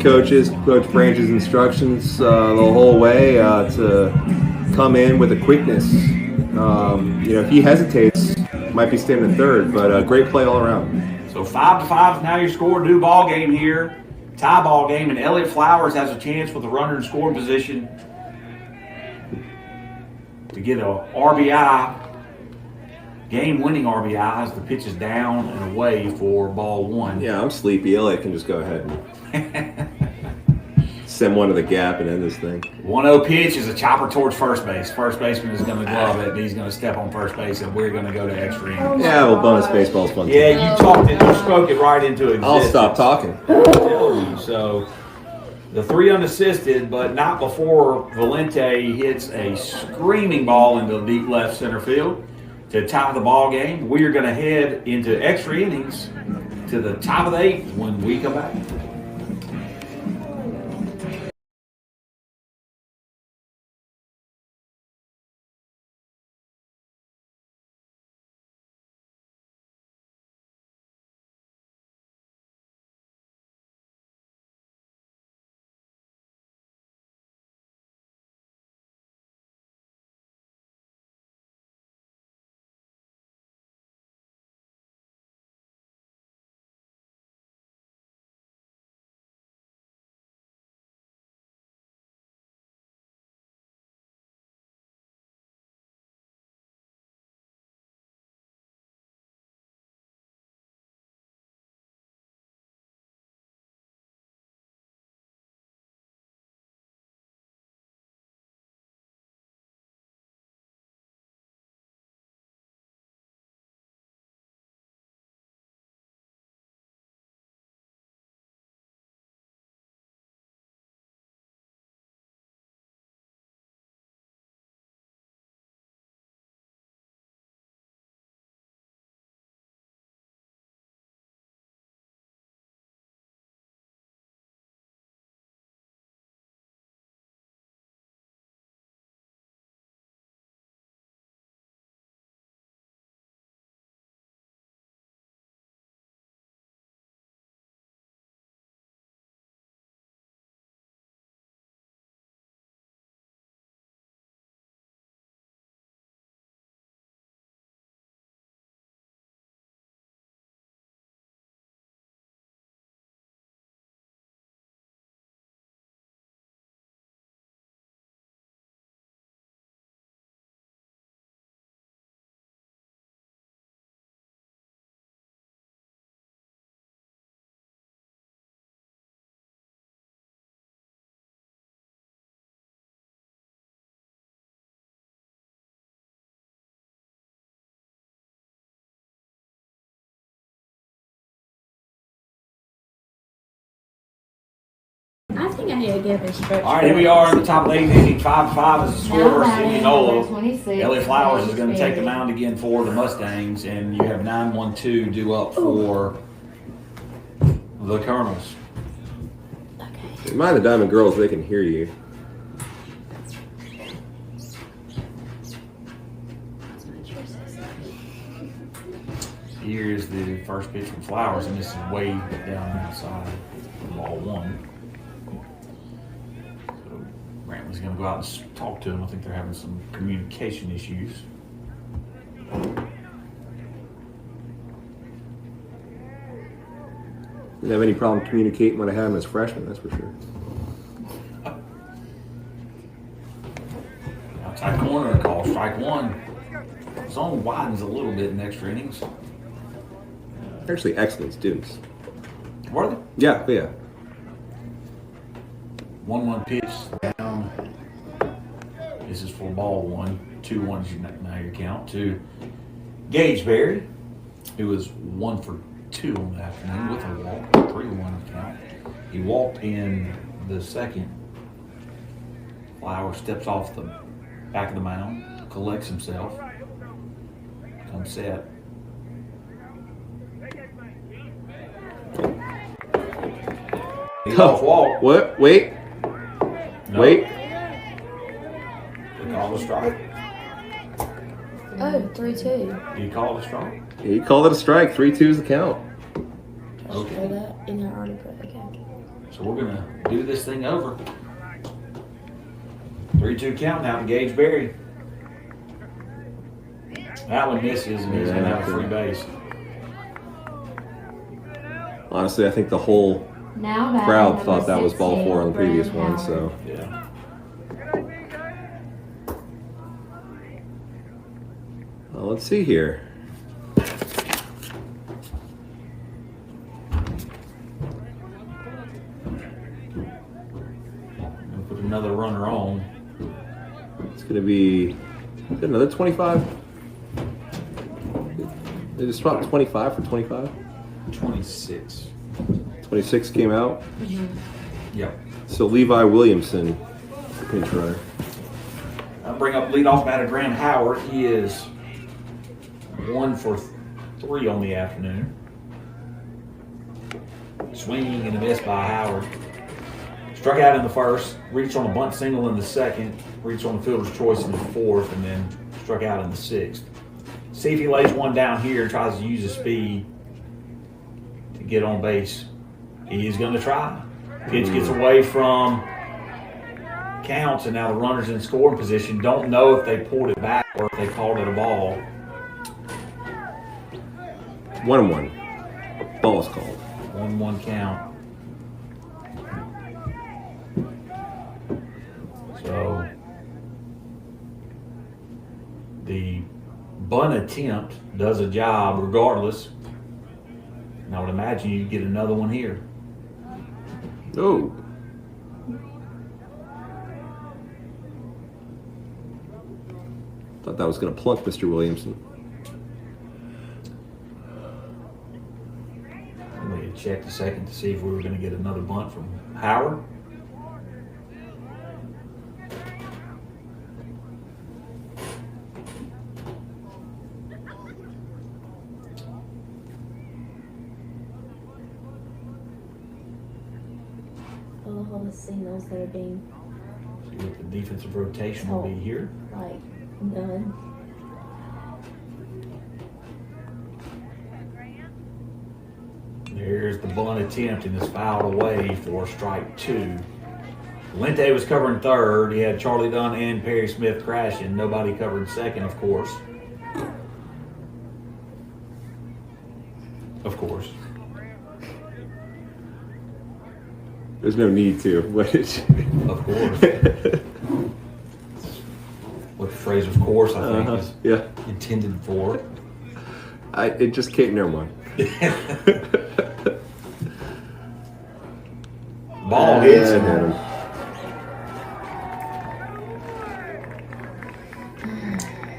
S4: Coach Branch's instructions the whole way to come in with a quickness. If he hesitates, might be standing 3rd, but great play all around.
S6: So 5-5 is now your score. New ball game here. Tie ball game, and Elliott Flowers has a chance with a runner in scoring position to get a RBI. Game-winning RBI as the pitch is down and away for ball 1.
S4: Yeah, I'm sleepy. Elliott can just go ahead and send one to the gap and end this thing.
S6: 1-0 pitch is a chopper towards first base. First baseman is going to glove it, and he's going to step on first base, and we're going to go to extra innings.
S4: Yeah, well, bonus baseball's fun.
S6: Yeah, you talked it. You spoke it right into existence.
S4: I'll stop talking.
S6: I'm telling you. So the 3 unassisted, but not before Valente hits a screaming ball into deep left center field to tie the ball game. We are going to head into extra innings to the top of the 8th when we come back.
S5: I think I need to give a stretch.
S6: All right, here we are in the top of the 8th inning. 5-5 is the score versus
S1: Now batting,
S6: Indianola.
S1: 26,
S6: Ellie Flowers is going to
S1: Gage
S6: take the
S1: Berry.
S6: mound again for the Mustangs, and you have 9-1-2 due up for the Colonels.
S4: Mind the Diamond Girls, they can hear you.
S6: Here's the first pitch from Flowers, and this is way down outside of ball 1. So Brantley's going to go out and talk to him. I think they're having some communication issues.
S4: Didn't have any problem communicating when I had him as freshman, that's for sure.
S6: Outside corner call, strike 1. Zone widens a little bit in extra innings.
S4: They're actually excellent students.
S6: Were they?
S4: Yeah.
S6: 1-1 pitch down. This is for ball 1. 2-1 is now your count to Gage Berry, who was 1 for 2 on the afternoon with a walk. 3-1 count. He walked in the second. Flower steps off the back of the mound, collects himself, comes set. He's off walk.
S4: What? Wait.
S6: No.
S4: Wait.
S6: He called a strike.
S5: Oh, 3-2.
S6: He called a strike.
S4: He called it a strike. 3-2 is the count.
S5: Just show that in the article. Okay.
S6: So we're going to do this thing over. 3-2 count now to Gage Berry. That one misses, and he's going to have a free base.
S4: Honestly, I think the whole
S1: Now batting,
S4: crowd
S1: number
S4: thought that was ball
S1: 16,
S4: 4 on the previous
S1: Brandon
S4: one,
S1: Howard.
S4: so.
S6: Yeah.
S4: Well, let's see here.
S6: another runner on.
S4: It's going to be another 25. They just dropped 25 for 25.
S6: 26.
S4: 26 came out.
S6: Yep.
S4: So Levi Williamson, pinch runner.
S6: I'll bring up leadoff batter Graham Howard. He is 1 for 3 on the afternoon. Swinging and a miss by Howard. Struck out in the first, reached on a bunt single in the second, reached on the fielder's choice in the fourth, and then struck out in the sixth. See if he lays one down here, tries to use his speed to get on base. He is going to try. Pitch gets away from counts, and now the runner's in scoring position. Don't know if they pulled it back or if they called it a ball.
S4: 1-1. Ball is called.
S6: 1-1 count. So the bunt attempt does a job regardless. And I would imagine you get another one here.
S4: Oh. Thought that was going to plunk Mr. Williamson.
S6: I'm going to check a second to see if we were going to get another bunt from Howard.
S5: All the signals that are being
S6: See what the defensive rotation will be here.
S5: like done.
S6: There's the bunt attempt and it's fouled away for strike 2. Lente was covering third. He had Charlie Dunn and Perry Smith crashing. Nobody covered second, of course. Of course.
S4: There's no need to.
S6: Of course. What the phrase of course I think is intended for.
S4: It just can't. Never mind.
S6: Ball hits him.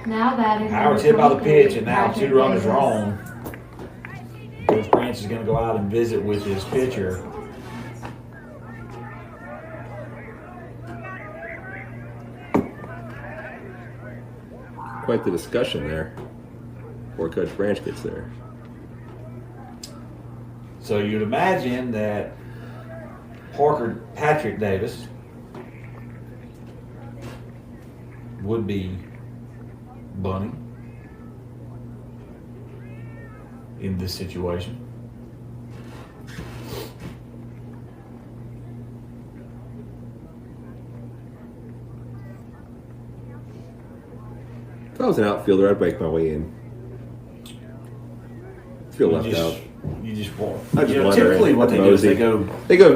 S5: Now batting.
S6: Howard's hit by the pitch, and now 2 runners are on. Coach Branch is going to go out and visit with his pitcher.
S4: Quite the discussion there before Coach Branch gets there.
S6: So you'd imagine that Patrick Davis would be bunting in this situation.
S4: If I was an outfielder, I'd break my way in. Feel left out.
S6: You just want.
S4: I just wonder,
S6: typically, what they do is they go.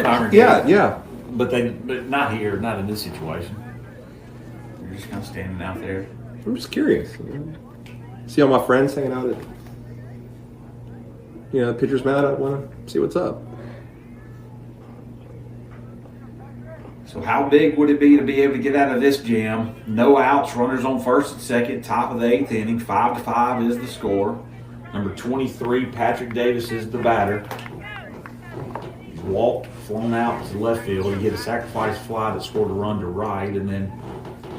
S6: congregate.
S4: Yeah.
S6: But not here, not in this situation. You're just kind of standing out there.
S4: I'm just curious. See all my friends hanging out at, the pitcher's mound. I want to see what's up.
S6: So how big would it be to be able to get out of this jam? No outs, runners on first and second, top of the 8th inning. 5-5 is the score. Number 23, Patrick Davis is the batter. He's walked, flown out to left field. He hit a sacrifice fly that scored a run to right and then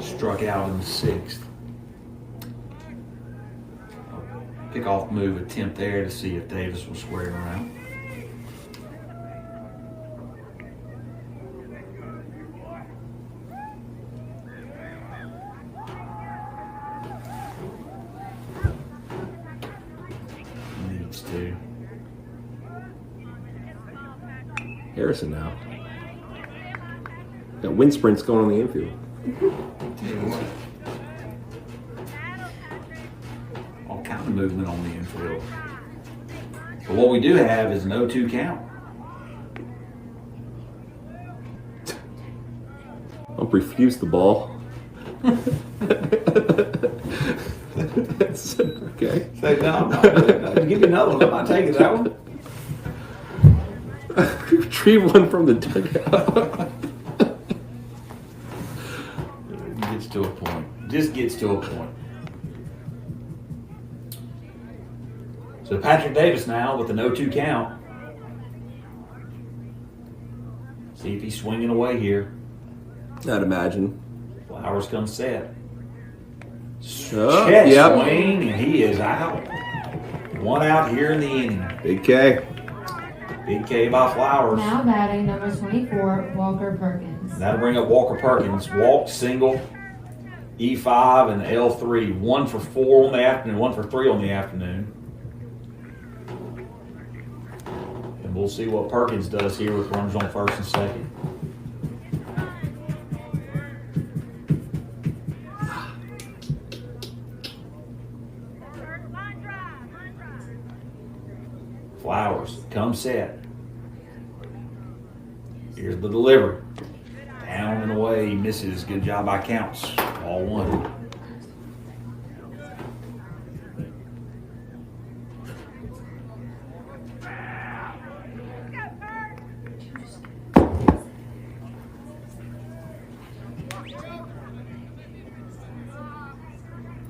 S6: struck out in the 6th. Kickoff move attempt there to see if Davis will square it around. Needs to.
S4: Harrison now. Got wind sprints going on the infield.
S6: All kind of movement on the infield. But what we do have is an 0-2 count.
S4: I'll refuse the ball. That's okay.
S6: Say, no, I'm not doing it. Give me another one. I'm not taking that one.
S4: Retrieve one from the dugout.
S6: just gets to a point. So Patrick Davis now with an 0-2 count. See if he's swinging away here.
S4: I'd imagine.
S6: Flowers comes set.
S4: Oh,
S6: Check
S4: yep.
S6: swing, and he is out. One out here in the inning.
S4: Big K.
S6: Big K by Flowers.
S5: Now batting number 24, Walker Perkins.
S6: That'll bring up Walker Perkins. Walk, single, E5 and L3. 1 for 4 on the afternoon, 1 for 3 on the afternoon. And we'll see what Perkins does here with runners on first and second. Flowers, come set. Here's the delivery. Down and away, misses. Good job by Counts. Ball 1.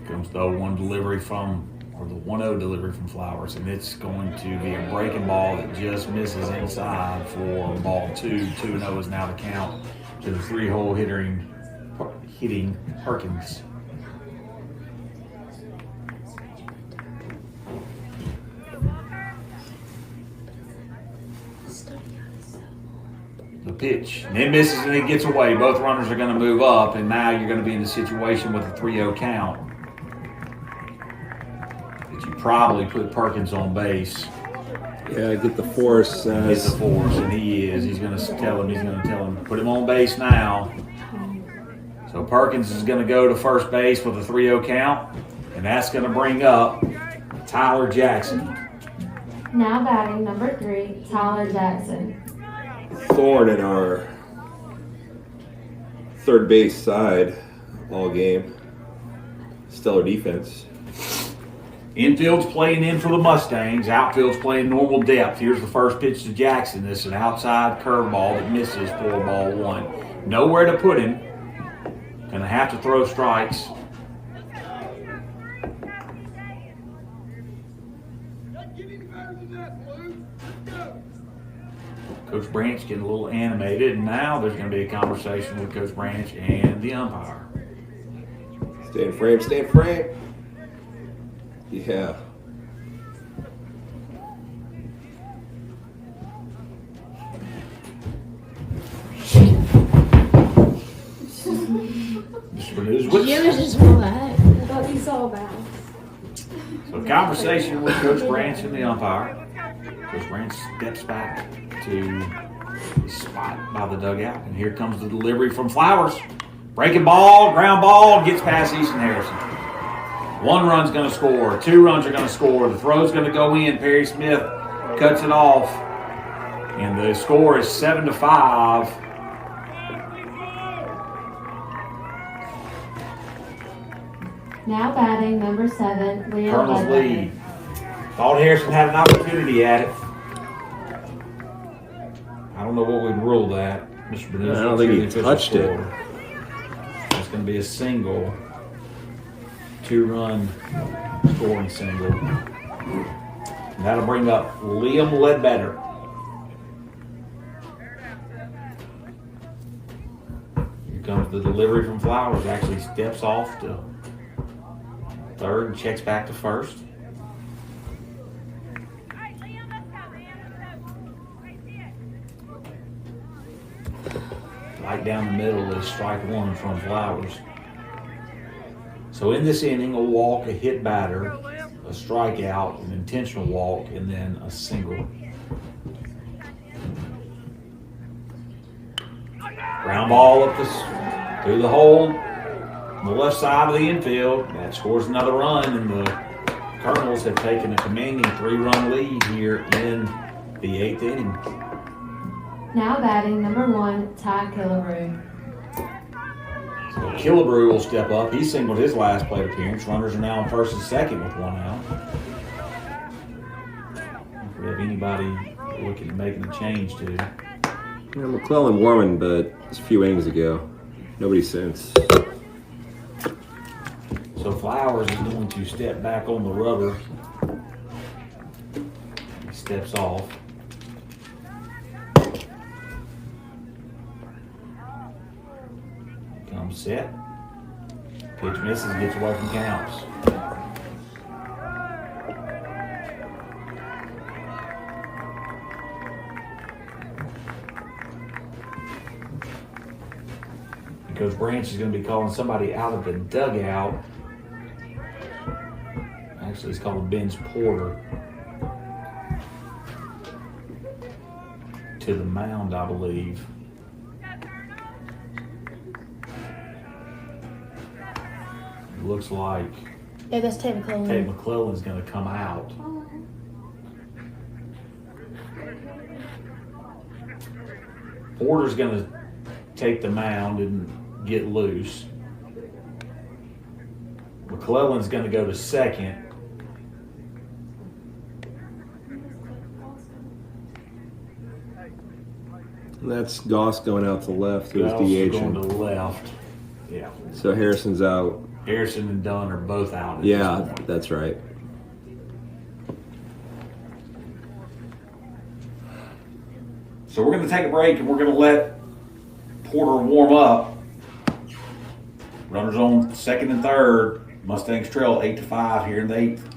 S6: Comes the 0-1 delivery from, or the 1-0 delivery from Flowers, and it's going to be a breaking ball that just misses inside for ball 2. 2-0 is now the count to the 3-hole hitting Perkins. The pitch, and it misses and it gets away. Both runners are going to move up, and now you're going to be in the situation with a 3-0 count. But you probably put Perkins on base.
S4: Yeah, get the force.
S6: Get the force, and he is. He's going to tell him, put him on base now. So Perkins is going to go to first base with a 3-0 count, and that's going to bring up Tyler Jackson.
S5: Now batting number 3, Tyler Jackson.
S4: Thorn in our third base side all game. Stellar defense.
S6: Infield's playing in for the Mustangs. Outfield's playing normal depth. Here's the first pitch to Jackson. This is an outside curveball that misses for ball 1. Nowhere to put him. Gonna have to throw strikes. Coach Branch getting a little animated, and now there's going to be a conversation with Coach Branch and the umpire.
S4: Stay in frame, stay in frame. Yeah.
S5: Yours is black. I thought you saw that.
S6: So conversation with Coach Branch and the umpire. Coach Branch steps back to the spot by the dugout, and here comes the delivery from Flowers. Breaking ball, ground ball, gets past Easton Harrison. 1 run's going to score. 2 runs are going to score. The throw's going to go in. Perry Smith cuts it off, and the score is 7-5.
S5: Now batting number 7, Liam
S6: Colonel's
S5: Ledbetter.
S6: lead. Thought Harrison had an opportunity at it. I don't know what we'd rule that. Mr. Berners,
S4: I don't think he touched it.
S6: It's going to be a single. 2-run scoring single. And that'll bring up Liam Ledbetter. Here comes the delivery from Flowers. Actually steps off to third and checks back to first. Right down the middle is strike 1 from Flowers. So in this inning, a walk, a hit batter, a strikeout, an intentional walk, and then a single. Ground ball up through the hole on the left side of the infield. That scores another run, and the Colonels have taken a commanding 3-run lead here in the 8th inning.
S5: Now batting number 1, Ty Killebrew.
S6: So Killebrew will step up. He singled his last plate appearance. Runners are now on first and second with 1 out. If we have anybody looking at making a change to.
S4: Yeah, McClellan Warman, but it's a few innings ago. Nobody since.
S6: So Flowers is going to step back on the rubber. He steps off. Comes set. Pitch misses, gets away from counts. Coach Branch is going to be calling somebody out of the dugout. Actually, he's calling Ben's Porter to the mound, I believe. It looks like
S5: Yeah, that's Tate McClellan.
S6: Tate McClellan's going to come out. Porter's going to take the mound and get loose. McClellan's going to go to second.
S4: And that's Goss going out to left, who's
S6: Goss going to
S4: DH.
S6: the left. Yeah.
S4: So Harrison's out.
S6: Harrison and Dunn are both out. At
S4: Yeah,
S6: this point.
S4: that's right.
S6: So we're going to take a break and we're going to let Porter warm up. Runners on second and third. Mustangs trail 8-5 here in the 8th.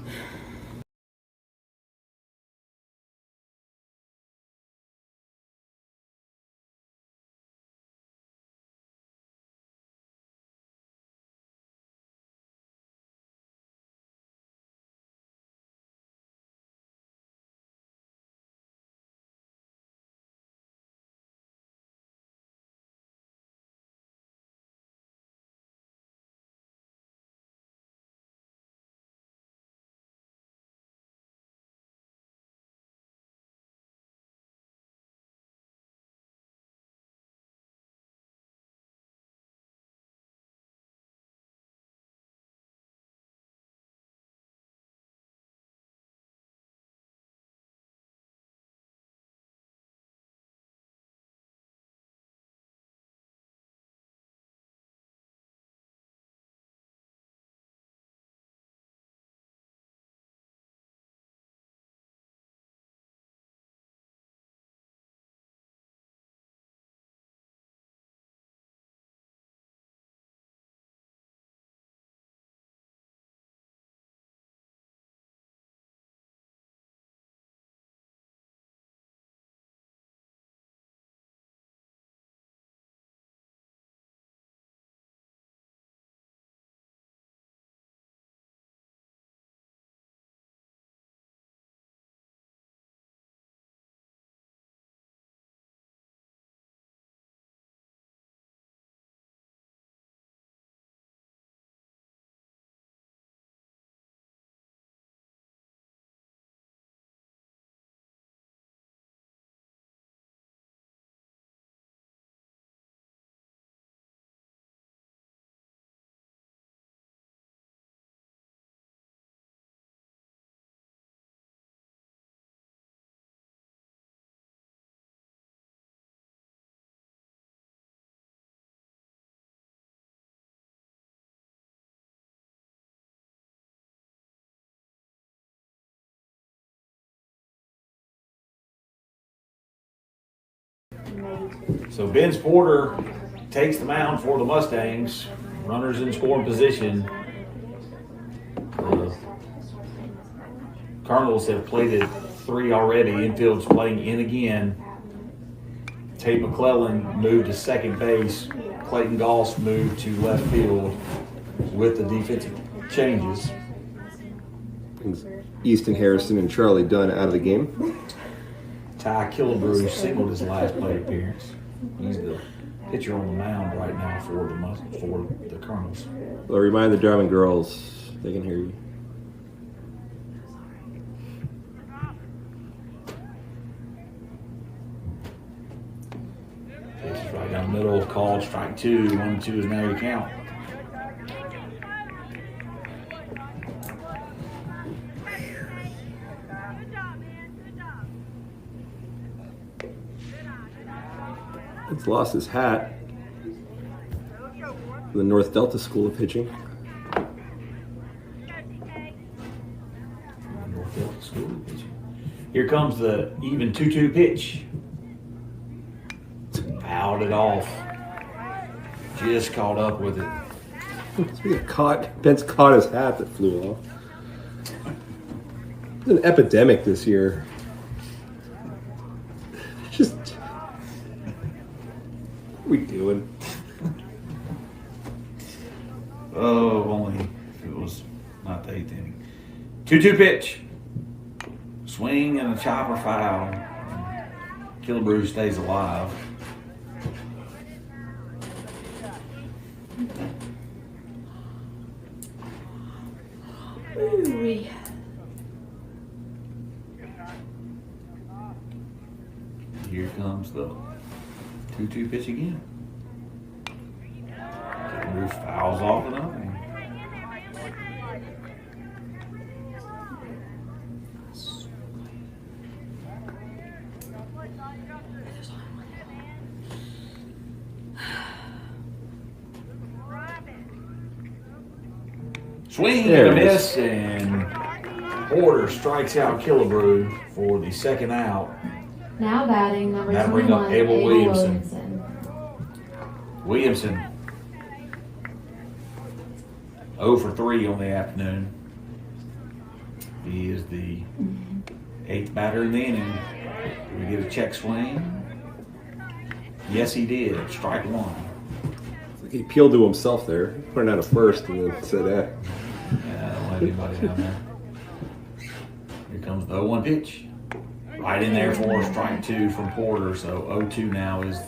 S6: So Ben's Porter takes the mound for the Mustangs. Runners in scoring position. The Cardinals have played at 3 already. Infield's playing in again. Tate McClellan moved to second base. Clayton Goss moved to left field with the defensive changes.
S4: Easton Harrison and Charlie Dunn out of the game.
S6: Ty Killebrew signaled his last plate appearance. He's the pitcher on the mound right now for the Colonels.
S4: Well, remind the driving girls they can hear you.
S6: Pitch is right down the middle, called strike 2. 1-2 is now your count.
S4: He's lost his hat. The North Delta School of Pitching.
S6: Here comes the even 2-2 pitch. Fouled it off. Just caught up with it.
S4: Ben's caught his hat that flew off. It's an epidemic this year. Just, what are we doing?
S6: Oh, only if it was not the 8th inning. 2-2 pitch. Swing and a chopper foul. Killebrew stays alive.
S5: Ooh-wee.
S6: Here comes the 2-2 pitch again. Killebrew fouls off and up. Swing and a miss, and Porter strikes out Killebrew for the second out.
S5: Now batting number
S6: That'll
S5: 21,
S6: bring up Abel Williamson.
S5: Williamson.
S6: Williamson, 0 for 3 on the afternoon. He is the 8th batter in the inning. Did we get a check swing? Yes, he did. Strike one.
S4: He peeled to himself there. He put it out of first and then said that.
S6: Yeah, I don't have anybody down there. Here comes the 0-1 pitch. Right in there for strike 2 from Porter. So 0-2 now is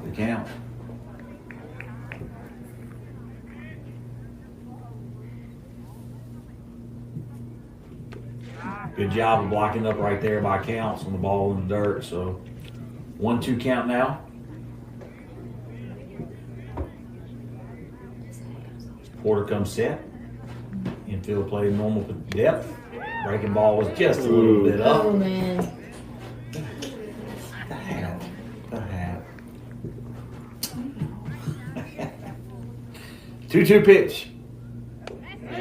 S6: the count. Good job of blocking up right there by Counts on the ball in the dirt. So 1-2 count now. Porter comes set. Infield play normal depth. Breaking ball was just a little bit up.
S5: Oh, man.
S6: The hat. The hat. 2-2 pitch.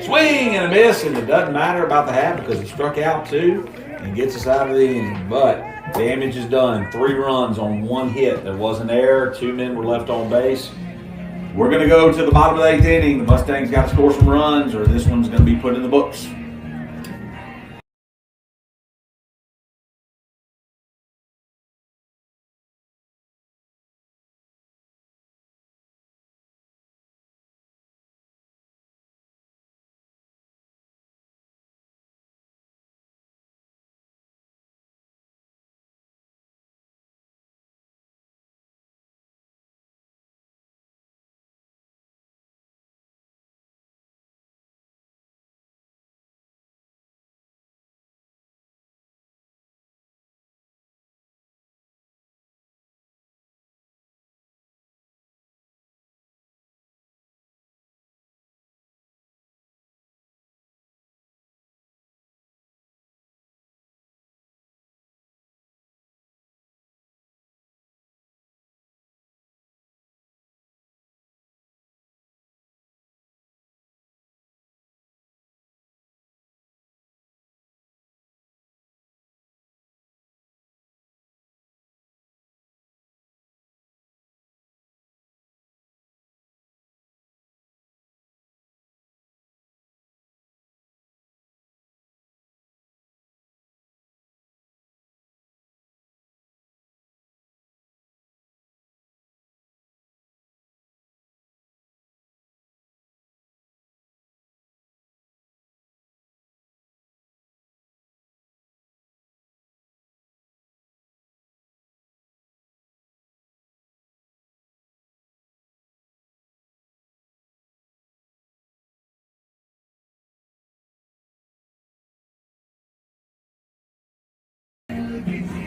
S6: Swing and a miss, and it doesn't matter about the hat because he struck out 2 and gets us out of the inning. But damage is done. 3 runs on 1 hit. There was an error. 2 men were left on base. We're going to go to the bottom of the 8th inning. The Mustangs got to score some runs, or this one's going to be put in the books.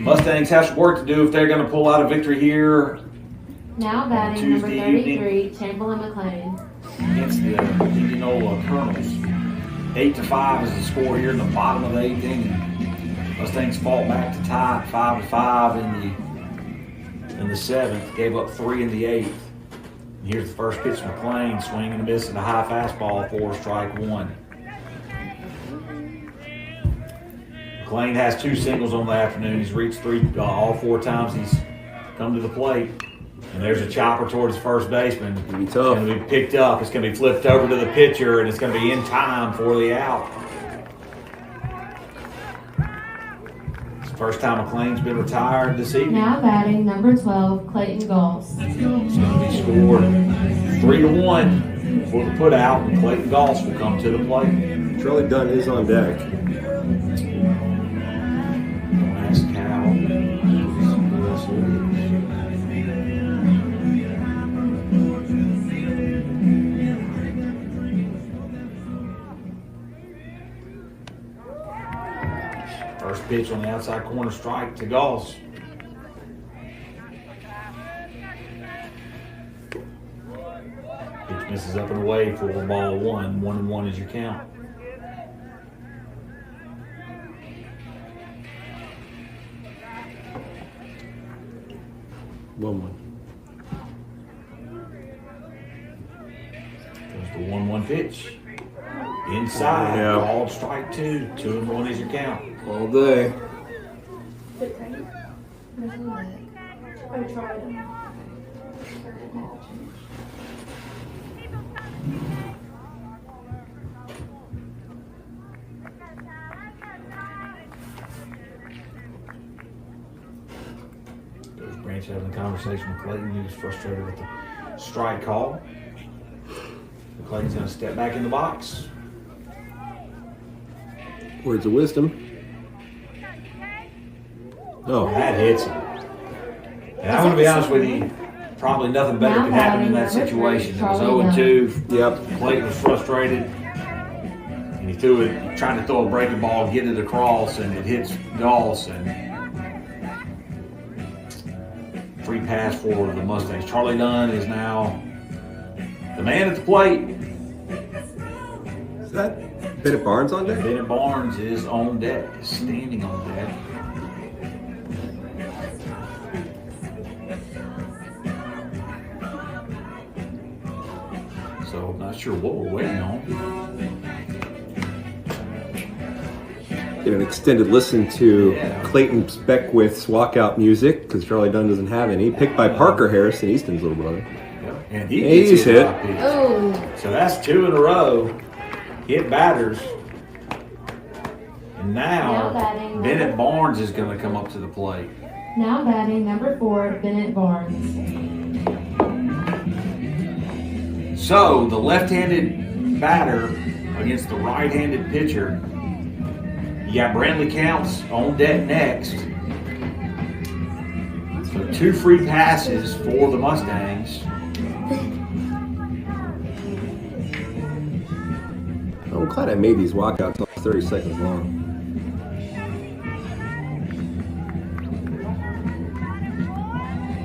S6: Mustangs have some work to do if they're going to pull out a victory here
S5: Now batting number
S6: Tuesday
S5: 33, Chamberlain McLean.
S6: against the Indianola Colonels. 8-5 is the score here in the bottom of the 8th inning. Mustangs fought back to tie 5-5 in the 7th. Gave up 3 in the 8th. And here's the first pitch to McLean, swing and a miss at a high fastball for strike 1. McLean has 2 singles on the afternoon. He's reached all 4 times he's come to the plate. And there's a chopper towards first baseman.
S4: It'll be
S6: It's
S4: tough.
S6: going to be picked up. It's going to be flipped over to the pitcher, and it's going to be in time for the out. It's the first time McLean's been retired this evening.
S1: Now batting number 12, Clayton Goss.
S6: It's going to be scored 3-1 for the putout, and Clayton Goss will come to the plate.
S4: Charlie Dunn is on deck.
S6: Nice cow. First pitch on the outside corner, strike to Goss. Pitch misses up and away for ball 1. 1-1 is your count.
S4: One.
S6: There's the 1-1 pitch. Inside,
S4: Yeah.
S6: called strike 2. 2-1 is your count.
S4: All day.
S5: Bit tight. I tried them.
S6: There's Branch having a conversation with Clayton. He was frustrated with the strike call. Clayton's going to step back in the box.
S4: Words of wisdom. Oh,
S6: That hits him. And I'm going to be honest with you, probably nothing better could happen in that situation. It was 0-2.
S4: yep.
S6: Clayton was frustrated. And he threw it, trying to throw a breaking ball, get it across, and it hits Goss. And free pass for the Mustangs. Charlie Dunn is now the man at the plate.
S4: Is that Bennett Barnes on deck?
S6: Bennett Barnes is on deck, standing on deck. So, not sure what we're waiting on.
S4: Get an extended listen to Clayton Beckwith's walkout music because Charlie Dunn doesn't have any. Picked by Parker Harrison, Easton's little brother.
S6: And he
S4: He's
S6: gets
S4: hit.
S6: by pitch.
S1: Oh,
S6: So that's 2 in a row. Hit batters. And now
S1: Now batting.
S6: Bennett Barnes is going to come up to the plate.
S1: now batting number 4, Bennett Barnes.
S6: So the left-handed batter against the right-handed pitcher. You got Brantley Counts on deck next. So 2 free passes for the Mustangs.
S4: I'm glad I made these walkouts all 30 seconds long.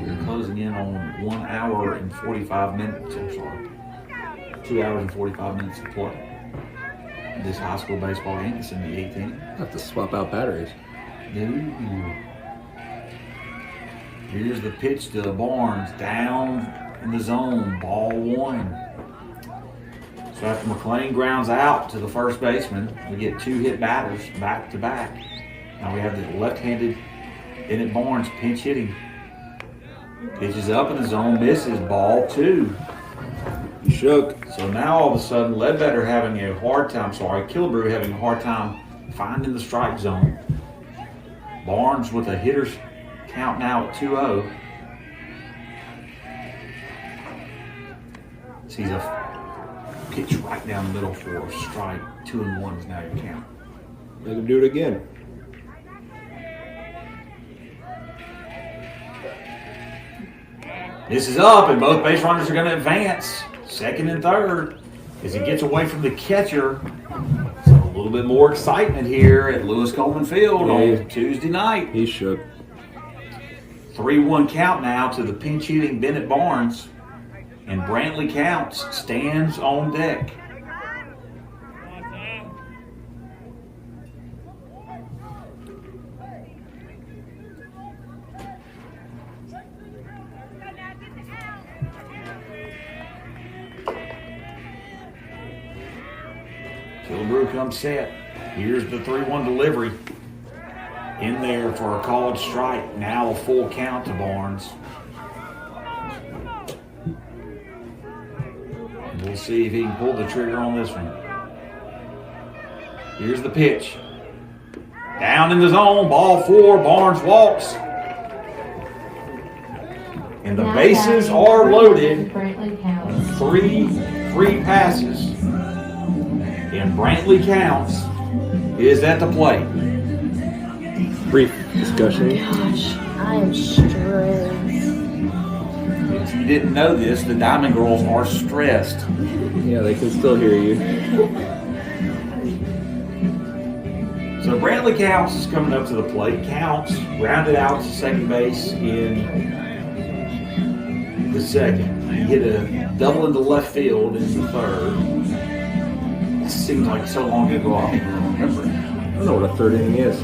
S6: We're closing in on 1 hour and 45 minutes. I'm sorry. 2 hours and 45 minutes to play. This high school baseball game is in the 18th.
S4: I have to swap out batteries.
S6: Ooh. Here's the pitch to Barnes, down in the zone, ball 1. So after McLean grounds out to the first baseman, we get 2 hit batters back to back. Now we have the left-handed Bennett Barnes pinch hitting. Pitches up in the zone, misses, ball 2.
S4: You shook.
S6: So now all of a sudden, Ledbetter having a hard time, Killebrew having a hard time finding the strike zone. Barnes with a hitter's count now at 2-0. Sees a pitch right down the middle for a strike. 2-1 is now your count.
S4: Make him do it again.
S6: This is up, and both base runners are going to advance. Second and third. As he gets away from the catcher. So a little bit more excitement here at Lewis Coleman Field on Tuesday night.
S4: He shook.
S6: 3-1 count now to the pinch hitting Bennett Barnes. And Brantley Counts stands on deck. Killebrew comes set. Here's the 3-1 delivery. in there for a called strike. Now a full count to Barnes. We'll see if he can pull the trigger on this one. Here's the pitch. Down in the zone, ball 4, Barnes walks. And the bases are loaded. Three free passes. And Brantley Counts is at the plate.
S4: Brief discussion.
S5: Gosh, I am stressed.
S6: If you didn't know this, the Diamond Girls are stressed.
S4: Yeah, they can still hear you.
S6: So Brantley Counts is coming up to the plate. Counts rounded out to second base in the second. He hit a double into left field in the third. It seems like so long ago I don't even remember.
S4: I don't know what a third inning is.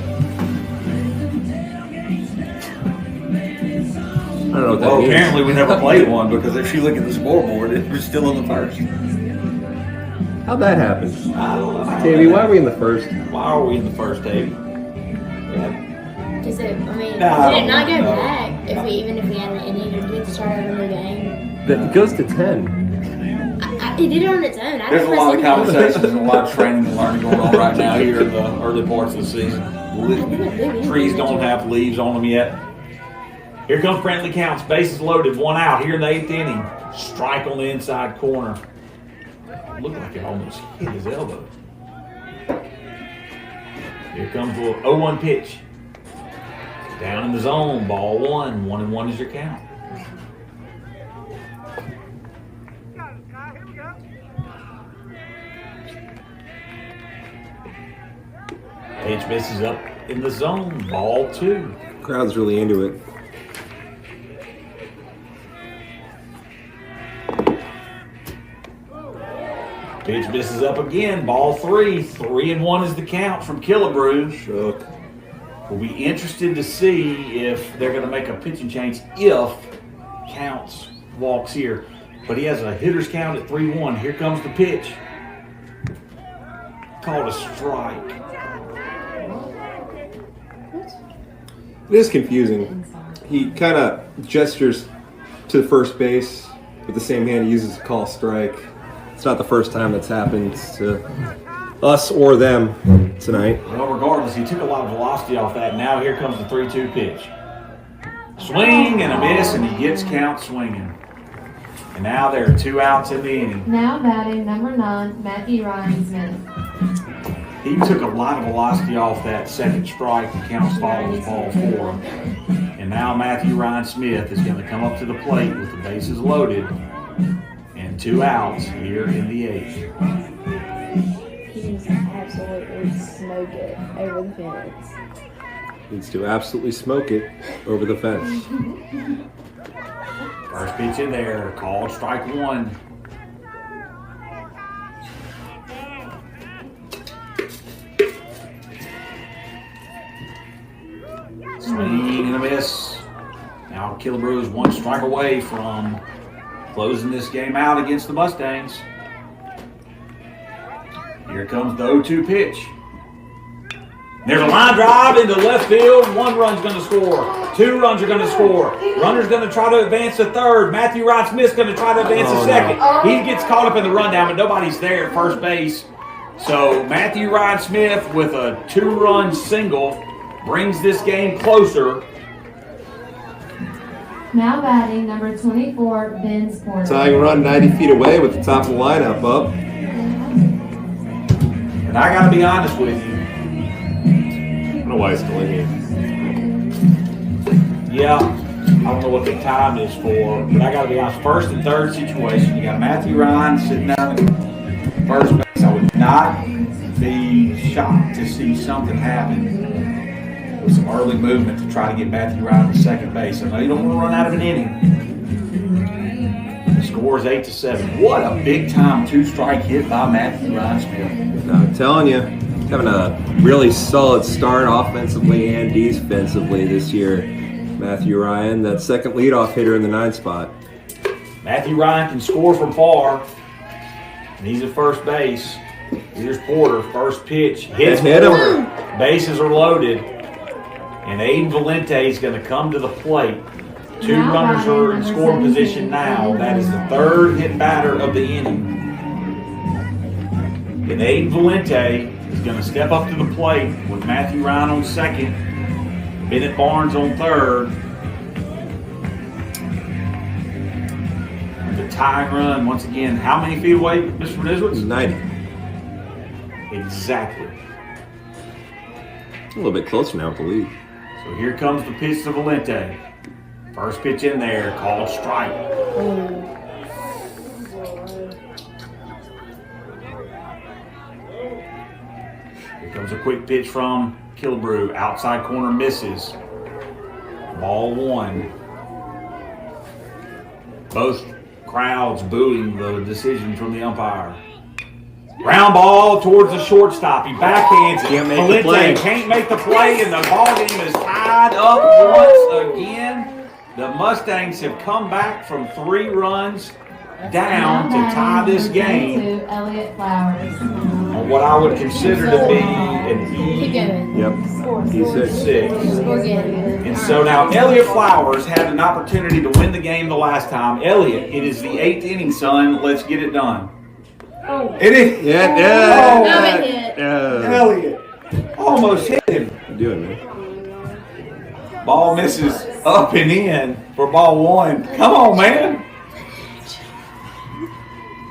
S4: I don't know what that means.
S6: Apparently we never played one because if you look at the scoreboard, it was still in the first.
S4: How'd that happen?
S6: I don't know.
S4: Davey, why are we in the first?
S6: Why are we in the first, Davey?
S5: Is it? I mean,
S6: No,
S5: did it not go
S6: no.
S5: back? Even if we had an inning, or did it start over the game?
S4: It goes to 10.
S5: It did it on its own. I
S6: There's a
S5: didn't
S6: lot of
S5: press anything.
S6: conversations and a lot of training and learning going on right now here in the early parts of the season. Trees don't have leaves on them yet. Here comes Brantley Counts. Bases loaded, 1 out here in the 8th inning. Strike on the inside corner. Looked like it almost hit his elbow. Here comes the 0-1 pitch. Down in the zone, ball 1. 1-1 is your count. Pitch misses up in the zone, ball 2.
S4: Crowd's really into it.
S6: Pitch misses up again, ball 3. 3-1 is the count from Killebrew.
S4: Shook.
S6: We'll be interested to see if they're going to make a pitching change if Counts walks here. But he has a hitter's count at 3-1. Here comes the pitch. Called a strike.
S4: It is confusing. He kind of gestures to the first base with the same hand he uses to call a strike. It's not the first time that's happened to us or them tonight.
S6: Well, regardless, he took a lot of velocity off that. Now here comes the 3-2 pitch. Swing and a miss, and he gets Count swinging. And now there are 2 outs in the inning.
S1: Now batting number 9, Matthew Ryan Smith.
S6: He took a lot of velocity off that second strike. The Counts follows ball 4. And now Matthew Ryan Smith is going to come up to the plate with the bases loaded. And 2 outs here in the 8th.
S5: He needs to absolutely smoke it over the fence.
S4: Needs to absolutely smoke it over the fence.
S6: First pitch in there, called strike 1. Swing and a miss. Now Killebrew is 1 strike away from closing this game out against the Mustangs. Here comes the 0-2 pitch. There's a line drive into left field. 1 run's going to score. 2 runs are going to score. Runner's going to try to advance to third. Matthew Ryan Smith's going to try to advance to second. He gets caught up in the rundown, but nobody's there at first base. So Matthew Ryan Smith with a 2-run single brings this game closer.
S1: Now batting number 24, Vince Porter.
S4: Tying run 90 feet away with the top of the lineup up.
S6: And I got to be honest with you.
S4: I don't know why he's still in here.
S6: Yeah, I don't know what the time is for, but I got to be honest. First and third situation, you got Matthew Ryan sitting down at first base. I would not be shocked to see something happen with some early movement to try to get Matthew Ryan to second base. I know you don't want to run out of an inning. The score is 8-7. What a big time 2-strike hit by Matthew Ryan Smith.
S4: I'm telling you, having a really solid start offensively and defensively this year. Matthew Ryan, that second leadoff hitter in the 9 spot.
S6: Matthew Ryan can score from far, and he's at first base. Here's Porter, first pitch. Hits
S4: Hit him.
S6: Porter. Bases are loaded. And Aiden Valente is going to come to the plate. 2 runners are in scoring position now. That is the 3rd hit batter of the inning. And Aiden Valente is going to step up to the plate with Matthew Ryan on 2nd, Bennett Barnes on 3rd. The tying run, once again, how many feet away, Mr. Niswitz?
S4: 90.
S6: Exactly.
S4: A little bit closer now with the lead.
S6: So here comes the pitch to Valente. First pitch in there, called strike. Here comes a quick pitch from Killebrew. Outside corner misses. Ball 1. Both crowds booing the decision from the umpire. Ground ball towards the shortstop. He backhands it. Valente can't make the play, and the ball game is tied up once again. The Mustangs have come back from 3 runs down to tie this game
S5: Elliott Flowers.
S6: on what I would consider to be an
S5: Keep going.
S4: Yep.
S6: E6.
S5: Score again.
S6: And so now Elliott Flowers had an opportunity to win the game the last time. Elliott, it is the 8th inning, son. Let's get it done.
S5: Oh.
S4: Hit it. Yeah.
S5: No, it hit.
S6: Elliott almost hit him.
S4: What you doing, man?
S6: Ball misses up and in for ball 1. Come on, man.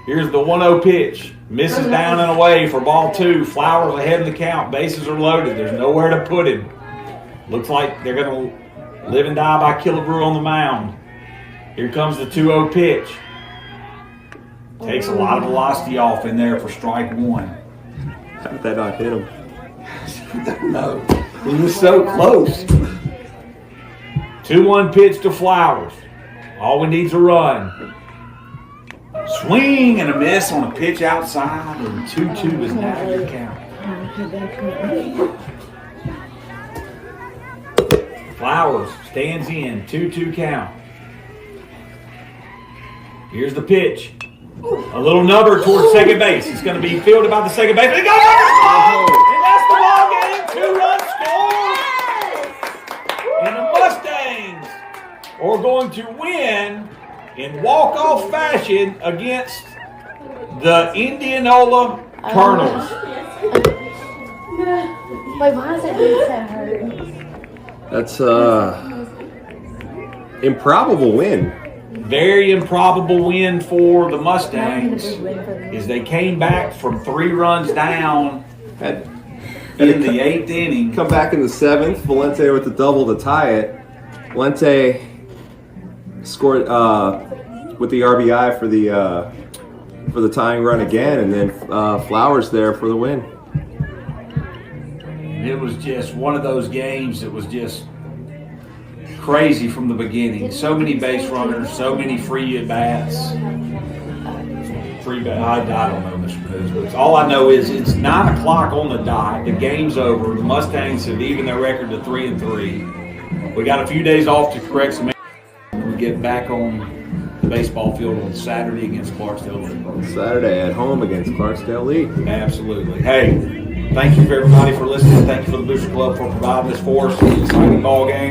S6: Here's the 1-0 pitch. Misses down and away for ball 2. Flowers ahead in the count. Bases are loaded. There's nowhere to put him. Looks like they're going to live and die by Killebrew on the mound. Here comes the 2-0 pitch. Takes a lot of velocity off in there for strike 1.
S4: How did that not hit him?
S6: No. He was so close. 2-1 pitch to Flowers. All we need is a run. Swing and a miss on a pitch outside, and 2-2 is now your count. Flowers stands in, 2-2 count. Here's the pitch. A little nubber towards second base. It's going to be fielded by the second base. It goes over the ball! And that's the ball game. 2-run score. And the Mustangs are going to win in walk-off fashion against the Indianola Colonels.
S5: Wait, why is that being so hurt?
S4: That's improbable win.
S6: Very improbable win for the Mustangs as they came back from 3 runs down
S4: Had
S6: in the 8th inning.
S4: come back in the 7th. Valente with the double to tie it. Valente scored with the RBI for the tying run again, and then Flowers there for the win.
S6: It was just one of those games that was just crazy from the beginning. So many base runners, so many free at bats. I don't know, Mr. Nesbitt. All I know is it's 9 o'clock on the dot. The game's over. The Mustangs have evened their record to 3-3. We got a few days off to correct some errors. We get back on the baseball field on Saturday against Clarksdale Lee.
S4: Saturday at home against Clarksdale Lee.
S6: Absolutely. Hey, thank you for everybody for listening. Thank you for the Booster Club for providing this for us. Exciting ball game.